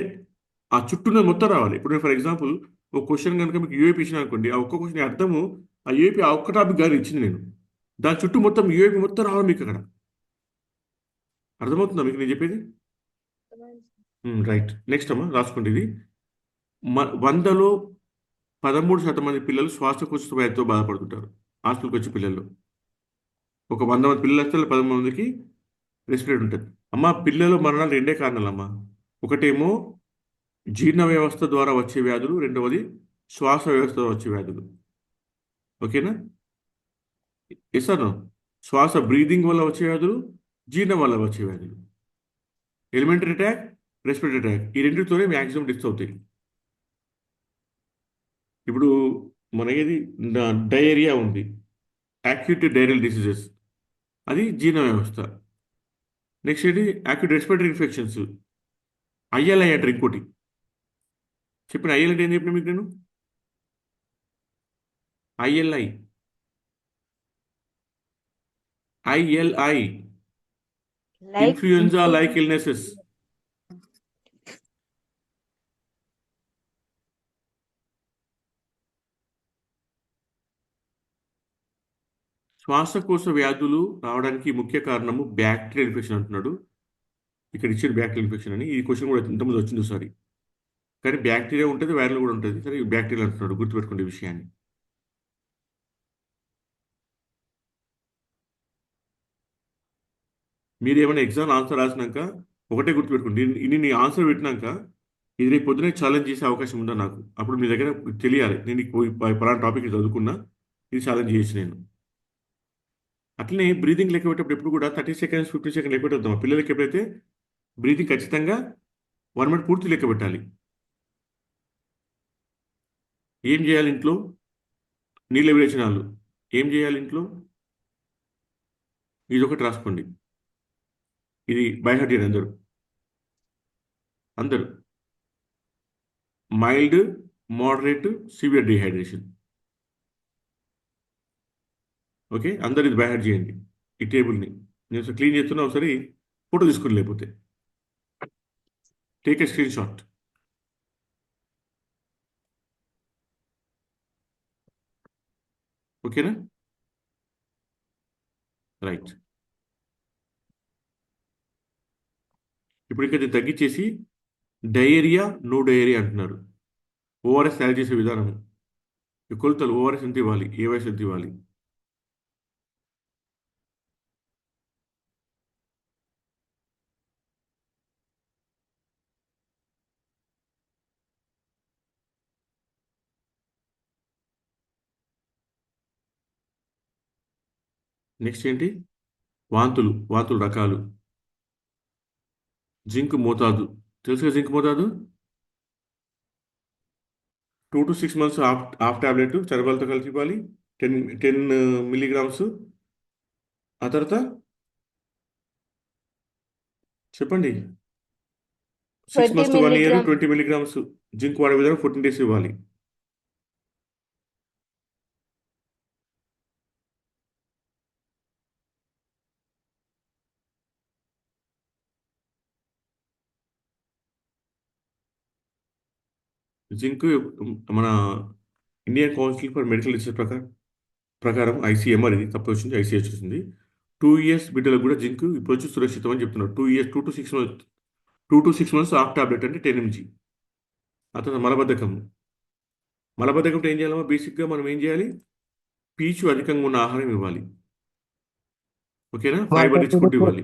ఆ చుట్టూ మొత్తం రావాలి. ఇప్పుడు ఫర్ ఎగ్జాంపుల్ ఒక క్వశ్చన్ కనుక మీకు యూఏపీ ఇచ్చిన అనుకోండి, ఆ ఒక్క క్వశ్చన్ అర్థము ఆ యూఏపీ ఆ ఒక్క టాపిక్ కానీ ఇచ్చింది నేను, దాని చుట్టూ మొత్తం యూఏపీ మొత్తం రావాలి మీకు అక్కడ. అర్థమవుతుందా మీకు నేను చెప్పేది? రైట్. నెక్స్ట్ అమ్మా రాసుకోండి ఇది. 100లో 13% మంది పిల్లలు శ్వాసకోశ వ్యాధితో బాధపడుతుంటారు. హాస్పిటల్కి వచ్చే పిల్లల్లో ఒక 100 మంది పిల్లలు వస్తే 13 మందికి రెస్పిరేట్ ఉంటుంది. అమ్మ పిల్లలు మరణాలు రెండే కారణాలమ్మా. ఒకటేమో జీర్ణ వ్యవస్థ ద్వారా వచ్చే వ్యాధులు, రెండవది శ్వాస వ్యవస్థ ద్వారా వచ్చే వ్యాధులు. ఓకేనా? ఎస్ అన్న, శ్వాస బ్రీదింగ్ వల్ల వచ్చే వ్యాధులు, జీర్ణం వల్ల వచ్చే వ్యాధులు. ఎలిమెంటరీ అటాక్, రెస్పిరేటరీ అటాక్, ఈ రెండింటితోనే మ్యాక్సిమం డెత్స్ అవుతాయి. ఇప్పుడు మనకి డయేరియా ఉంది, యాక్యూట్ డైరియల్ డిసీజెస్, అది జీర్ణ వ్యవస్థ. నెక్స్ట్ ఏంటి? యాక్యూట్ రెస్పిరేటరీ ఇన్ఫెక్షన్స్, ఐఎల్ఐ అంటారు ఇంకోటి. చెప్పిన ఐఎల్ అంటే ఏం చెప్పిన మీకు నేను? ILI, ILI influenza like illnesses. శ్వాసకోశ వ్యాధులు రావడానికి ముఖ్య కారణము బ్యాక్టీరియల్ ఇన్ఫెక్షన్ అంటున్నాడు. ఇక్కడ ఇచ్చిన బ్యాక్టీరియల్ ఇన్ఫెక్షన్ అని, ఈ క్వశ్చన్ కూడా ఇంతకుముందు వచ్చింది ఒకసారి. కానీ బ్యాక్టీరియా ఉంటుంది, వైరల్ కూడా ఉంటుంది. సరే బ్యాక్టీరియల్ అంటున్నాడు, గుర్తుపెట్టుకోండి ఈ విషయాన్ని. మీరు ఏమైనా ఎగ్జామ్ ఆన్సర్ రాసినాక ఒకటే గుర్తుపెట్టుకోండి, ఇన్ని నీ ఆన్సర్ పెట్టినాక ఇది రేపు పొద్దునే ఛాలెంజ్ చేసే అవకాశం ఉందా నాకు, అప్పుడు మీ దగ్గర తెలియాలి నేను పలానా టాపిక్ చదువుకున్నా, ఇది ఛాలెంజ్ చేయొచ్చు నేను. అట్లనే బ్రీదింగ్ లెక్క పెట్టేటప్పుడు ఎప్పుడు కూడా 30 సెకండ్స్ 50 సెకండ్ లెక్క పెట్టేద్దాం. పిల్లలకి ఎప్పుడైతే బ్రీదింగ్ ఖచ్చితంగా 1 మినిట్ పూర్తి లెక్క పెట్టాలి. ఏం చేయాలి ఇంట్లో? నీళ్ళ విరేచనాలు ఏం చేయాలి ఇంట్లో? ఇది ఒకటి రాసుకోండి, ఇది బై హార్ట్ చేయండి అందరూ. అందరూ mild, moderate, severe dehydration. Okay, అందరు ఇది బై హార్ట్ చేయండి. ఈ టేబుల్ని నేను క్లీన్ చేస్తున్నా, ఒకసారి ఫోటో తీసుకుని, లేకపోతే టేక్ ఏ స్క్రీన్ షాట్. ఓకేనా? రైట్. ఇప్పుడు ఇక్కడ తగ్గించేసి డయేరియా, నో డయేరియా అంటున్నారు. ఓఆర్ఎస్ తయారు చేసే విధానం, ఈ కొలతలు ఓఆర్ఎస్ ఎంత ఇవ్వాలి, ఏ వయసు ఎంత ఇవ్వాలి. నెక్స్ట్ ఏంటి? వాంతులు, వాంతులు రకాలు, జింక్ మోతాదు తెలుసుగా. జింక్ మోతాదు 2 to 6 months హాఫ్ టాబ్లెట్ చరబాలతో కలిసి ఇవ్వాలి, 10 మిల్లీగ్రామ్స్. ఆ తర్వాత చెప్పండి, 6 20 months to 1 year milligram. 20 milligrams zinc వాడే విధానం 14 days ఇవ్వాలి. జింక్ మన Indian council for medical research ప్రకారం ఐసీఎంఆర్, ఇది తప్పు వచ్చింది, ఐసీహెచ్ వచ్చింది. 2 years బిడ్డలకు కూడా జింక్ ఇప్పుడు వచ్చి సురక్షితం అని చెప్తున్నారు. 2 years, 2 to 6 months half tablet అంటే 10 mg. ఆ తర్వాత మలబద్ధకం ఏం చేయాలమ్మా? బేసిక్గా మనం ఏం చేయాలి? పీచు అధికంగా ఉన్న ఆహారం ఇవ్వాలి. ఓకేనా? ఫైబర్ రిచ్ ఫుడ్ ఇవ్వాలి.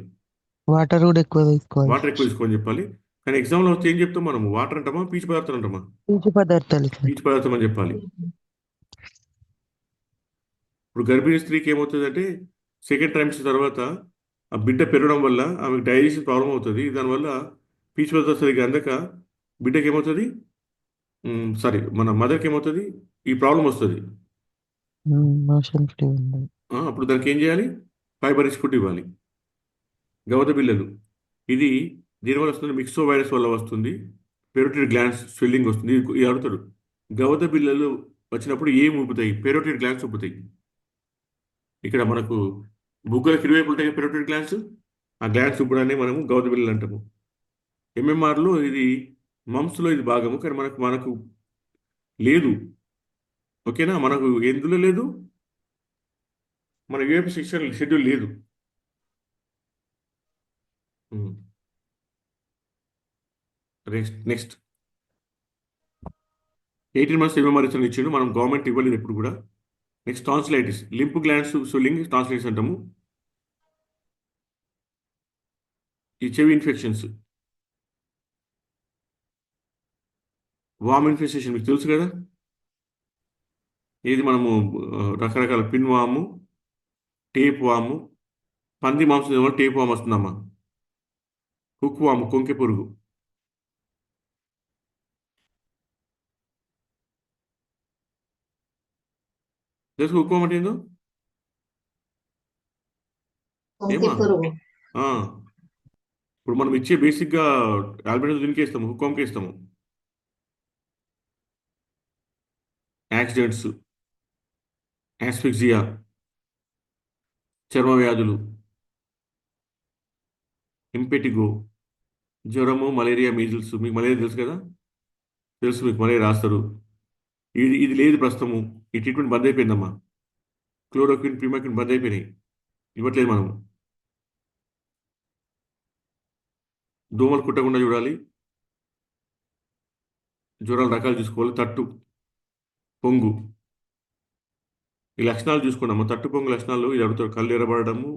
వాటర్ కూడా ఎక్కువ తీసుకోవాలి. వాటర్ ఎక్కువ తీసుకోని చెప్పాలి. కానీ ఎగ్జామ్లో వస్తే ఏం చెప్తాం మనము? వాటర్ అంటామా, పీచు పదార్థం అంటామా? పీచు పదార్థాలు సార్. పీచు పదార్థం అని చెప్పాలి. ఇప్పుడు గర్భిణీ స్త్రీకి ఏమవుతుందంటే సెకండ్ ట్రైమ్స్ తర్వాత ఆ బిడ్డ పెరగడం వల్ల ఆమెకు డైజెషన్ ప్రాబ్లం అవుతుంది. దానివల్ల పీచు పదార్థం సరిగ్గా అందక బిడ్డకి ఏమవుతుంది, సారీ మన మదర్కి ఏమవుతుంది, ఈ ప్రాబ్లం వస్తుంది. మోషన్ ఫ్రీ ఉంది. అప్పుడు దానికి ఏం చేయాలి? ఫైబర్ రిచ్ ఫుడ్ ఇవ్వాలి. గవద బిళ్ళలు, ఇది దీనివల్ల వస్తుంది, మిక్సో వైరస్ వల్ల వస్తుంది. పెరోటిడ్ గ్లాండ్స్ స్వెల్లింగ్ వస్తుంది. ఇది అడుగుతాడు. గవద బిళ్ళలు వచ్చినప్పుడు ఏం ఊపుతాయి? Parotid glands ఊపుతాయి. ఇక్కడ మనకు బుగ్గలకు ఇరువైపు ఉంటాయి పెరోటిడ్ గ్లాండ్స్. ఆ గ్లాండ్స్ ఊపడాన్ని మనము గవద బిళ్ళలు అంటాము. ఎంఎంఆర్లో ఇది మమ్స్లో ఇది భాగము, కానీ మనకు లేదు. ఓకేనా? మనకు ఎందులో లేదు, మన యూఎఫ్ సెక్షన్ షెడ్యూల్ లేదు. నెక్స్ట్ 18 months ఎంఎంఆర్ ఇచ్చిండు, మనం గవర్నమెంట్ ఇవ్వలేదు ఎప్పుడు కూడా. Next tonsillitis, lymph glands swelling tonsillitis అంటాము. ఈ చెవి ఇన్ఫెక్షన్స్, వామ్ ఇన్ఫెస్టేషన్ మీకు తెలుసు కదా. ఇది మనము రకరకాల పిన్ వాము, టేప్ వాము, పంది మాంసం వల్ల టేప్ వాము వస్తుందమ్మా. హుక్ వాము, కొంకె పురుగు. తెలుసు హుక్ వాము అంటే ఏందో? ఏమా? పురుగు. ఇప్పుడు మనం ఇచ్చే బేసిక్గా ఆల్బెండజోల్ దీనికి ఇస్తాము, హుక్ వామ్కి ఇస్తాము. యాక్సిడెంట్స్, యాస్ఫిక్సియా, చర్మ వ్యాధులు, ఇంపెటిగో, జ్వరము, మలేరియా, మీజిల్స్. మీకు మలేరియా తెలుసు కదా, తెలుసు మీకు మలేరియా రాస్తారు. ఇది లేదు ప్రస్తుతము, ఈ ట్రీట్మెంట్ బంద్ అయిపోయిందమ్మా. క్లోరోక్విన్, ప్రిమాక్విన్ బంద్ అయిపోయినాయి, ఇవ్వట్లేదు మనము. దోమలు కుట్టకుండా చూడాలి. జ్వరాల రకాలు చూసుకోవాలి. తట్టు, పొంగు, ఈ లక్షణాలు చూసుకున్నాము. తట్టు పొంగు లక్షణాలు ఇది అడుగుతారు. కళ్ళు ఎర్రబడము,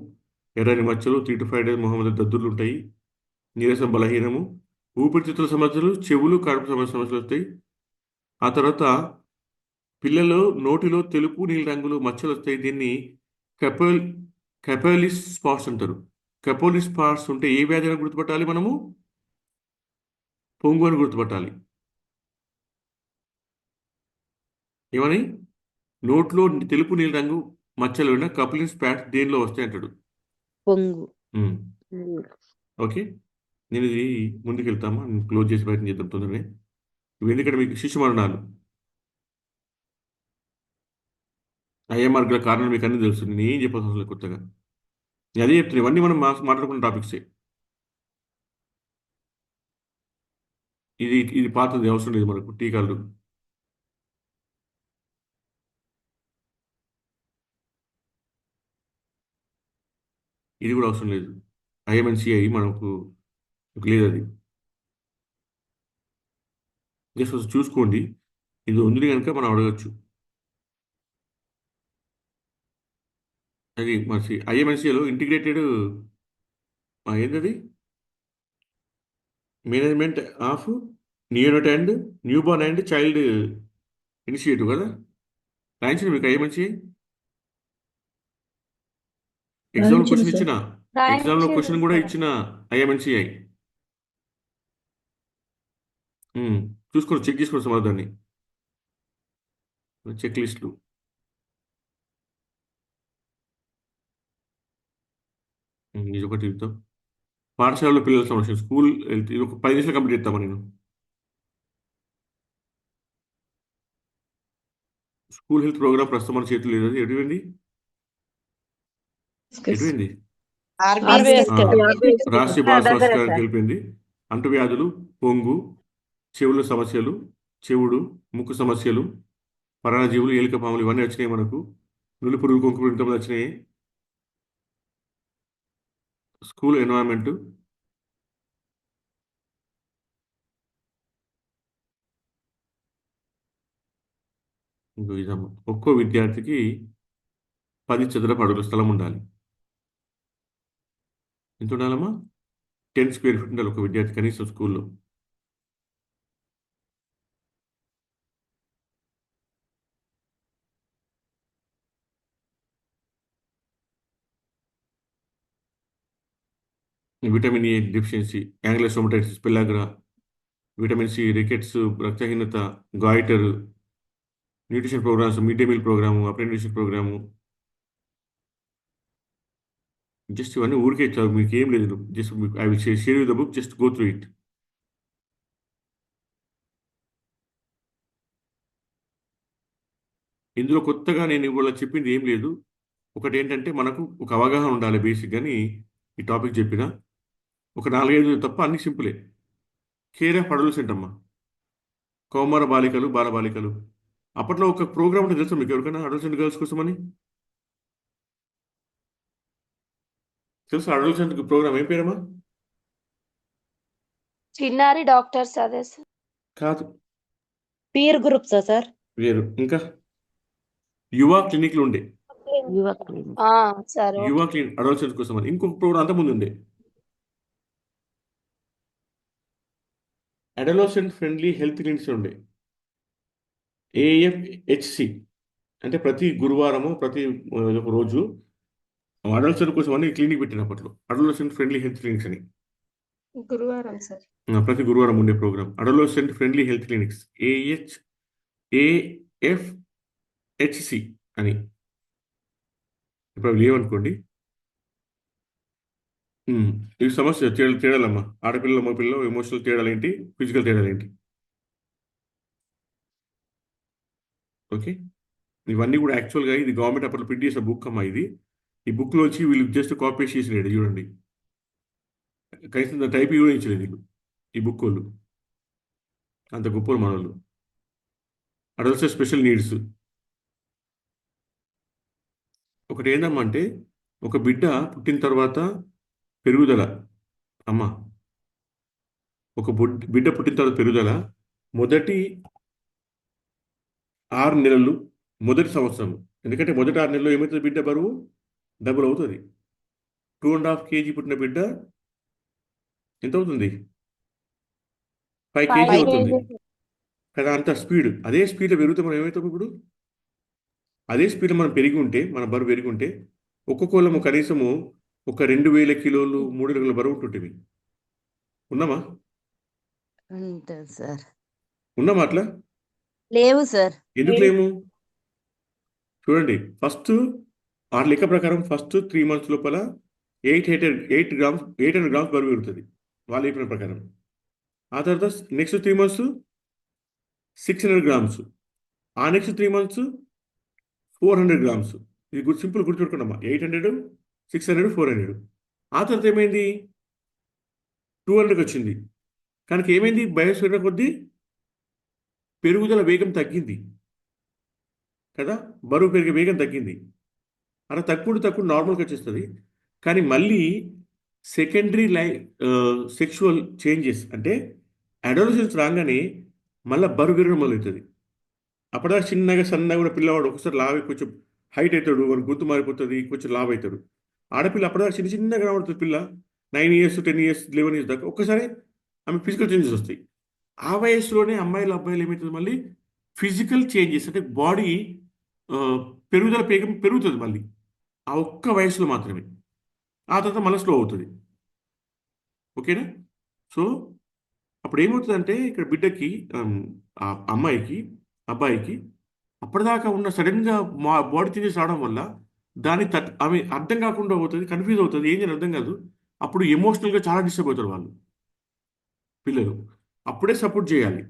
ఎర్రని మచ్చలు, 3 to 5 days మొహం దద్దుర్లు ఉంటాయి, నీరసం, బలహీనము, ఊపిరితిత్తుల సమస్యలు, చెవులు, కడుపు సమస్యలు వస్తాయి. ఆ తర్వాత పిల్లలు నోటిలో తెలుపు నీలి రంగులు మచ్చలు వస్తాయి. దీన్ని కెపోలిస్ స్పాట్స్ అంటారు. కెపోలిస్ స్పాట్స్ ఉంటే ఏ వ్యాధి అని గుర్తుపట్టాలి మనము? పొంగు అని గుర్తుపట్టాలి. ఏమని? నోట్లో తెలుపు నీలి రంగు మచ్చలు ఉన్న కపులిన్ స్పాట్స్ దేనిలో వస్తాయి అంటాడు? పొంగు. ఓకే, నేను ఇది ముందుకు వెళ్తామా, నేను క్లోజ్ చేసి ప్రయత్నం చేద్దాం తొందరనే. ఇవి ఎందుకంటే మీకు శిశు మరణాలు, ఐఎంఆర్ గల కారణాలు మీకు అన్నీ తెలుసు. నేను ఏం చెప్పాల్సిన అవసరం లేదు కొత్తగా, నేను అదే చెప్తున్నాను. ఇవన్నీ మనం మాట్లాడుకున్న టాపిక్సే. ఇది పాతది, అవసరం లేదు మనకు టీకాలు. ఇది కూడా అవసరం లేదు. ఐఎంఎన్సిఐ మనకు లేదు, అది జస్ట్ చూసుకోండి. ఇది ఉంది కనుక మనం అడగచ్చు. అది మరి ఐఎంఎన్సిఐలో ఇంటిగ్రేటెడ్ ఏంటది, management of neonate and newborn and child initiative కదా. రాయించిన మీకు ఐఎంఎన్సిఐ ఎగ్జామ్లో క్వశ్చన్ ఇచ్చిన, ఎగ్జామ్లో క్వశ్చన్ కూడా ఇచ్చిన ఐఎంఎన్సిఐ. చూసుకోండి, చెక్ చేసుకోండి సమాధానాన్ని, చెక్ లిస్టులు. ఇది ఒకటి చెప్తాం. పాఠశాలలో పిల్లల సమస్య, స్కూల్ హెల్త్, ఇది ఒక 10 నిమిషాలు కంప్లీట్ చేస్తామా నేను. స్కూల్ హెల్త్ ప్రోగ్రామ్ ప్రస్తుతం మన చేతులు లేదు. అది ఎటువైంది? రాష్ట్రీయ బాల స్వాస్థ్యానికి వెళ్ళిపోయింది. అంటువ్యాధులు, పొంగు, చెవుల సమస్యలు, చెవుడు, ముక్కు సమస్యలు, పరాన్నజీవులు, ఏలిక పాములు ఇవన్నీ వచ్చినాయి మనకు. నులి పురుగు, కొంకు పురుగు వచ్చినాయి. స్కూల్ ఎన్వైరన్మెంట్, ఇంకో ఇదమ్మా, ఒక్కో విద్యార్థికి 10 చదరపు అడుగుల స్థలం ఉండాలి. ఎంత ఉండాలమ్మా? 10 స్క్వేర్ ఫీట్ ఉండాలి ఒక విద్యార్థి కనీసం స్కూల్లో. విటమిన్ ఏ డెఫిషియన్సీ, యాంగ్లోసోమటైటిస్, పెల్లాగ్రా, విటమిన్ సి, రికెట్స్, రక్తహీనత, goitre, nutrition programmes, mid day meal programme, apprenticeship programme. Just ఇవన్నీ ఊరికే చదువు, మీకు ఏం లేదు. Just I will share you the book, just go through it. ఇందులో కొత్తగా నేను ఇవాళ చెప్పింది ఏం లేదు. ఒకటి ఏంటంటే మనకు ఒక అవగాహన ఉండాలి బేసిక్ అని ఈ టాపిక్ చెప్పిన. ఒక 4-5 తప్ప అన్ని సింపులే. కేర్ ఆఫ్ అడోలసెంట్ అమ్మా, కౌమార బాలికలు, బాలబాలికలు. అప్పట్లో ఒక ప్రోగ్రామ్ ఉంటుంది తెలుసా మీకు ఎవరికైనా, అడోలసెంట్ గర్ల్స్ కోసమని తెలుసా? అడోలసెంట్ ప్రోగ్రామ్ ఏం పేరమ్మా? చిన్నారి డాక్టర్స్ అదే సార్. కాదు, పీర్ గ్రూప్స్ సార్? వేరు. ఇంకా యువ క్లినిక్లు ఉండే, సరే యువ క్లినిక్ అడోలసెంట్ కోసం అని ఇంకొక ప్రోగ్రామ్ అంతా ముందు ఉండే. అడోలసెంట్ ఫ్రెండ్లీ హెల్త్ క్లినిక్స్ ఉండే, AFHC. అంటే ప్రతి గురువారము, ప్రతి ఒక రోజు అడోలసెంట్ కోసం అని క్లినిక్ పెట్టిన అప్పట్లో, అడోలసెంట్ ఫ్రెండ్లీ హెల్త్ క్లినిక్స్ అని. గురువారం సార్. ప్రతి గురువారం ఉండే programme adolescent friendly health clinics, AFHC అని. ఇప్పుడు అవి లేవనుకోండి. ఇవి సమస్య తేడాలమ్మా. ఆడపిల్లలు, మగపిల్లలు ఎమోషనల్ తేడాలు ఏంటి, ఫిజికల్ తేడాలు ఏంటి. ఓకే, ఇవన్నీ కూడా యాక్చువల్గా ఇది గవర్నమెంట్ అప్పట్లో ప్రింట్ చేసిన బుక్ అమ్మా ఇది. ఈ బుక్లోంచి వీళ్ళు జస్ట్ కాపీ చేసినాడు చూడండి. కనీసం టైప్ కూడా ఇచ్చలేదు వీళ్ళు, ఈ బుక్ వాళ్ళు. అంత గొప్పలు మన వాళ్ళు. Adults special needs. ఒకటి ఏందమ్మా అంటే, ఒక బిడ్డ పుట్టిన తర్వాత పెరుగుదల అమ్మ, ఒక బిడ్డ పుట్టిన తర్వాత పెరుగుదల మొదటి 6 నెలలు, మొదటి సంవత్సరం. ఎందుకంటే మొదటి 6 నెలల్లో ఏమవుతుంది, బిడ్డ బరువు డబుల్ అవుతుంది. 2.5 kg పుట్టిన బిడ్డ ఎంత అవుతుంది? 5 kg అవుతుంది కదా. అంత స్పీడ్, అదే స్పీడ్లో పెరిగితే మనం ఏమవుతాం ఇప్పుడు? అదే స్పీడ్లో మనం పెరిగి ఉంటే, మన బరువు పెరిగి ఉంటే ఒక్కొక్కళ్ళము కనీసము ఒక 2000 కిలోలు, 3 కిలోల బరువు ఉంటుంటివి. ఉన్నామా? సార్ ఉన్నామా అట్లా? లేవు సార్. ఎందుకు లేము? చూడండి, ఫస్ట్ ఆ లెక్క ప్రకారం ఫస్ట్ 3 months లోపల 800 grams బరువు పెరుగుతుంది వాళ్ళు చెప్పిన ప్రకారం. ఆ తర్వాత నెక్స్ట్ 3 months 600 grams, ఆ నెక్స్ట్ 3 months 400 grams. ఇది సింపుల్ గుర్తుపెట్టుకున్నామా, 800, 600, 400. ఆ తర్వాత ఏమైంది, 200కి వచ్చింది. కనుక ఏమైంది, వయసు పెరిగిన కొద్దీ పెరుగుదల వేగం తగ్గింది కదా, బరువు పెరిగే వేగం తగ్గింది. అలా తక్కువ నార్మల్గా వచ్చేస్తుంది. కానీ మళ్ళీ సెకండరీ సెక్షువల్ చేంజెస్ అంటే అడోలసెన్స్ రాగానే మళ్ళీ బరువు పెరగడం మొదలవుతుంది. అప్పటిదాకా చిన్నగా సన్నగా కూడా పిల్లవాడు ఒకసారి లావు కొంచెం హైట్ అవుతాడు, వాడు గొంతు మారిపోతుంది, కొంచెం లావు అవుతాడు. ఆడపిల్ల అప్పటిదాకా చిన్నగా కనబడుతుంది పిల్ల, 9 years, 10 years, 11 years దాకా ఒక్కసారి ఆమె ఫిజికల్ చేంజెస్ వస్తాయి. ఆ వయసులోనే అమ్మాయిలు, అబ్బాయిలు ఏమవుతుంది, మళ్ళీ ఫిజికల్ చేంజెస్ అంటే బాడీ పెరుగుదల వేగం పెరుగుతుంది మళ్ళీ ఆ ఒక్క వయసులో మాత్రమే. ఆ తర్వాత మళ్ళీ స్లో అవుతుంది. ఓకేనా? సో అప్పుడు ఏమవుతుందంటే ఇక్కడ బిడ్డకి, ఆ అమ్మాయికి, అబ్బాయికి అప్పటిదాకా ఉన్న సడన్గా బాడీ చేంజెస్ రావడం వల్ల దాని ఆమె అర్థం కాకుండా అవుతుంది, కన్ఫ్యూజ్ అవుతుంది, ఏం చేయాలి అర్థం కాదు. అప్పుడు ఎమోషనల్గా చాలా డిస్టర్బ్ అవుతారు వాళ్ళు పిల్లలు. అప్పుడే సపోర్ట్ చేయాలి.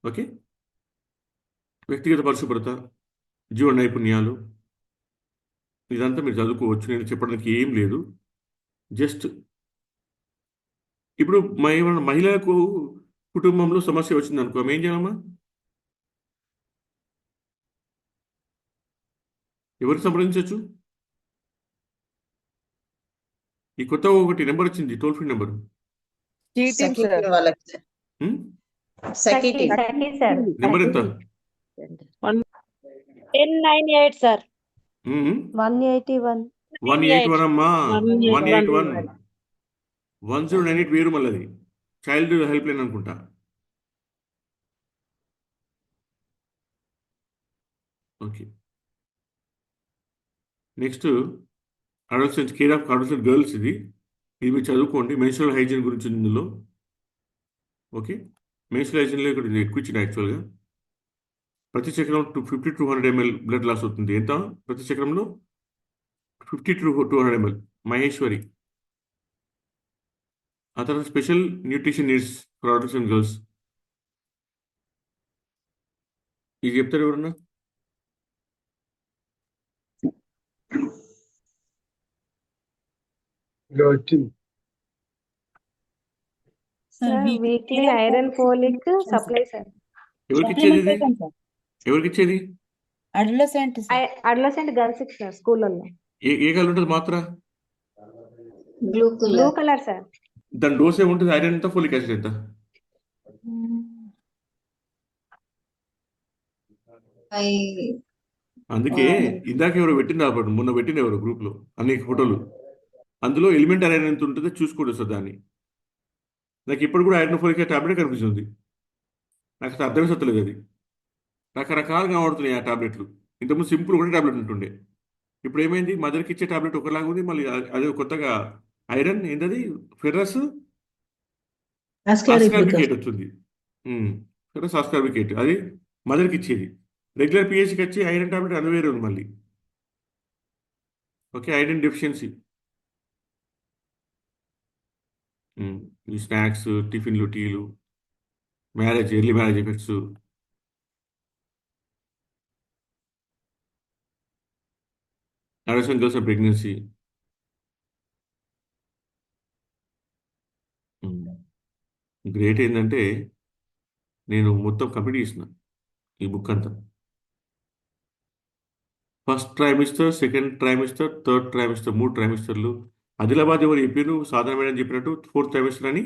ఓకే, వ్యక్తిగత పరిశుభ్రత, జీవన నైపుణ్యాలు, ఇదంతా మీరు చదువుకోవచ్చు. నేను చెప్పడానికి ఏం లేదు. జస్ట్ ఇప్పుడు ఏమన్నా మహిళలకు కుటుంబంలో సమస్య వచ్చింది అనుకో ఏం చేయాలమ్మా? ఎవరికి సంప్రదించవచ్చు? ఈ కొత్త ఒకటి నెంబర్ వచ్చింది, టోల్ ఫ్రీ నెంబర్. సఖీ వాళ్ళకి sir. Sakhi team. Sakhi sir. Number ఎంత? 1098 సార్. 181. 181 అమ్మా, 181 1098 వేరు, మళ్ళీ అది చైల్డ్ హెల్ప్ లైన్ అనుకుంటా. Okay, next adolescent, care of adolescent girls. ఇది మీరు చదువుకోండి. మెన్స్ట్రువల్ హైజీన్ గురించి ఉంది ఇందులో. ఓకే, మెన్స్ట్రువల్ హైజీన్లో ఇక్కడ ఇది ఎక్కువ ఇచ్చింది యాక్చువల్గా. ప్రతి చక్రం 50 to 100 ml బ్లడ్ లాస్ అవుతుంది. ఎంత ప్రతి చక్రంలో? 50 to 200 ml. మహేశ్వరి. ఆ తర్వాత special nutrition needs for adolescent girls. ఇది చెప్తారు ఎవరన్నా? Sir weekly iron folic supply sir. ఎవరికి ఇచ్చేది ఇది? ఎవరికి ఇచ్చేది? అడ్లసెంట్ గర్ల్స్ సార్ స్కూళ్ళల్లో. ఏ కలర్ ఉంటుంది మాత్ర? Blue blue colour sir. దాని డోస్ ఏముంటుంది? ఐరన్ ఎంత, ఫోలిక్ యాసిడ్ ఎంత? అందుకే ఇందాక ఎవరు పెట్టింది అప్పుడు, మొన్న పెట్టింది ఎవరు గ్రూప్లో అనేక ఫోటోలు. అందులో ఎలిమెంట్ ఐరన్ ఎంత ఉంటుందో చూసుకోండి సార్. దాన్ని నాకు ఇప్పుడు కూడా ఐరన్ ఫోలిక్ టాబ్లెట్ కనిపిస్తుంది. నాకు అసలు అర్థమే సత్తలేదు. అది రకరకాలుగా కనబడుతున్నాయి ఆ టాబ్లెట్లు. ఇంతకుముందు సింపుల్ ఒకటే టాబ్లెట్ ఉంటుండే. ఇప్పుడు ఏమైంది? మదర్కి ఇచ్చే టాబ్లెట్ ఒకలాగా ఉంది, మళ్ళీ అదే కొత్తగా ఐరన్ ఏంటది, ఫెర్రస్ ఆస్కార్బికేట్ వచ్చింది. ఫెర్రస్ ఆస్కార్బికేట్ అది మదర్కి ఇచ్చేది. రెగ్యులర్ పిహెచ్కి వచ్చి ఐరన్ టాబ్లెట్ అది వేరే ఉంది మళ్ళీ. Okay, iron deficiency. ఈ స్నాక్స్, టిఫిన్లు, టీలు, marriage, early marriage effects, adolescent girls pregnancy. Great ఏంటంటే నేను మొత్తం కంప్లీట్ చేసిన ఈ బుక్ అంతా. First trimester, second trimester, third trimester, 3 ట్రైమిస్టర్లు. ఆదిలాబాద్ ఎవరు చెప్పారు? సాధారణమైన చెప్పినట్టు 4th ట్రైమిస్టర్ అని.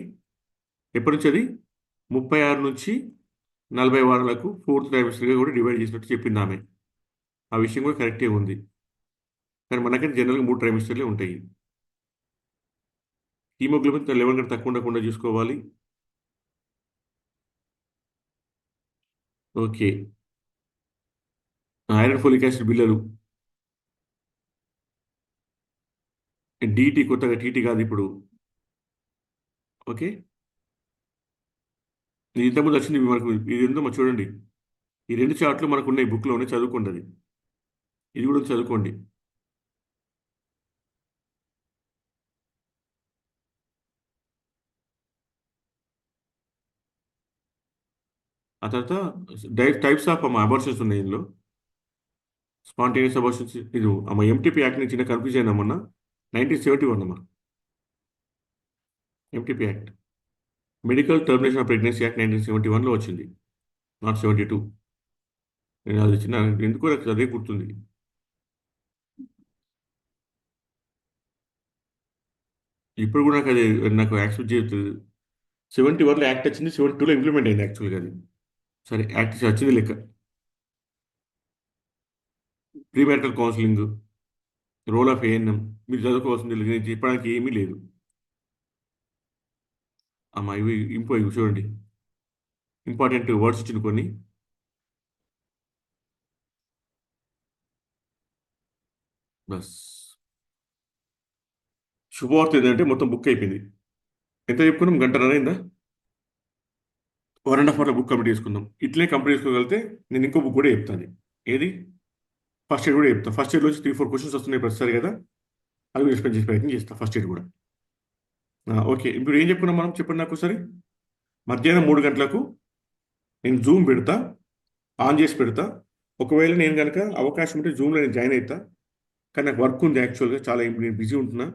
ఎప్పటి నుంచి అది? 36 నుంచి 40 వారాలకు 4th ట్రైమిస్టర్గా కూడా డివైడ్ చేసినట్టు చెప్పింది ఆమె. ఆ విషయం కూడా కరెక్టే ఉంది. కానీ మనకైతే జనరల్గా 3 ట్రైమిస్టర్లే ఉంటాయి. హీమోగ్లోబిన్ లెవెల్ కంటే తక్కువ ఉండకుండా చూసుకోవాలి. ఓకే, ఐరన్ ఫోలిక్ యాసిడ్ బిల్లలు. డీటీ కొత్తగా టీటీ కాదు ఇప్పుడు. ఓకే, ఇది ఇంతకుముందు వచ్చింది మనకు. ఇది ఎంతో మరి చూడండి, ఈ 2 చార్ట్లు మనకు ఉన్నాయి బుక్లోనే, చదువుకోండి. అది ఇది కూడా చదువుకోండి. ఆ తర్వాత టైప్స్ ఆఫ్ అబార్షన్స్ ఉన్నాయి ఇందులో. Spontaneous abortions. ఇది ఎంటీపీ యాక్ట్ నుంచి చిన్న కన్ఫ్యూజ్ అయినా మొన్న. 1971 అమ్మా MTP act. Medical termination of pregnancy act 1971లో వచ్చింది, నాట్ 72. నేను అది చిన్న ఎందుకో నాకు అదే గుర్తుంది. ఇప్పుడు కూడా నాకు అది నాకు యాక్సెప్ట్ చేయలేదు. 71లో యాక్ట్ వచ్చింది, 72లో ఇంప్లిమెంట్ అయింది యాక్చువల్గా అది. సరే, యాక్ట్ వచ్చింది లెక్క. ప్రీమ్యారిటల్ కౌన్సిలింగ్, రోల్ ఆఫ్ ఏఎన్ఎం మీరు చదువుకోవాల్సింది లేదు, నేను చెప్పడానికి ఏమీ లేదు అమ్మా. ఇవి ఇవి చూడండి, ఇంపార్టెంట్ వర్డ్స్ ఇచ్చిన కొన్ని. బస్ శుభవార్త ఏంటంటే మొత్తం బుక్ అయిపోయింది. ఎంత చెప్పుకున్నాం? 1.5 గంట అయిందా? 1.5 hour బుక్ కంప్లీట్ చేసుకుందాం. ఇట్లే కంప్లీట్ చేసుకోగలిగితే నేను ఇంకో బుక్ కూడా చెప్తాను. ఏది? ఫస్ట్ ఎయిడ్ కూడా చెప్తాను. ఫస్ట్ ఎయిడ్లో 3-4 క్వశ్చన్స్ వస్తున్నాయి ప్రతిసారి కదా, అవి ఎక్స్ప్లెయిన్ చేసే ప్రయత్నం చేస్తాను. ఫస్ట్ ఎయిడ్ కూడా ఓకే. ఇప్పుడు ఏం చెప్పుకున్నాం మనం? చెప్పండి నాకు ఒకసారి. మధ్యాహ్నం 3 గంటలకు నేను జూమ్ పెడతా, ఆన్ చేసి పెడతా. ఒకవేళ నేను కనుక అవకాశం ఉంటే జూమ్లో నేను జాయిన్ అవుతా. కానీ నాకు వర్క్ ఉంది యాక్చువల్గా, చాలా నేను బిజీ ఉంటున్నా.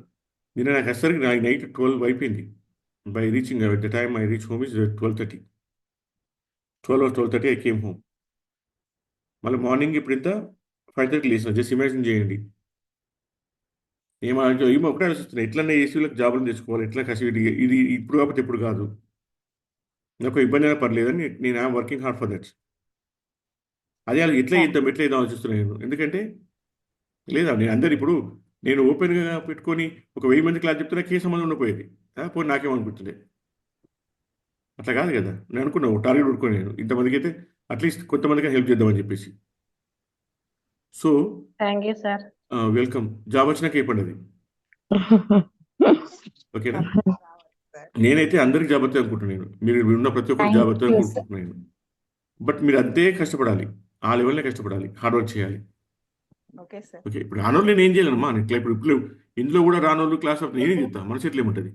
నిన్న నాకు వచ్చేసరికి నైట్ 12 అయిపోయింది. By reaching the time I reach home is 12:30. 12 or 12:30 I came home. మళ్ళీ మార్నింగ్ ఇప్పుడు ఇంత 5:30 లేచిన. జస్ట్ ఇమాజిన్ చేయండి. ఏమో ఒకటే ఆలోచిస్తున్నాను, ఎట్లన్నా ఏసీలకు జాబులు తెచ్చుకోవాలి, ఎట్లా కసివిటి ఇది ఇప్పుడు కాకపోతే ఎప్పుడు కాదు, నాకు ఇబ్బంది అయినా పర్లేదని నేను I'm working hard for that. అదే అది ఎట్లా చేద్దాం ఆలోచిస్తున్నాను నేను. ఎందుకంటే లేదా నేను ఓపెన్గా పెట్టుకొని ఒక 1000 మంది క్లాస్ చెప్తున్నా కేసు సంబంధం ఉండిపోయేది. పోయి నాకేమనుకుంటుంది, అట్లా కాదు కదా. నేను అనుకున్నాను టార్గెట్ పెట్టుకొని నేను ఇంతమందికి అయితే అట్లీస్ట్ కొంతమందికి హెల్ప్ చేద్దామని చెప్పేసి. So thank you sir. Welcome. Job వచ్చినాక చెప్పండి అది, ఓకేనా? నేనైతే అందరికి జాబ్ వస్తుంది అనుకుంటున్నాను, మీరు ఉన్న ప్రతి ఒక్కరు జాబ్ వస్తుంది Thank you, sir. అనుకుంటున్నాను. బట్ మీరు అంతే కష్టపడాలి, ఆ లెవెల్నే కష్టపడాలి, హార్డ్ వర్క్ చేయాలి. Okay sir. ఓకే, ఇప్పుడు రానోళ్ళు నేను ఏం చేయాలమ్మా, ఇట్లా ఇప్పుడు ఇందులో కూడా రానోళ్ళు క్లాస్ నేనేం చెప్తాను, మన చేతిలో ఏముంటుంది?